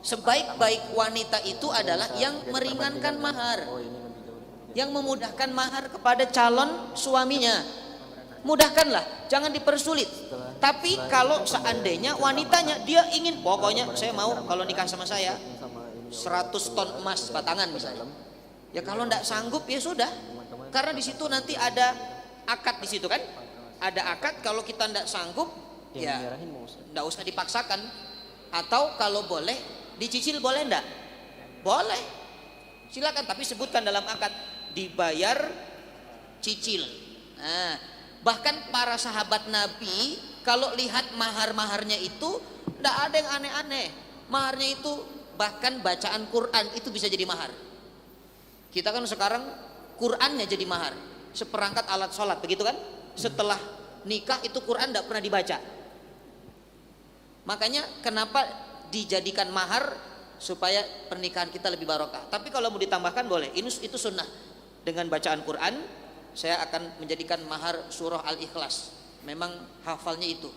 sebaik-baik wanita itu adalah yang meringankan mahar, yang memudahkan mahar kepada calon suaminya. mudahkanlah, jangan dipersulit. Tapi kalau seandainya wanitanya dia ingin, pokoknya saya mau kalau nikah sama saya 100 ton emas batangan misalnya. Ya kalau enggak sanggup ya sudah. Karena di situ nanti ada akad di situ kan? Ada akad, kalau kita enggak sanggup ya enggak usah dipaksakan. Atau kalau boleh dicicil, boleh enggak? Boleh. Silakan, tapi sebutkan dalam akad dibayar cicil. Nah, bahkan para sahabat Nabi kalau lihat mahar-maharnya itu enggak ada yang aneh-aneh. Maharnya itu bahkan bacaan Quran itu bisa jadi mahar. Kita kan sekarang Qurannya jadi mahar, seperangkat alat sholat, begitu kan? Setelah nikah itu Quran tidak pernah dibaca. Makanya kenapa dijadikan mahar? Supaya pernikahan kita lebih barokah. Tapi kalau mau ditambahkan boleh, itu sunnah. Dengan bacaan Quran, saya akan menjadikan mahar surah Al-Ikhlas. Memang hafalnya itu.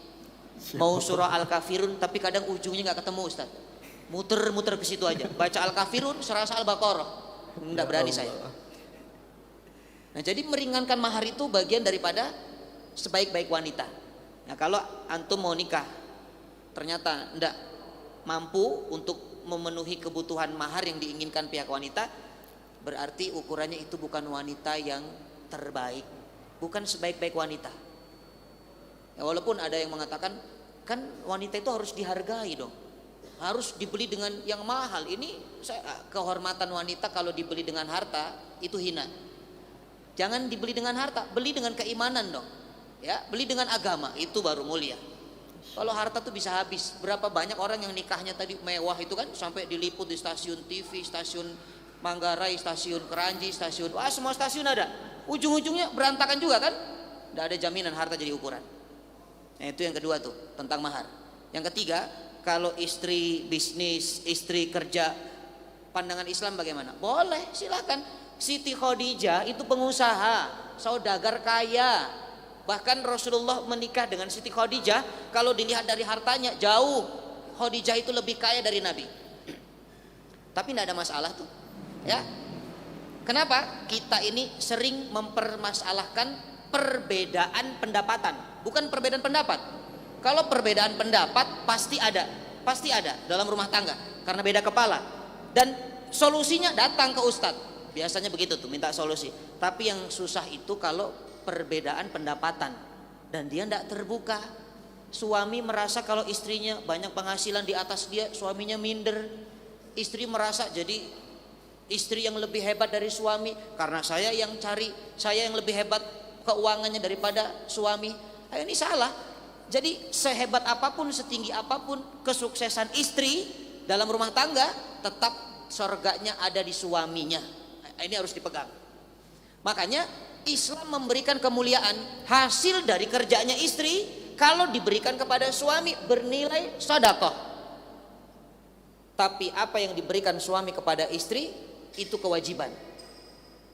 Mau surah Al-Kafirun, tapi kadang ujungnya nggak ketemu, Ustaz. Muter-muter ke situ aja. Baca Al-Kafirun, serasa Al-Baqarah. Nggak berani saya. Nah, jadi meringankan mahar itu bagian daripada sebaik-baik wanita. Nah, kalau antum mau nikah ternyata enggak mampu untuk memenuhi kebutuhan mahar yang diinginkan pihak wanita, berarti ukurannya itu bukan wanita yang terbaik, bukan sebaik-baik wanita. Ya, walaupun ada yang mengatakan kan wanita itu harus dihargai dong, harus dibeli dengan yang mahal. Ini kehormatan wanita kalau dibeli dengan harta itu hina. Jangan dibeli dengan harta, beli dengan keimanan dong. Ya, beli dengan agama, itu baru mulia. Kalau harta tuh bisa habis. Berapa banyak orang yang nikahnya tadi mewah itu kan, sampai diliput di stasiun TV, stasiun Manggarai, stasiun Keranji, stasiun, wah semua stasiun ada. Ujung-ujungnya berantakan juga kan? Tidak ada jaminan harta jadi ukuran. Nah, itu yang kedua tuh, tentang mahar. Yang ketiga, kalau istri bisnis, istri kerja, pandangan Islam bagaimana? Boleh, silakan. Siti Khadijah itu pengusaha, saudagar kaya. Bahkan Rasulullah menikah dengan Siti Khadijah, kalau dilihat dari hartanya jauh Khadijah itu lebih kaya dari Nabi. Tapi tidak ada masalah tuh. Ya. Kenapa? Kita ini sering mempermasalahkan perbedaan pendapatan, bukan perbedaan pendapat. Kalau perbedaan pendapat pasti ada dalam rumah tangga karena beda kepala. Dan solusinya datang ke ustadz. Biasanya begitu tuh, minta solusi. Tapi yang susah itu kalau perbedaan pendapatan dan dia tidak terbuka. Suami merasa kalau istrinya banyak penghasilan di atas dia, suaminya minder. Istri merasa jadi istri yang lebih hebat dari suami karena saya yang cari, saya yang lebih hebat keuangannya daripada suami. Ini salah. Jadi sehebat apapun, setinggi apapun kesuksesan istri dalam rumah tangga, tetap surganya ada di suaminya. Ini harus dipegang. Makanya Islam memberikan kemuliaan hasil dari kerjanya istri kalau diberikan kepada suami bernilai sedekah. Tapi apa yang diberikan suami kepada istri itu kewajiban.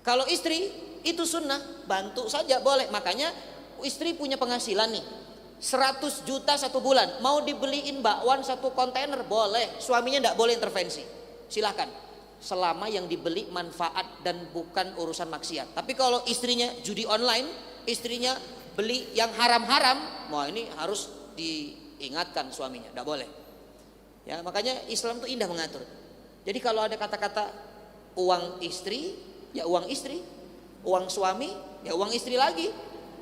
Kalau istri itu sunnah, bantu saja boleh. Makanya istri punya penghasilan nih 100 juta satu bulan, mau dibeliin bakwan 1 kontainer boleh, suaminya tidak boleh intervensi, silahkan. Selama yang dibeli manfaat dan bukan urusan maksiat. Tapi kalau istrinya judi online, istrinya beli yang haram-haram, wah ini harus diingatkan suaminya, tidak boleh. Ya, makanya Islam itu indah mengatur. Jadi kalau ada kata-kata uang istri, ya uang istri, uang suami, ya uang istri lagi.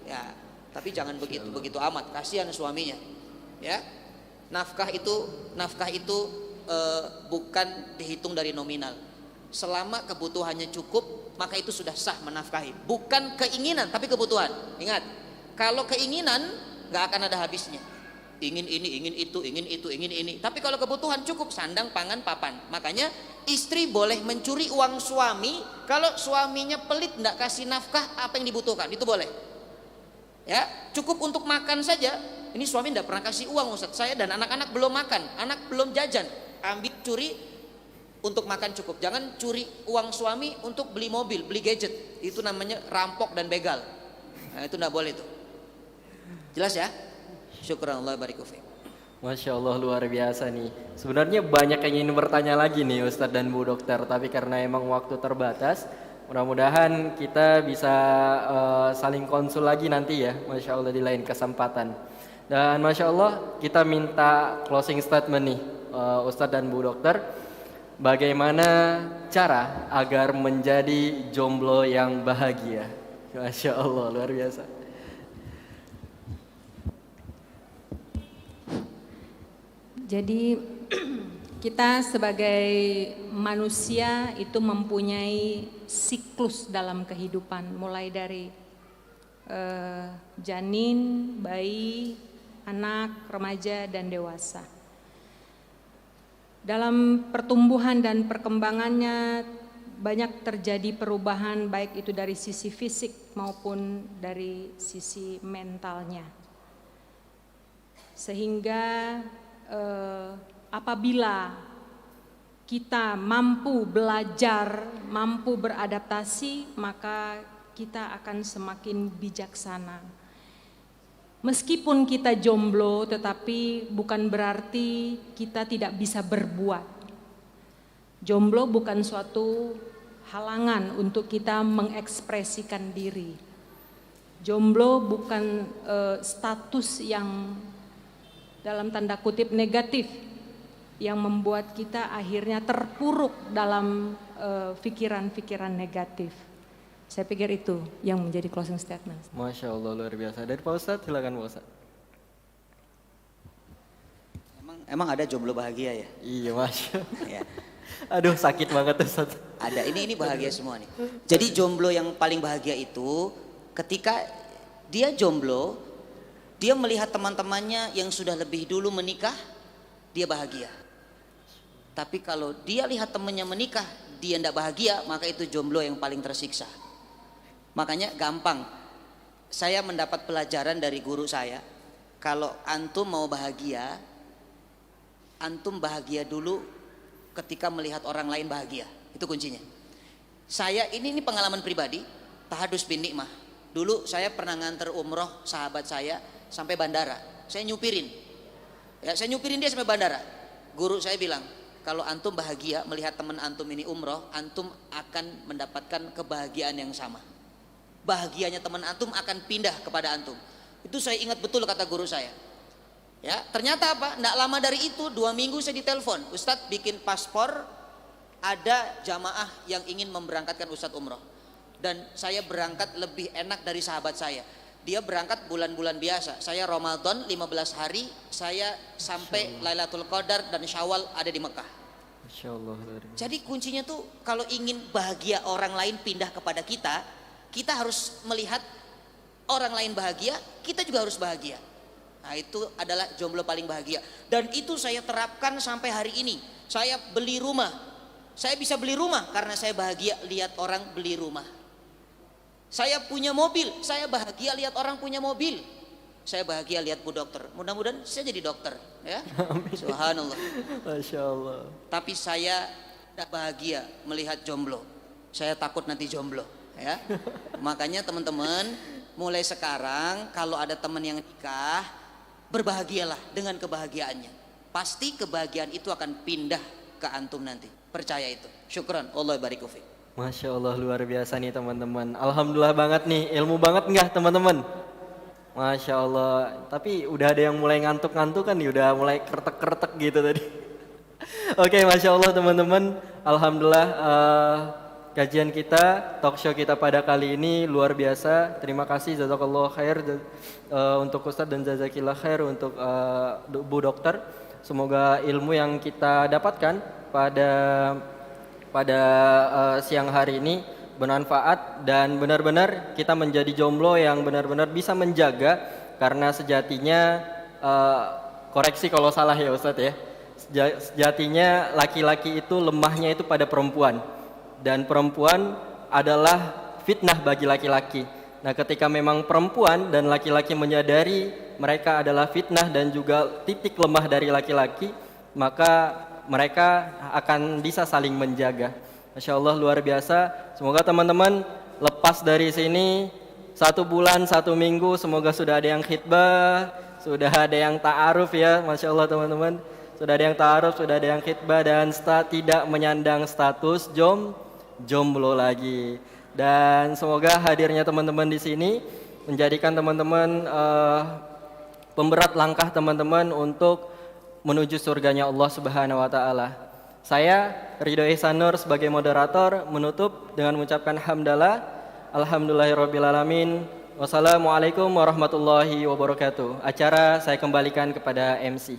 Ya, tapi jangan begitu amat, kasihan suaminya. Ya, nafkah itu bukan dihitung dari nominal. Selama kebutuhannya cukup, maka itu sudah sah menafkahi. Bukan keinginan, tapi kebutuhan. Ingat, kalau keinginan nggak akan ada habisnya. Ingin ini, ingin itu, ingin itu, ingin ini. Tapi kalau kebutuhan cukup, sandang, pangan, papan. Makanya istri boleh mencuri uang suami kalau suaminya pelit, nggak kasih nafkah apa yang dibutuhkan. Itu boleh. Ya, cukup untuk makan saja. Ini suami nggak pernah kasih uang, Ustaz. Saya dan anak-anak belum makan, anak belum jajan. Ambil curi untuk makan cukup. Jangan curi uang suami untuk beli mobil, beli gadget. Itu namanya rampok dan begal. Nah, itu enggak boleh tuh. Jelas ya? Syukuranallah bariku fiik. Masya Allah, luar biasa nih. Sebenarnya banyak yang ingin bertanya lagi nih Ustadz dan Bu Dokter, tapi karena emang waktu terbatas, Mudah-mudahan kita bisa saling konsul lagi nanti ya, Masya Allah di lain kesempatan. Dan Masya Allah kita minta closing statement nih Ustadz dan Bu Dokter. Bagaimana cara agar menjadi jomblo yang bahagia? Masya Allah luar biasa. Jadi kita sebagai manusia itu mempunyai siklus dalam kehidupan, mulai dari janin, bayi, anak, remaja, dan dewasa. Dalam pertumbuhan dan perkembangannya banyak terjadi perubahan, baik itu dari sisi fisik maupun dari sisi mentalnya. Sehingga apabila kita mampu belajar, mampu beradaptasi, maka kita akan semakin bijaksana. Meskipun kita jomblo, tetapi bukan berarti kita tidak bisa berbuat. Jomblo bukan suatu halangan untuk kita mengekspresikan diri. Jomblo bukan status yang dalam tanda kutip negatif yang membuat kita akhirnya terpuruk dalam pikiran-pikiran negatif. Saya pikir itu yang menjadi closing statement. Masya Allah luar biasa. Dari Pak Ustadz, silakan Pak Ustadz. Emang ada jomblo bahagia ya? Iya Masya Ya. Aduh sakit banget Ustadz. Ada, ini bahagia semua nih. Jadi jomblo yang paling bahagia itu ketika dia jomblo, dia melihat teman-temannya yang sudah lebih dulu menikah, dia bahagia. Tapi kalau dia lihat temannya menikah, dia tidak bahagia, maka itu jomblo yang paling tersiksa. Makanya gampang, saya mendapat pelajaran dari guru saya, kalau antum mau bahagia, antum bahagia dulu ketika melihat orang lain bahagia. Itu kuncinya. Saya ini pengalaman pribadi, tahadus bin nikmah. Dulu saya pernah nganter umroh sahabat saya sampai bandara. Saya nyupirin. Ya, saya nyupirin dia sampai bandara. Guru saya bilang, kalau antum bahagia melihat teman antum ini umroh, antum akan mendapatkan kebahagiaan yang sama. Bahagianya teman antum akan pindah kepada antum. Itu saya ingat betul kata guru saya. Ya, ternyata apa? Nggak lama dari itu, 2 minggu saya ditelepon, Ustadz bikin paspor, ada jamaah yang ingin memberangkatkan Ustadz umroh. Dan saya berangkat lebih enak dari sahabat saya. Dia berangkat bulan-bulan biasa. Saya Ramadan 15 hari, saya sampai Lailatul Qadar dan Syawal ada di Mekah. Masya Allah. Jadi kuncinya tuh kalau ingin bahagia orang lain pindah kepada kita, kita harus melihat orang lain bahagia, kita juga harus bahagia. Nah itu adalah jomblo paling bahagia. Dan itu saya terapkan sampai hari ini. Saya beli rumah. Saya bisa beli rumah karena saya bahagia lihat orang beli rumah. Saya punya mobil, saya bahagia lihat orang punya mobil. Saya bahagia lihat Bu Dokter. Mudah-mudahan saya jadi dokter, ya. Subhanallah. Masya Allah. Tapi saya tidak bahagia melihat jomblo. Saya takut nanti jomblo, ya. Makanya teman-teman, mulai sekarang kalau ada teman yang nikah, berbahagialah dengan kebahagiaannya. Pasti kebahagiaan itu akan pindah ke antum nanti. Percaya itu. Syukran. Allah barik fiik. Masya Allah luar biasa nih teman-teman. Alhamdulillah banget nih, ilmu banget nggak teman-teman? Masya Allah. Tapi udah ada yang mulai ngantuk-ngantuk kan nih, udah mulai kertek-kertek gitu tadi. Oke, Masya Allah teman-teman. Alhamdulillah kajian kita, talk show kita pada kali ini luar biasa. Terima kasih jazakallah khair untuk Ustadz dan jazakillah khair untuk Bu Dokter. Semoga ilmu yang kita dapatkan pada siang hari ini bermanfaat dan benar-benar kita menjadi jomblo yang benar-benar bisa menjaga, karena sejatinya koreksi kalau salah ya Ustadz ya, sejatinya laki-laki itu lemahnya itu pada perempuan dan perempuan adalah fitnah bagi laki-laki. Nah ketika memang perempuan dan laki-laki menyadari mereka adalah fitnah dan juga titik lemah dari laki-laki, maka mereka akan bisa saling menjaga. Masya Allah luar biasa. Semoga teman-teman lepas dari sini 1 bulan 1 minggu, semoga sudah ada yang khitbah, sudah ada yang ta'aruf ya. Masya Allah teman-teman, sudah ada yang ta'aruf, sudah ada yang khitbah dan tidak menyandang status jomblo lagi. Dan semoga hadirnya teman-teman di sini menjadikan teman-teman pemberat langkah teman-teman untuk menuju surganya Allah Subhanahu wa taala. Saya Ridho Ihsanur sebagai moderator menutup dengan mengucapkan hamdalah, alhamdulillahirabbil alamin. Wassalamualaikum warahmatullahi wabarakatuh. Acara saya kembalikan kepada MC.